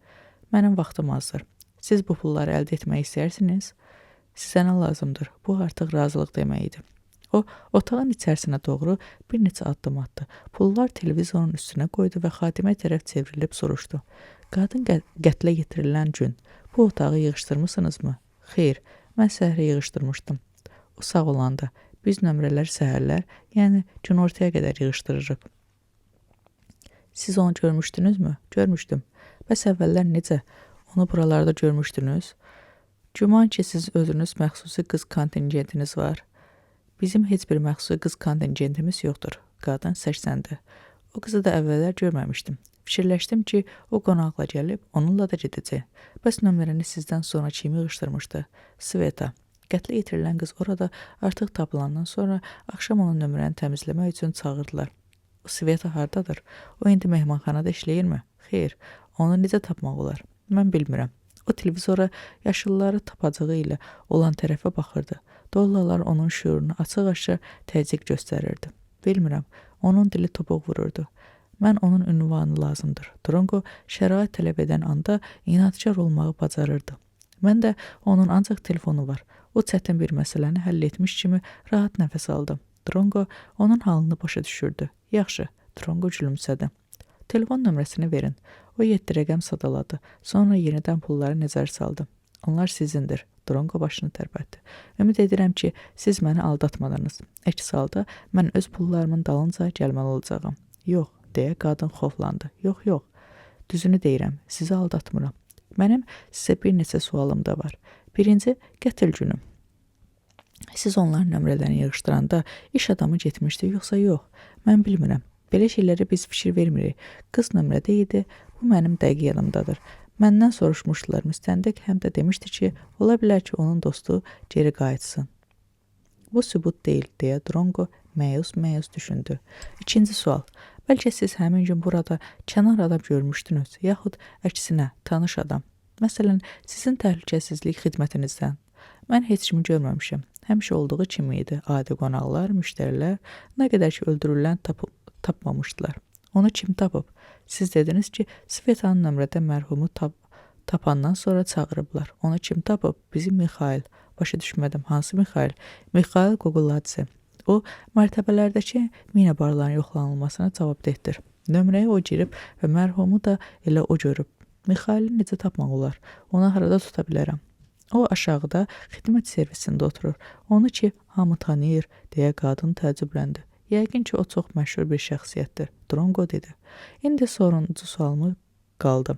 Mənim vaxtım azdır. Siz bu pulları əldə etmək istəyirsiniz? Sizə nə lazımdır? Bu artıq razılıq demək idi. O, otağın içərisinə doğru bir neçə addım atdı. Pullar televizorun üstünə qoydu və xadimə tərəf çevrilib soruşdu. Qadın qətlə yetirilən gün bu otağı yığışdırmısınızmı? Xeyr, mən səhərə yığışdırmışdım. O sağ olanda biz nömrələr səhərlər, yəni günortaya qədər yığışdırırıq. Siz onu görmüşdünüzmü? Görmüşdüm. Bəs əvvəllər necə? Onu buralarda görmüşdünüz? Güman ki, siz özünüz məxsusi qız kontingentiniz var. Bizim heç bir məxsusi qız kontingentimiz yoxdur. Qadın səksəndi. O qızı da əvvəllər görməmişdim. Fikirləşdim ki, o qonaqla gəlib, onunla da gedəcək. Bəs nömrəni sizdən sonra kim yığışdırmışdı? Sveta. Qətlə yetirilən qız orada artıq tapılandan sonra axşam onun nömrəni təmizləmək üçün çağırdılar. O Sveta hardadır? O indi mehmanxanada işləyirmi? Xeyr, onu necə tapmaq olar? Mən bilmirəm. O televizora yaşlıları tapacağı ilə olan tərəfə baxırdı. Dollalar onun şüurunu açıq-aşıq təzyiq göstərirdi. Bilmirəm, onun dili topuq vururdu. Mən onun ünvanı lazımdır. Dronqo şərait tələb edən anda inadkar olmağı bacarırdı. Mən də onun ancaq telefonu var. O çətin bir məsələni həll etmiş kimi rahat nəfəs aldı. Dronqo onun halını başa düşürdü. Yaxşı, Dronqo gülümsədi. Telefon nömrəsini verin. O 7 rəqəm sadaladı. Sonra yenidən pulları nəzər saldı. Onlar sizindir. Dronqo başını tərpətdi. Ümid edirəm ki, siz məni aldatmadınız. Əks halda mən öz pullarımın dalınca gəlməli olacağam. Yox, deyə qadın xoflandı. Yox, düzünü deyirəm, sizi aldatmıram. Mənim sizə bir neçə sualım da var. Birinci, qətl günü. Siz onların nömrələrini yığışdıranda iş adamı getmişdi, yoxsa yox? Mən bilmirəm. Belə şeylərə biz fikir vermirik. Qız nömrədə idi, bu mənim dəqiq yadımdadır. Məndən soruşmuşdular, müstəntiq həm də demişdi ki, ola bilər ki, onun dostu geri qayıtsın. Bu sübut deyil, deyə Dronqo məyus düşündü. İkinci sual, Bəlkə siz həmin gün burada kənar adam görmüşdünüz, yaxud əksinə, tanış adam. Məsələn, sizin təhlükəsizlik xidmətinizdən. Mən heç kimi görməmişəm. Həmişə olduğu kimi idi. Adi qonaqlar, müştərilər nə qədər ki öldürülən tapmamışdılar. Onu kim tapıb? Siz dediniz ki, Svetanın nömrədə mərhumu tapandan sonra çağırıblar. Onu kim tapıb? Bizim Mixail. Başa düşmədim. Hansı Mixail? Mixail Qoquladze. O, mərtəbələrdəki mina barlarının yoxlanılmasına cavabdehdir. Nömrəyə o girib və mərhumu da elə o görüb. Mixaili necə tapmaq olar? Onu harada tuta bilərəm? O aşağıda xidmət servisində oturur. Onu ki, hamı tanıyır, deyə qadın təəccübləndi. Yəqin ki, o çox məşhur bir şəxsiyyətdir. Drongo dedi. İndi sonuncu sualımı qaldı.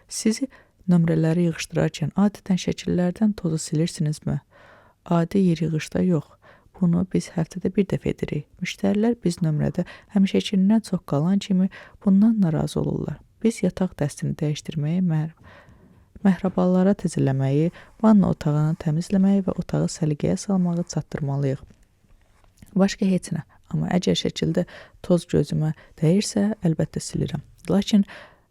Sizi nömrələri yığışdırarkən adətən şəkillərdən tozu silirsinizmi? Adi yer yığışda yox. Bunu biz həftədə bir dəfə edirik. Müştərilər biz nömrədə həmişəkindən çox qalan kimi bundan narazı olurlar. Biz yataq dəstini dəyişdirməyi, məhrabalara təzələməyi, vanna otağını təmizləməyi və otağı səliqəyə salmağı çatdırmalıyıq. Başqa heç nə. Amma əgər şəkildə toz gözümə dəyirsə, əlbəttə silirəm. Lakin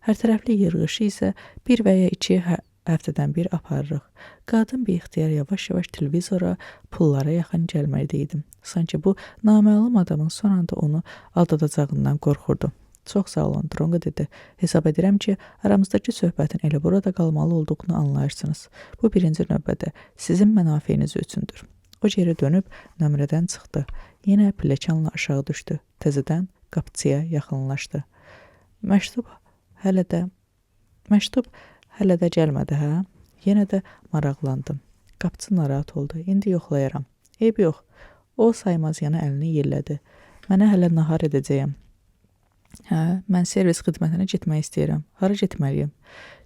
hərtərəfli yığışı isə bir və ya iki həftədən bir aparırıq. Qadın bir ixtiyar yavaş-yavaş televizora, pullara yaxın gəlməkdəydim. Sanki bu naməlum adamın son anda onu aldadacağından qorxurdu. Çox sağ olun, Drongo dedi. Hesab edirəm ki, aramızdakı söhbətin elə burada qalmalı olduğunu anlayırsınız. Bu birinci növbədə sizin mənafeyiniz üçündür. O geri dönüb nömrədən çıxdı. Yenə pilləkənlə aşağı düşdü. Təzədən qapıçıya yaxınlaşdı. Məktub hələ də gəlmədi, hə? Yenə də maraqlandım. Qapıçı narahat oldu. İndi yoxlayaram. Eyb yox. O saymaz yana əlini yellədi. Mənə hələ nahar edəcəyəm. Hə, mən servis xidmətinə getmək istəyirəm. Hara getməliyim?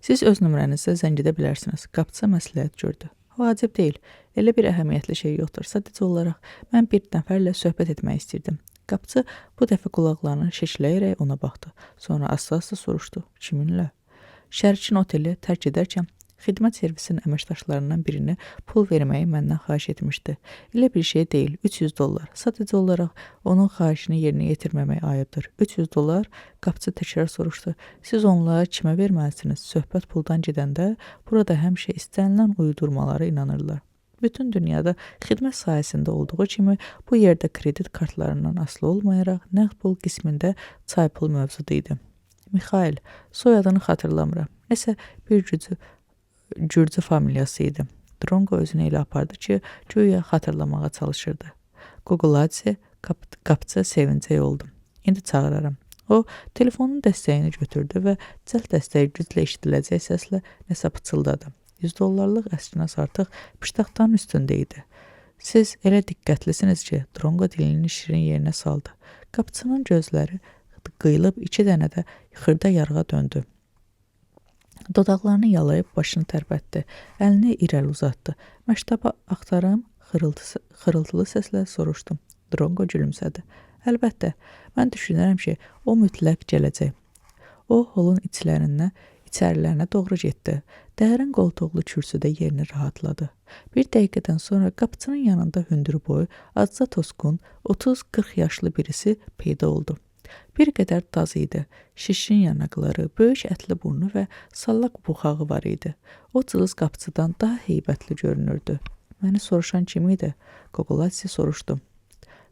Siz öz nömrənizdə zəng edə bilərsiniz. Qapıçı məsləhət gördü. Vacib deyil. Elə bir əhəmiyyətli şey yoxdur. Sadəcə olaraq mən bir nəfərlə söhbət etmək istirdim. Qapıçı bu dəfə qulaqlarını şişləyərək ona baxdı. Sonra asta-asta soruşdu. Kiminlə? Şərkin oteli tərk edərkən xidmət servisinin əməkdaşlarından birini pul verməyi məndən xahiş etmişdi. Elə bir şey deyil, $300. Sadəcə olaraq onun xahişini yerinə yetirməmək ayıbdır. $300, qapıçı təkrar soruşdu. Siz onlara kimə verməlisiniz? Söhbət puldan gedəndə burada həmişə istənilən uydurmalara inanırlar. Bütün dünyada xidmət sahəsində olduğu kimi bu yerdə kredit kartlarından asılı olmayaraq nəqd pul qismində çay pul mövcud idi. Mixail, soyadını xatırlamıram. Nəsə bir Gürcü familiyası idi. Drongo özünü elə apardı ki, güya xatırlamağa çalışırdı. Qoquladze, qapıçı sevincək oldu. İndi çağıraram. O, telefonun dəstəyini götürdü və cəld dəstəyi güclə eşidiləcək səslə nəsə pıçıldadı. $100 əskinaz artıq piştaxtanın üstündə idi. Siz elə diqqətlisiniz ki, Drongo dilini şirin yerinə saldı. Qapıçının gözləri qıyılıb 2 dənə də xırda yarığa döndü. Dodaqlarını yalayıb başını tərpətdi. Əlini irəli uzatdı. Məktaba axtarım, xırıltılı səslə soruşdum. Drongo gülümsədi. Əlbəttə, mən düşünürəm ki, o mütləq gələcək. O, holun içərilərinə doğru getdi. Dərin qoltuqlu kürsüdə yerini rahatladı. Bir dəqiqədən sonra qapıçının yanında hündürboy, azca tosqun, 30-40 yaşlı birisi peyda oldu. Bir qədər daz idi. Şişin yanaqları, böyük ətli burnu və sallaq buxağı var idi. O cılız qapıçıdan daha heybətli görünürdü. Məni soruşan kim idi? Qoquladze soruşdu.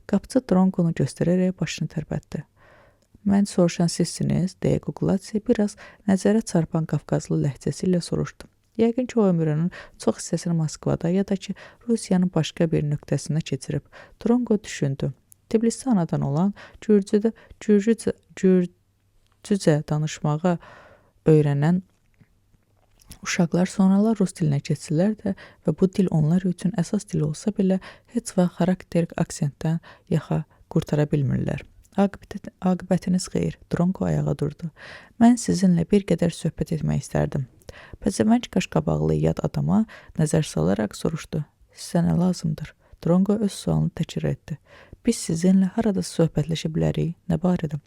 Qapıçı Drongonu göstərərək başını tərpətdi. Mən soruşan sizsiniz, deyə Qoquladze biraz nəzərə çarpan qafqazlı ləhcəsi ilə soruşdu. Yəqin ki, o ömrünün çox hissəsini Moskvada ya da ki, Rusiyanın başqa bir nöqtəsində keçirib. Drongo düşündü. Tbilisi anadan olan Gürcücə danışmağa öyrənən uşaqlar sonralar rus dilinə keçsələr də və bu dil onlar üçün əsas dil olsa belə heç vaxt xarakterik aksentdən yaxa qurtara bilmirlər. Aqibətiniz xeyir, Drongo ayağa durdu. Mən sizinlə bir qədər söhbət etmək istərdim. Pəzəvənc qaşqabaqlı yad adama nəzər salaraq soruşdu. Sizə nə lazımdır? Drongo öz sualını təkrar etdi. Biz sizinlə harada söhbətləşə bilərik, nə barədə?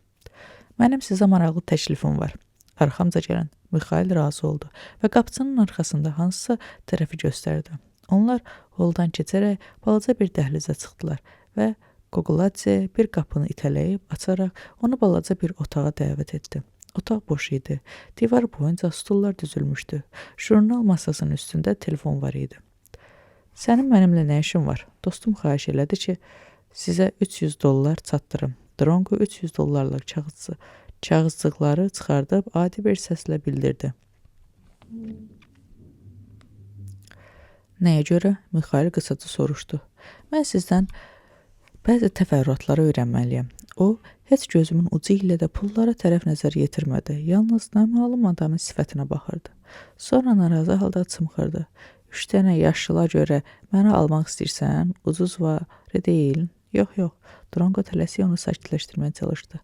Mənim sizə maraqlı təklifim var. Arxamca gəlin. Mixail razı oldu və qapıçının arxasında hansısa tərəfi göstərdi. Onlar holdan keçərək balaca bir dəhlizə çıxdılar və Qoqoladze bir qapını itələyib açaraq onu balaca bir otağa dəvət etdi. Otaq boş idi. Divar boyunca stullar düzülmüşdü. Jurnal masasının üstündə telefon var idi. Sənin mənimlə nə işin var? Dostum xahiş elədi ki, sizə $300 çatdırım. Drongo $300 kağızcıqları çıxardıb adi bir səslə bildirdi. Nəyə görə? Mikhail qısaca soruşdu. Mən sizdən bəzi təfərrüatları öyrənməliyəm. O, heç gözümün ucu ilə də pullara tərəf nəzər yetirmədi. Yalnız naməlum adamın sifətinə baxırdı. Sonra narazı halda çımxırdı. 3 dənə yaşlıla görə məni almaq istəyirsən? Ucuz var, deyil. Yox. Drongo tələsik onu sakitləşdirməyə çalışdı.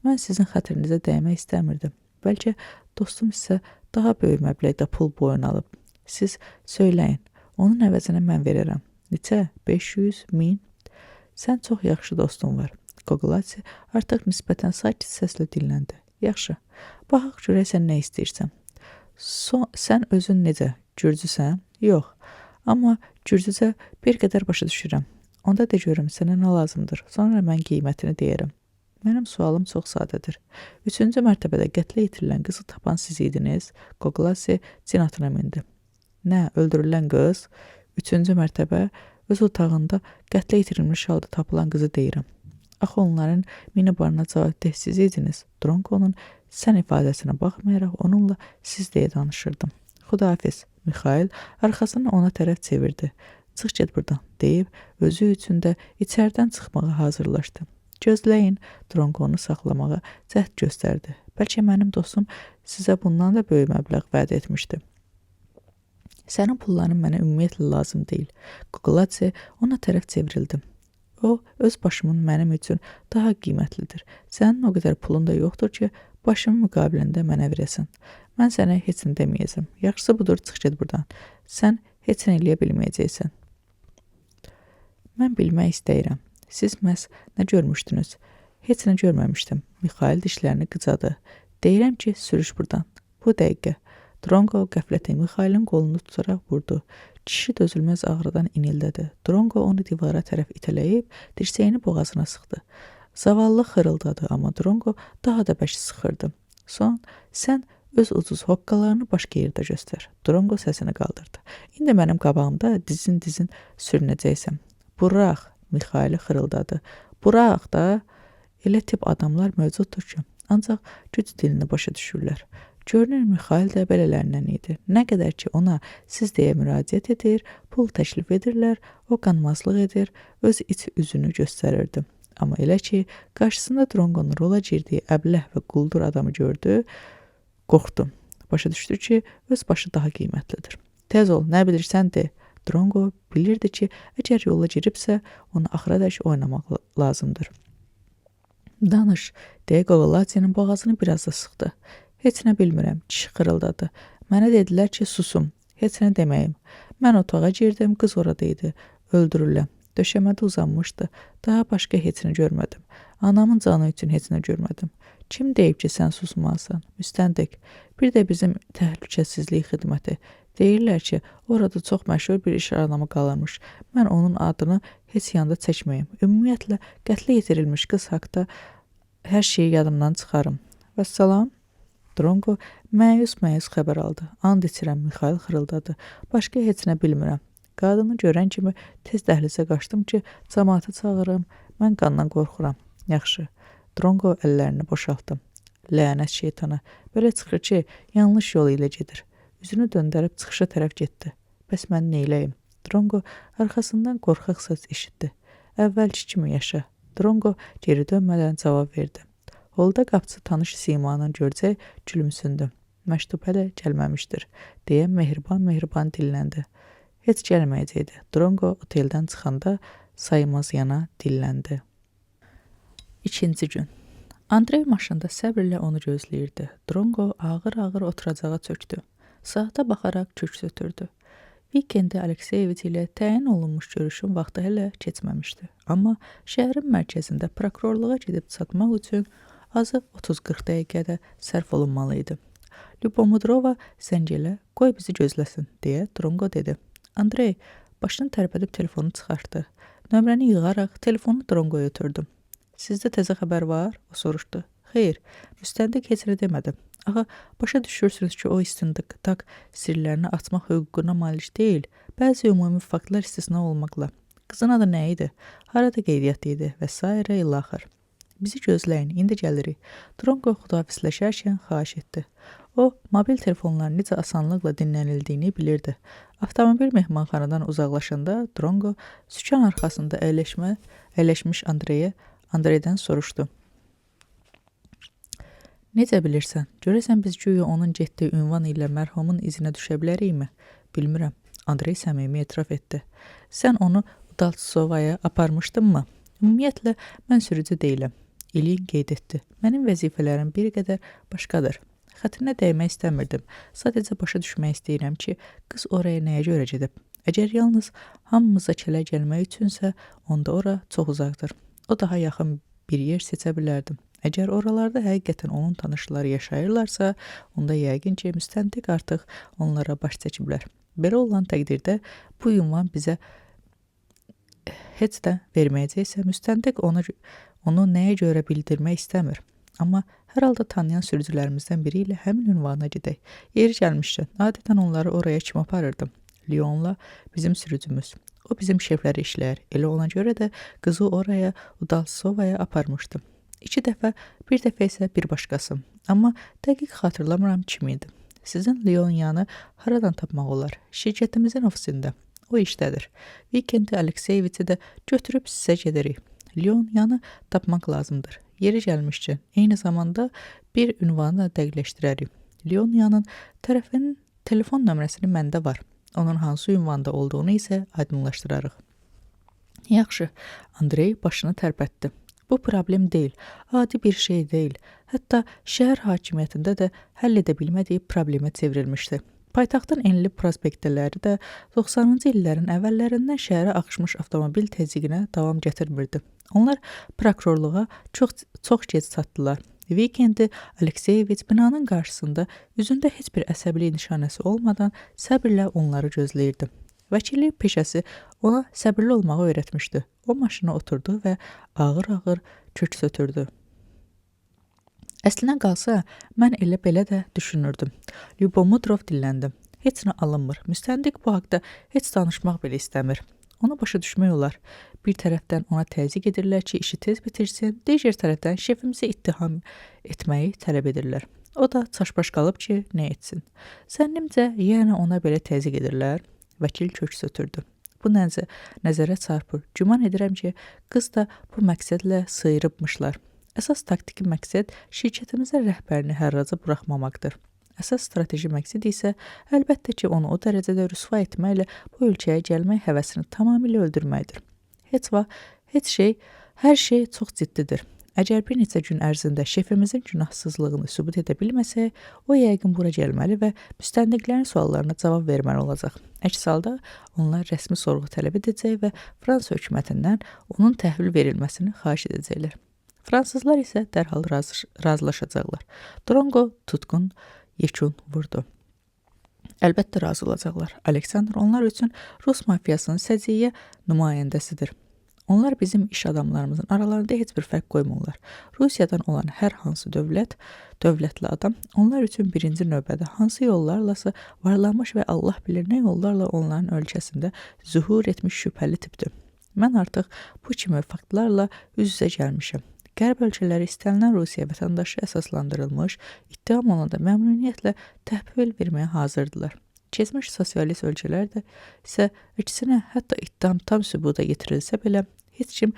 Mən sizin xətrinizə dəymək istəmirdim. Bəlkə dostum sizə daha böyük məbləğdə pul boyun alıb. Siz söyləyin, onun əvəzinə mən verərəm. Neçə? 500, 1000? Sən çox yaxşı dostun var. Qoqoladze artıq nisbətən sakit səslə dilləndi. Yaxşı, baxaq görək sən nə istəyirsən. Sən özün necə? Gürcüsən? Yox, amma gürcücə bir qədər başa düşürəm. Onda de görüm sənə nə lazımdır. Sonra mən qiymətini deyərəm. Mənim sualım çox sadədir. 3-cü mərtəbədə qətlə yetirilən qızı tapan siz idiniz. Qoqoladze cin atına mindi. Nə, öldürülən qız? 3-cü mərtəbə öz otağında qətlə yetirilmiş halda tapılan qızı deyirəm. Axı onların minibarına cavabdeh siz idiniz. Drongo'nun sən ifadəsinə baxmayaraq onunla siz deyə danışırdım. Xudahafiz. Mikhail arxasını ona tərəf çevirdi. Çıx get buradan, deyib özü üçün də içərdən çıxmağa hazırlaşdı. Gözləyin, Drongo onu saxlamağa cəhd göstərdi. Bəlkə mənim dostum sizə bundan da böyük məbləğ vəd etmişdi. Sənin pulların mənə ümumiyyətlə lazım deyil. Qoqoladze ona tərəf çevrildi. O, öz başımın mənim üçün daha qiymətlidir. Sənin o qədər pulun da yoxdur ki, başımın müqabilində mənə verəsən. Mən sənə heç nə deməyəcəm. Yaxşısı budur, çıx get buradan. Sən heç nə eləyə bilməyəcəksən. Mən bilmək istəyirəm. Siz məhz nə görmüşdünüz? Heç nə görməmişdim. Mikhail dişlərini qıcadı. Deyirəm ki, sürüş buradan. Bu dəqiqə. Drongo qəflətən Mikhailin qolunu tutaraq vurdu. Kişi dözülməz ağrıdan inildədi. Drongo onu divara tərəf itələyib, dirsəyini boğazına sıxdı. Zavallı xırıldadı, amma Drongo daha da bərk sıxırdı. Sən öz ucuz hoqqalarını başqa yerdə göstər. Drongo səsini qaldırdı. İndi mənim qabağımda dizin sürünəcəksən. Burax, Mikhaili xırıldadı. Burax da, elə tip adamlar mövcuddur ki, ancaq güc dilini başa düşürlər. Görünür, Mikhail də belələrindən idi. Nə qədər ki, ona siz deyə müraciət edir, pul təklif edirlər, o qanmazlıq edir, öz iç üzünü göstərirdi. Amma elə ki, qarşısında Drongo'nun rola girdiyi əbləh və quldur adamı gördü, qorxdu. Başa düşdü ki, öz başı daha qiymətlidir. Tez ol, nə bilirsən de. Drongo bilirdi ki, əgər yola giribsə, onu axıradək oynamaq lazımdır. Danış, deyə Qoqoladzenin boğazını biraz da sıxdı. Heç nə bilmirəm, kişi xırıldadı. Mənə dedilər ki, susum, heç nə deməyim. Mən otağa girdim, qız orada idi, öldürüləm. Döşəmədə uzanmışdı, daha başqa heç nə görmədim. Anamın canı üçün heç nə görmədim. Kim deyib ki, sən susmalısan? Müstəntiq, bir də bizim təhlükəsizlik xidməti. Deyirlər ki, orada çox məşhur bir iş adamı qalırmış. Mən onun adını heç yanda çəkməyim. Ümumiyyətlə, qətlə yetirilmiş qız haqda hər şeyi yadımdan çıxarım. Vəssalam. Drongo məyus xəbər aldı. And içirəm, Mikhail xırıldadı. Başqa heç nə bilmirəm. Qadını görən kimi tez dəhlizə qaçdım ki, cəmaatı çağırım. Mən qandan qorxuram. Yaxşı. Drongo əllərini boşaltdı. Lənət şeytana. Belə çıxır ki, yanlış yol ilə gedir. Üzünü döndərib çıxışa tərəf getdi. Bəs mən neyləyim? Drongo arxasından qorxaq səs eşitdi. Əvvəlki kimi yaşa. Drongo geri dönmədən cavab verdi. Holda qapıçı tanış simanı görcək gülümsündü. Məktub hələ gəlməmişdir, deyə mehriban dilləndi. Heç gəlməyəcəkdi. Drongo oteldən çıxanda saymaz yana dilləndi. 2-ci gün. Andrey maşında səbirlə onu gözləyirdi. Drongo ağır-ağır oturacağa çöktü. Saata baxaraq köks ötürdü. Vikendi Alekseyeviç ilə təyin olunmuş görüşün vaxtı hələ keçməmişdi. Amma şəhərin mərkəzində prokurorluğa gedib çatmaq üçün azı 30-40 dəqiqədə sərf olunmalı idi. Lyubomudrova zəng elə, qoy bizi gözləsin, deyə Drongo dedi. Andrey başını tərpədib telefonu çıxartdı. Nömrəni yığaraq telefonu Drongoya ötürdüm. Sizdə təzə xəbər var? O soruşdu. Xeyr, müstəntiq heç nə demədi. Ağa, başa düşürsünüz ki, o istintaq sirlərini açmaq hüququna malik deyil. Bəzi ümumi faktlar istisna olmaqla. Qızın adı nə idi? Harada qeydiyyatlı idi? Və s. ilaxır. Bizi gözləyin, indi gəlirik. Drongo xudafisləşərkən xahiş etdi. O, mobil telefonların necə asanlıqla dinlənildiyini bilirdi. Avtomobil mehmanxanadan uzaqlaşanda Drongo sükan arxasında əyləşmiş Andreydən soruşdu. Necə bilirsən? Görəsən biz güya onun getdiyi ünvan ilə mərhumun izinə düşə bilərikmi? Bilmirəm. Andrey səmimi etiraf etdi. Sən onu Udaltsovaya aparmışdınmı? Ümumiyyətlə, mən sürücü deyiləm. İlin qeyd etdi. Mənim vəzifələrim bir qədər başqadır. Xətrinə dəymək istəmirdim. Sadəcə başa düşmək istəyirəm ki, qız oraya nəyə görə gedib? Əgər yalnız hamımıza kələ gəlmək üçünsə, onda ora çox uzaqdır. O daha yaxın bir yer seçə bilərdim. Əgər oralarda həqiqətən onun tanışları yaşayırlarsa, onda yəqin ki, müstəntiq artıq onlara baş çəkiblər. Belə olan təqdirdə bu ünvan bizə heç də verməyəcəksə, müstəntiq onu nəyə görə bildirmək istəmir. Amma hər halda tanıyan sürücülərimizdən biri ilə həmin ünvana gedək. Yeri gəlmişdi, adətən onları oraya kim aparırdım? Lyonla bizim sürücümüz. O bizim şefləri işləyər. Elə ona görə də qızı oraya Udaltsovaya aparmışdım. 2 dəfə, bir dəfə isə bir başqası. Amma dəqiq xatırlamıram kim idi. Sizin Lyonyanı haradan tapmaq olar? Şirkətimizin ofisində. O işdədir. Vikendi Alekseyevici də götürüb sizə gedirik. Lyonyanı tapmaq lazımdır. Yeri gəlmişkən, eyni zamanda bir ünvanı da dəqiqləşdirərik. Lyonyanın tərəfinin telefon nömrəsini məndə var. Onun hansı ünvanda olduğunu isə aydınlaşdırarıq. Yaxşı, Andrey başını tərpətdi. Bu problem deyil, adi bir şey deyil. Hətta şəhər hakimiyyətində də həll edə bilmədiyi problemə çevrilmişdi. Paytaxtın enli prospektləri də 90-cı illərin əvvəllərindən şəhərə axışmış avtomobil təzyiqinə davam gətirmirdi. Onlar prokurorluğa çox gec çatdılar. Vikendi Alekseyeviç binanın qarşısında üzündə heç bir əsəbilik nişanəsi olmadan səbirlə onları gözləyirdi. Vəkillik peşəsi ona səbirli olmağı öyrətmişdi. O maşına oturdu və ağır-ağır köks ötürdü. Əslinə qalsa, mən elə belə də düşünürdüm. Lyubomudrov dilləndi. Heç nə alınmır. Müstəntiq bu haqda heç danışmaq belə istəmir. Onu başa düşmək olar. Bir tərəfdən ona təzyiq edirlər ki, işi tez bitirsin, digər tərəfdən şefimizi ittiham etməyi tələb edirlər. O da çaşbaş qalıb ki, nə etsin? Zənnimcə, yəni ona belə təzyiq edirlər. Vəkil köks ötürdü. Bu nəzərə çarpır. Güman edirəm ki, qız da bu məqsədlə sıyırıbmışlar. Əsas taktiki məqsəd şirkətimizin rəhbərini hərraca buraxmamaqdır. Əsas strateji məqsəd isə əlbəttə ki, onu o dərəcədə rüsva etməklə bu ölkəyə gəlmək həvəsini tamamilə öldürməkdir. Hər şey çox ciddidir. Əgər bir neçə gün ərzində şefimizin günahsızlığını sübut edə bilməsək, o yəqin bura gəlməli və müstəntiqlərin suallarına cavab verməli olacaq. Əks halda onlar rəsmi sorğu tələb edəcək və Fransa hökumətindən onun təhvil verilməsini xahiş edəcəklər. Fransızlar isə dərhal razılaşacaqlar. Drongo tutqun yekun vurdu. Əlbəttə razı olacaqlar. Aleksandr onlar üçün Rus mafiyasının səciyyə nümayəndəsidir. Onlar bizim iş adamlarımızın aralarında heç bir fərq qoymurlar. Rusiyadan olan hər hansı dövlətli adam onlar üçün birinci növbədə hansı yollarlasa varlanmış və Allah bilir nə yollarla onların ölkəsində zühur etmiş şübhəli tipdir. Mən artıq bu kimi faktlarla üz-üzə gəlmişəm. Qərb ölkələri istənilən Rusiya vətəndaşı əsaslandırılmış, ittiham olanda məmnuniyyətlə təhvil verməyə hazırdılar. Keçmiş sosialist ölkələr də isə əksinə hətta ittiham tam sübuta yetirilsə belə heç kim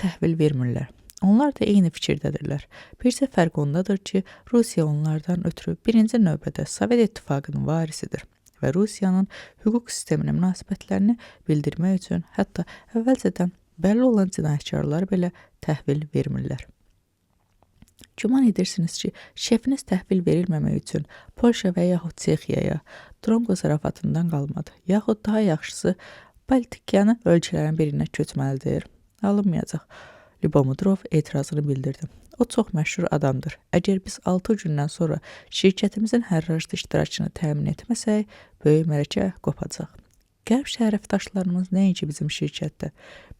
təhvil vermirlər. Onlar da eyni fikirdədirlər. Bircə fərq ondadır ki, Rusiya onlardan ötürü birinci növbədə Sovet İttifaqının varisidir və Rusiyanın hüquq sisteminə münasibətlərini bildirmək üçün hətta əvvəlcədən bəlli olan cinayətkarlar belə təhvil vermirlər. Güman edirsiniz ki, şefiniz təhvil verilməmək üçün Polşa və yaxud Çexiyaya Drongo zarafatından qalmadı, yaxud daha yaxşısı Baltikiyanı ölkələrin birinə köçməlidir. Alınmayacaq. Lyubomudrov etirazını bildirdi. O çox məşhur adamdır. Əgər biz 6 gündən sonra şirkətimizin hərrajda iştirakını təmin etməsək, böyük mərəkə qopacaq. Qərb şərəfdaşlarımız nəinki bizim şirkətdə,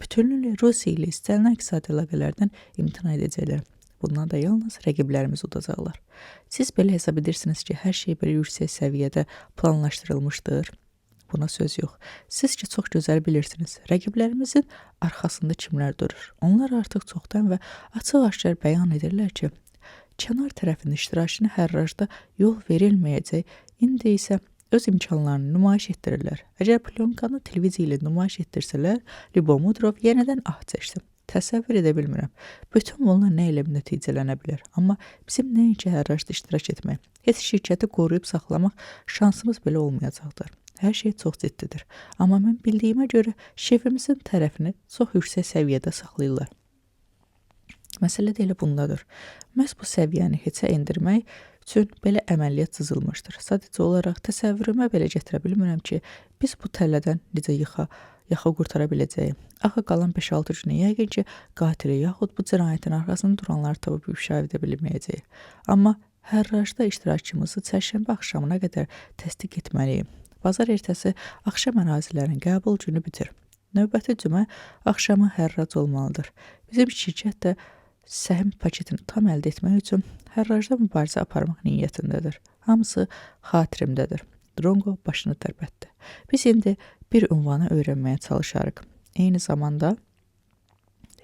bütünlüklə Rusiya ilə istənilən iqtisadi əlaqələrdən imtina edəcəklər. Bundan da yalnız rəqiblərimiz udacaqlar. Siz belə hesab edirsiniz ki, hər şey belə yüksək səviyyədə planlaşdırılmışdır. Buna söz yox. Siz ki, çox gözəl bilirsiniz. Rəqiblərimizin arxasında kimlər durur? Onlar artıq çoxdan və açıq-aşkar bəyan edirlər ki, kənar tərəfin iştirakını hərrajda yol verilməyəcək. İndi isə öz imkanlarını nümayiş etdirirlər. Əgər plyonkanı televiziya ilə nümayiş etdirsələr, Lyubomudrov yenidən ah çəksin. Təsəvvür edə bilmirəm. Bütün bunlar nə ilə nəticələnə bilər. Amma bizim nəinki hərrajda iştirak etmək, heç şirkəti qoruyub saxlamaq şansımız belə olmayacaqdır. Hər şey çox ciddidir. Amma mən bildiyimə görə şefimizin tərəfini çox yüksək səviyyədə saxlayırlar. Məsələ də elə bundadır. Məhz bu səviyyəni heçə endirmək üçün belə əməliyyat cızılmışdır. Sadəcə olaraq təsəvvürümə belə gətirə bilmirəm ki, biz bu təllədən necə yaxa qurtara biləcəyik. Axı qalan 5-6 günə yəqin ki, qatili yaxud bu cinayətin arxasında duranları tapıb müşahidə edə bilməyəcəyik. Amma hərrajda iştirakımızı çərşənbə axşamına qədər təsdiq etməliyim. Bazar ertəsi axşam ərazilərin qəbul günü bitir. Növbəti cümə axşamı hərrac olmalıdır. Bizim şirkət də səhm paketini tam əldə etmək üçün hərrajda mübarizə aparmaq niyyətindədir. Hamısı xatirimdədir. Drongo başını tərpətdi. Biz indi bir ünvanı öyrənməyə çalışarıq. Eyni zamanda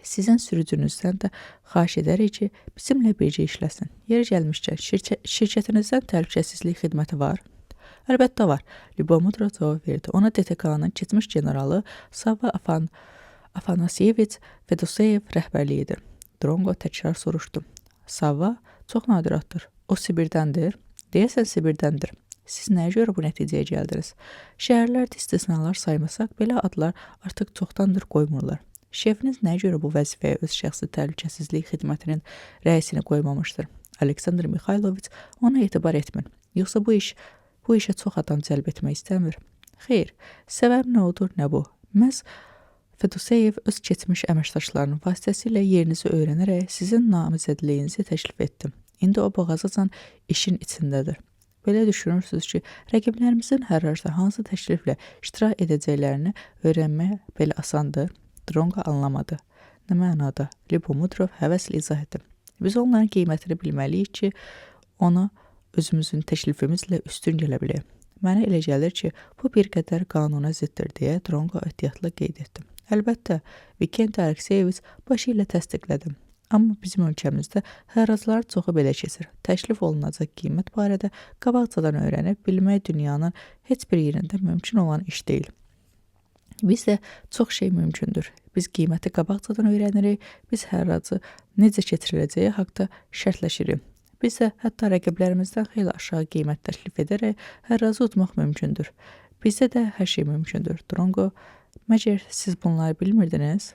sizin sürücünüzdən də xahiş edərik ki, bizimlə bircə işləsin. Yeri gəlmişkən, şirkətinizdən təhlükəsizlik xidməti var? Əlbəttə var, Lyubomudrov cavab verdi. Ona DTK-nın keçmiş generalı Sava Afanasyeviç Fedoseyev rəhbərlik edir. Drongo təkrar soruşdu. Sava çox nadiratdır. O Sibirdəndir. Deyəsən Sibirdəndir. Siz nəyə görə bu nəticəyə gəldiniz? Şəhərlərdə istisnalar saymasaq, belə adlar artıq çoxdandır qoymurlar. Şefiniz nəyə görə bu vəzifəyə öz şəxsi təhlükəsizlik xidmətinin rəisini qoymamışdır? Aleksandr Mixayloviç ona etibar etmin. Yoxsa bu işə çox adam cəlb etmək istəmir. Xeyr, səbəb nə odur, nə bu? Məhz Fedoseyev öz keçmiş əməkdaşlarının vasitəsilə yerinizi öyrənərək sizin namizədliyinizi təklif etdim. İndi o boğazacan işin içindədir. Belə düşünürsünüz ki, rəqiblərimizin hərrajda hansı təkliflə iştirak edəcəklərini öyrənmək belə asandır? Drongo anlamadı. Nə mənada? Lyubomudrov həvəslə izah etdi. Biz onların qiymətini bilməliyik ki, ona özümüzün təklifimizlə üstün gələ bilək. Mənə elə gəlir ki, bu bir qədər qanuna ziddir deyə Drongo ehtiyatla qeyd etdi. Əlbəttə, Vikent Alekseyeviç başı ilə təsdiqlədim. Amma bizim ölkəmizdə hərracların çoxu belə keçir. Təklif olunacaq qiymət barədə qabaqcadan öyrənib bilmək dünyanın heç bir yerində mümkün olan iş deyil. Bizdə çox şey mümkündür. Biz qiyməti qabaqcadan öyrənirik, biz hərracı necə keçiriləcəyi haqda şərtləşirik. Bizdə hətta rəqiblərimizdən xeyli aşağı qiymət təklif edərək hərracı udmaq mümkündür. Bizdə də hər şey mümkündür. Drongo, məgər siz bunları bilmirdiniz?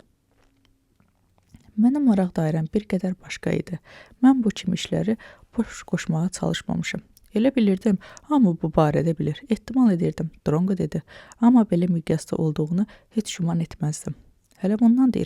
Mənim maraq dairəm bir qədər başqa idi. Mən bu kimi işləri boş qoşmağa çalışmamışım. Elə bilirdim, hamı bu barədə bilir. Ehtimal edirdim, Drongo dedi. Amma belə miqyasda olduğunu heç güman etməzdim. Hələ bundan da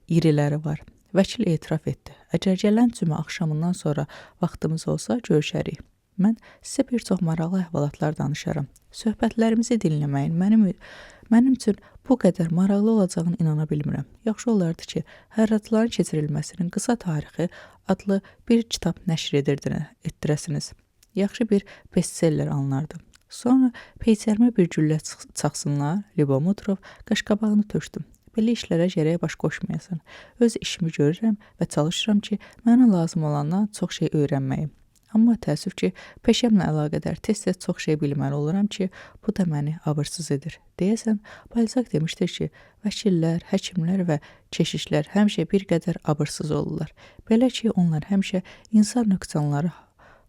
iriləri var. Vəkil etiraf etdi. Əgər gələn cümə axşamından sonra vaxtımız olsa, görüşərik. Mən sizə bir çox maraqlı əhvalatlar danışaram. Söhbətlərimizi dinləməyin mənim üçün bu qədər maraqlı olacağını inana bilmirəm. Yaxşı olardı ki, hərracların keçirilməsinin qısa tarixi adlı bir kitab nəşr etdirəsiniz. Yaxşı bir bestseller alınardı. Sonra peysərmə bir güllə çaxsınlar, Lyubomudrov qaşqabağını tökdü. Belə işlərə gərək baş qoşmayasan. Öz işimi görürəm və çalışıram ki, mənə lazım olandan çox şey öyrənməyim. Amma təəssüf ki, peşəmlə əlaqədar tez-tez çox şey bilməli oluram ki, bu da məni abırsız edir. Deyəsən, Balzac demişdir ki, vəkillər, həkimlər və keşişlər həmişə bir qədər abırsız olurlar. Belə ki, onlar həmişə insan nöqsanları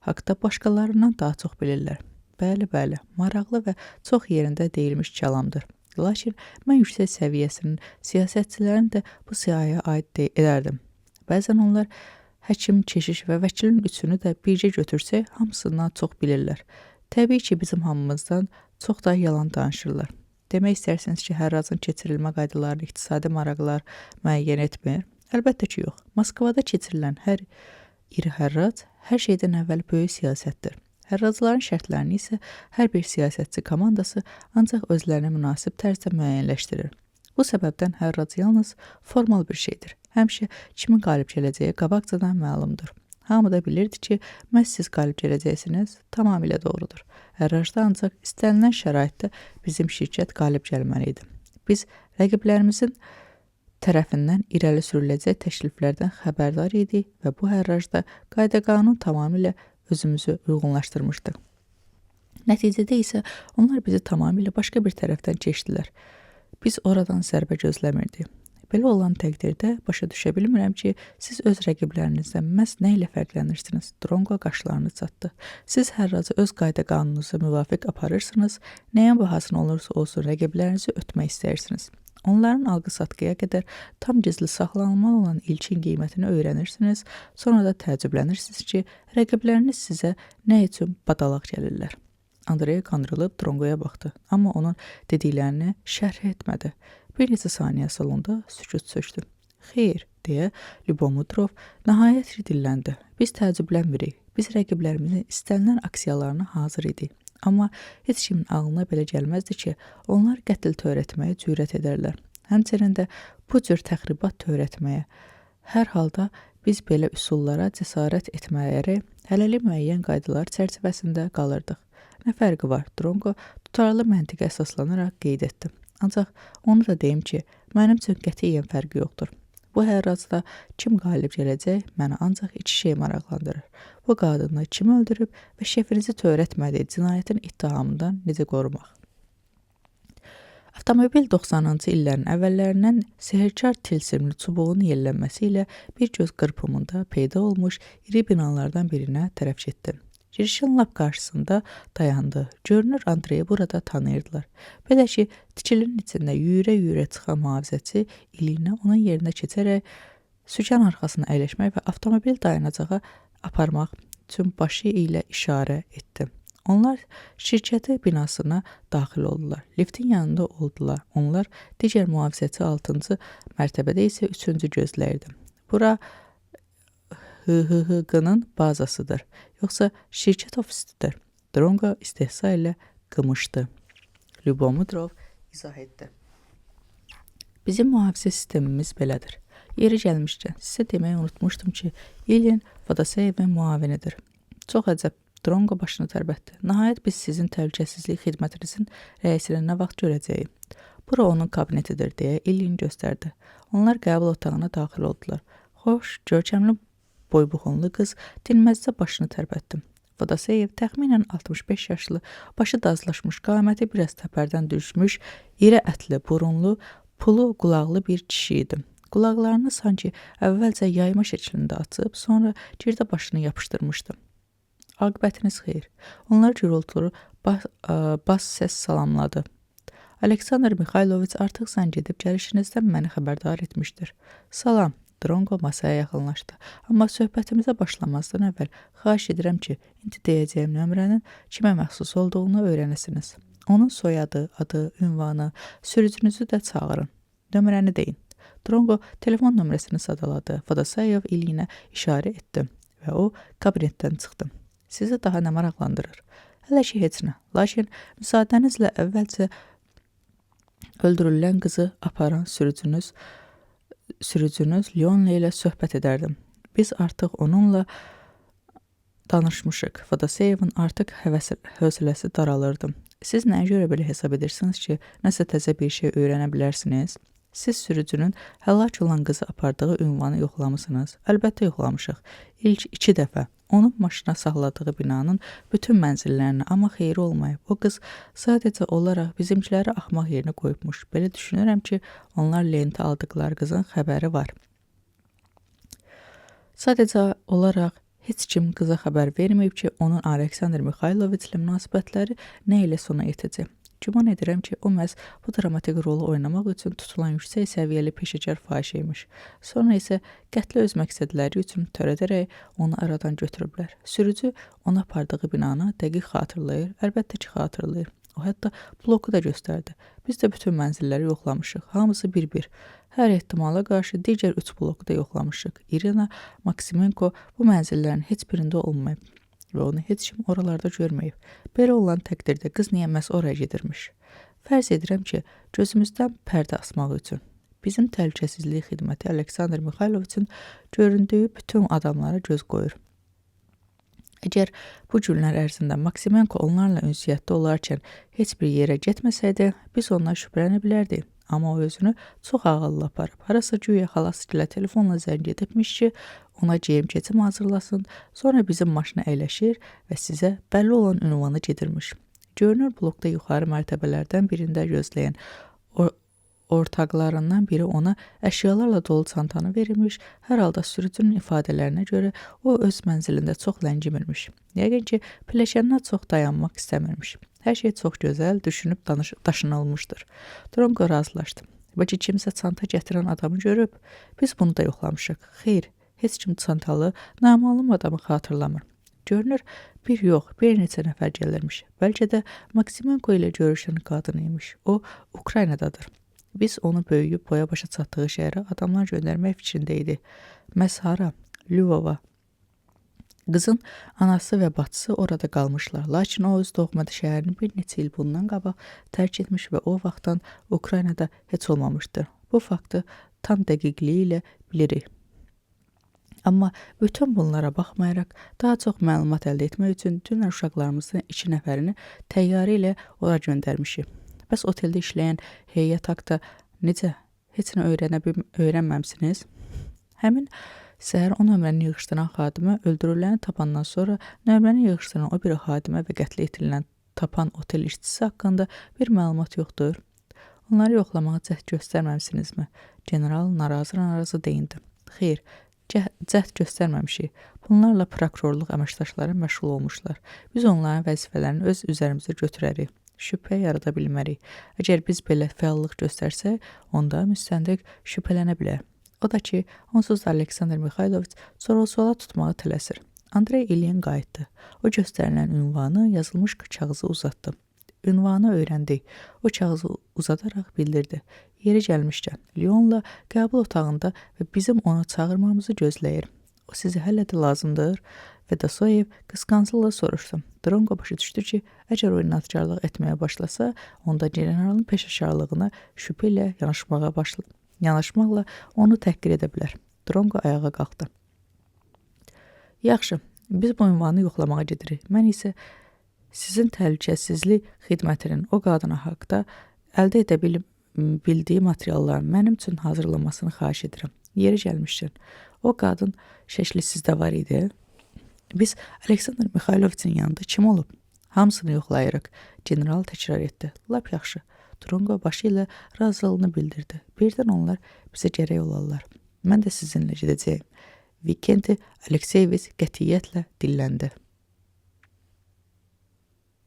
haqda başqalarından daha çox bilirlər. Bəli, maraqlı və çox yerində deyilmiş kəlamdır. Lakin mən yüksək səviyyəsinin siyasətçilərini də bu siyahıya aid edərdim. Bəzən onlar həkim, keşiş və vəkilin üçünü də bircə götürsək, hamısından çox bilirlər. Təbii ki, bizim hamımızdan çox da yalan danışırlar. Demək istərsiniz ki, hərracın keçirilmə qaydalarını iqtisadi maraqlar müəyyən etmir? Əlbəttə ki, yox. Moskvada keçirilən hər iri hərrac hər şeydən əvvəl böyük siyasətdir. Hərracıların şərtlərini isə hər bir siyasətçi komandası ancaq özlərinə münasib tərzdə müəyyənləşdirir. Bu səbəbdən hərrac yalnız formal bir şeydir. Həmişə kimin qalib gələcəyi qabaqcadan məlumdur. Hamı da bilirdi ki, məhz siz qalib gələcəksiniz, tamamilə doğrudur. Hərracda ancaq istənilən şəraitdə bizim şirkət qalib gəlməli idi. Biz rəqiblərimizin tərəfindən irəli sürüləcək təkliflərdən xəbərdar idik və bu hərracda qayda-qanun tamamilə özümüzü uyğunlaşdırmışdıq. Nəticədə isə onlar bizi tamamilə başqa bir tərəfdən keçdilər. Biz oradan zərbə gözləmirdik. Belə olan təqdirdə başa düşə bilmirəm ki, siz öz rəqiblərinizdən məhz nə ilə fərqlənirsiniz? Dronqo qaşlarını çatdı. Siz hərracı öz qayda-qanununuza müvafiq aparırsınız, nəyə bahasına olursa olsun rəqiblərinizi ötmək istəyirsiniz. Onların alqı-satqıya qədər tam gizli saxlanılmalı olan ilkin qiymətini öyrənirsiniz, sonra da təəccüblənirsiniz ki, rəqibləriniz sizə nə üçün badalaq gəlirlər. Andrey qandırılıb Dronqoya baxdı, amma onun dediklərini şərh etmədi. Bir neçə saniyə salonda sükut çökdü. Xeyr, deyə Lyubomudrov nəhayət dilləndi. Biz təəccüblənmirik. Biz rəqiblərimizin istənilən aksiyalarına hazır idik. Amma heç kimin ağlına belə gəlməzdi ki, onlar qətl törətməyə cürət edərlər. Həmçinin də bu cür təxribat törətməyə. Hər halda biz belə üsullara cəsarət etməyərək hələlik müəyyən qaydalar çərçivəsində qalırdıq. Nə fərqi var? Dronqo tutarlı məntiqə əsaslanaraq qeyd etdi. Ancaq onu da deyim ki, mənim üçün qətiyyən fərqi yoxdur. Bu hərracda kim qalib gələcək, məni ancaq iki şey maraqlandırır. Bu qadını kim öldürüb və şefinizi törətmədiyi cinayətin ittihamından necə qorumaq? Avtomobil 90-cı illərin əvvəllərindən sehirkar tilsimli çubuğun yellənməsi ilə bir göz qırpımında peyda olmuş iri binalardan birinə tərəf getdi. Girişin lap qarşısında dayandı. Görünür, Andreyi burada tanıyırdılar. Belə ki, tikilinin içində yüyürə-yüyürə çıxan mühafizəçi ilinə onun yerinə keçərək sükan arxasına əyləşmək və avtomobil dayanacağa aparmaq üçün başı ilə işarə etdi. Onlar şirkəti binasına daxil oldular. Liftin yanında oldular. Onlar digər mühafizəçi 6-cı mərtəbədə isə 3-cü gözləyirdi. Bura HHQ-nın bazasıdır, yoxsa şirkət ofisidir. Dronqo istehza ilə qımışdı. Lyubomudrov izah etdi. Bizim mühafizə sistemimiz belədir. Yeri gəlmişkən, sizə deməyi unutmuşdum ki, İlin Fodoseyevin müavinidir. Çox əcəb. Dronqo başını tərbətdi. Nəhayət biz sizin təhlükəsizlik xidmətinizin rəisini nə vaxt görəcəyik? Bura onun kabinetidir, deyə İlin göstərdi. Onlar qəbul otağına daxil oldular. Xoş, görkəmli boybuxunlu qız dinməzcə başını tərbətdi. Fodoseyev təxminən 65 yaşlı, başı dazlaşmış, qaməti biraz təpərdən düşmüş, iri ətli, burunlu, pulu qulaqlı bir kişi idi. Qulaqlarını sanki əvvəlcə yayma şəklində açıb, sonra girdə başını yapışdırmışdı. Aqibətiniz xeyir. Onlar gürültülü bas səs salamladı. Aleksandr Mixayloviç artıq zəng edib gəlişinizdən məni xəbərdar etmişdir. Salam. Dronqo masaya yaxınlaşdı. Amma söhbətimizə başlamazdan əvvəl xahiş edirəm ki, indi deyəcəyim nömrənin kimə məxsus olduğunu öyrənəsiniz. Onun soyadı, adı, ünvanı, sürücünüzü də çağırın. Nömrəni deyin. Dronqo telefon nömrəsini sadaladı. Fodoseyev ilinə işarə etdi və o kabinetdən çıxdı. Sizi daha nə maraqlandırır? Hələ ki, heç nə. Lakin müsaadənizlə əvvəlcə öldürülən qızı aparan sürücünüz Lyonla ilə söhbət edərdim. Biz artıq onunla danışmışıq. Fodoseyevin artıq hövsələsi daralırdı. Siz nəyə görə belə hesab edirsiniz ki, nəsə təzə bir şey öyrənə bilərsiniz? Siz sürücünün həlak olan qızı apardığı ünvanı yoxlamısınız? Əlbəttə yoxlamışıq. İlk 2 dəfə. Onun maşına saxladığı binanın bütün mənzillərini, amma xeyri olmayıb. O qız sadəcə olaraq bizimkiləri axmaq yerinə qoyubmuş. Belə düşünürəm ki, onlar lentə aldıqları qızın xəbəri var. Sadəcə olaraq heç kim qıza xəbər verməyib ki, onun Aleksandr Mixayloviçlə münasibətləri nə ilə sona yetəcək. Güman edirəm ki, o məhz bu dramatik rolu oynamaq üçün tutulan yüksək səviyyəli peşəkar fahişəymiş. Sonra isə qətli öz məqsədləri üçün törədərək onu aradan götürüblər. Sürücü ona apardığı binanı dəqiq xatırlayır, əlbəttə ki, xatırlayır. O hətta bloku da göstərdi. Biz də bütün mənzilləri yoxlamışıq, hamısı bir-bir. Hər ehtimala qarşı digər 3 bloku da yoxlamışıq. İrina Maksimenko bu mənzillərin heç birində olmayıb. və onu heç kim oralarda görməyib. Belə olan təqdirdə qız niyə məhz oraya gedirmiş? Fərz edirəm ki, gözümüzdən pərdə asmaq üçün. Bizim təhlükəsizlik xidməti Aleksandr Mixayloviçin göründüyü bütün adamlara göz qoyur. Əgər bu günlər ərzində Maksimenko onlarla ünsiyyətdə olarkən heç bir yerə getməsəydi, biz ondan şübhələnə bilərdik. Amma o özünü çox ağıllı aparıb. Harasa güya xalası ilə telefonla zəng edibmiş ki, ona geyim-keçim hazırlasın, sonra bizim maşına əyləşir və sizə bəlli olan ünvanı gedirmiş. Görünür, blokda yuxarı mərtəbələrdən birində gözləyən ortaqlarından biri ona əşyalarla dolu çantanı verilmiş, hər halda sürücünün ifadələrinə görə o öz mənzilində çox ləngimirmiş. Yəqin ki, pilləkəndən çox dayanmaq istəmirmiş. Hər şey çox gözəl, düşünüb daşınılmışdır. Dronqo razılaşdı. Bəlkə kimsə çanta gətirən adamı görüb, biz bunu da yoxlamışıq. Xeyr, heç kim çantalı, naməlum adamı xatırlamır. Görünür, bir yox, bir neçə nəfər gəlirmiş. Bəlkə də Maksimenko ilə görüşən qadın imiş. O, Ukraynadadır. Biz onu böyüyüb boya-başa çatdığı şəhərə adamlar göndərmək fikrində idi. Məhz hara? Lvova. Qızın anası və bacısı orada qalmışlar. Lakin o öz doğmadı şəhərini bir neçə il bundan qabaq tərk etmiş və o vaxtdan Ukraynada heç olmamışdır. Bu faktı tam dəqiqliyi ilə bilirik. Amma bütün bunlara baxmayaraq, daha çox məlumat əldə etmək üçün dünən uşaqlarımızın 2 nəfərini təyyarə ilə ora göndərmişik. Bəs oteldə işləyən heyət haqda necə? Heç nə öyrənməmsiniz? Həmin səhər o nömrəni yığışdıran xadimə öldürüləni tapandan sonra nömrəni yığışdıran o biri xadimə və qətlə yetirilən tapan otel işçisi haqqında bir məlumat yoxdur. Onları yoxlamağa cəhd göstərməmsinizmi? General narazı deyindi. Xeyr, cəhd göstərməmişik. Bunlarla prokurorluq əməkdaşları məşğul olmuşlar. Biz onların vəzifələrini öz üzərimizə götürərik. Şübhə yarada bilmərik. Əgər biz belə fəallıq göstərsək, onda müstəntiq şübhələnə bilər. O da ki, onsuz da Aleksandr Mixayloviç sorğu-suala tutmağı tələsir. Andrey İlyin qayıtdı. O göstərilən ünvanı yazılmış kağızı uzatdı. Ünvanı öyrəndik. O kağızı uzadaraq bildirdi. Yeri gəlmişkən, Lyonla qəbul otağında və bizim onu çağırmamızı gözləyir. O sizi hələ də lazımdır? Fedosoyev qısqanclıqla soruşdu. Dronqo başa düşdü ki, əgər o inadkarlıq etməyə başlasa, onda generalın peşəkarlığına şübhə ilə yanaşmaqla onu təhqir edə bilər. Dronqo ayağa qalxdı. Yaxşı, biz bu ünvanı yoxlamağa gedirik. Mən isə sizin təhlükəsizlik xidmətinin o qadına haqda əldə edə bildiyi materialların mənim üçün hazırlanmasını xahiş edirəm. Yeri gəlmişdir. O qadın şəkli sizdə var idi. Biz Aleksandr Mixayloviçin yanında kim olub? Hamısını yoxlayırıq. General təkrar etdi. Lap yaxşı. Dronqo başı ilə razılığını bildirdi. Birdən onlar bizə gərək olarlar. Mən də sizinlə gedəcəyim. Vikenti Alekseyeviç qətiyyətlə dilləndi.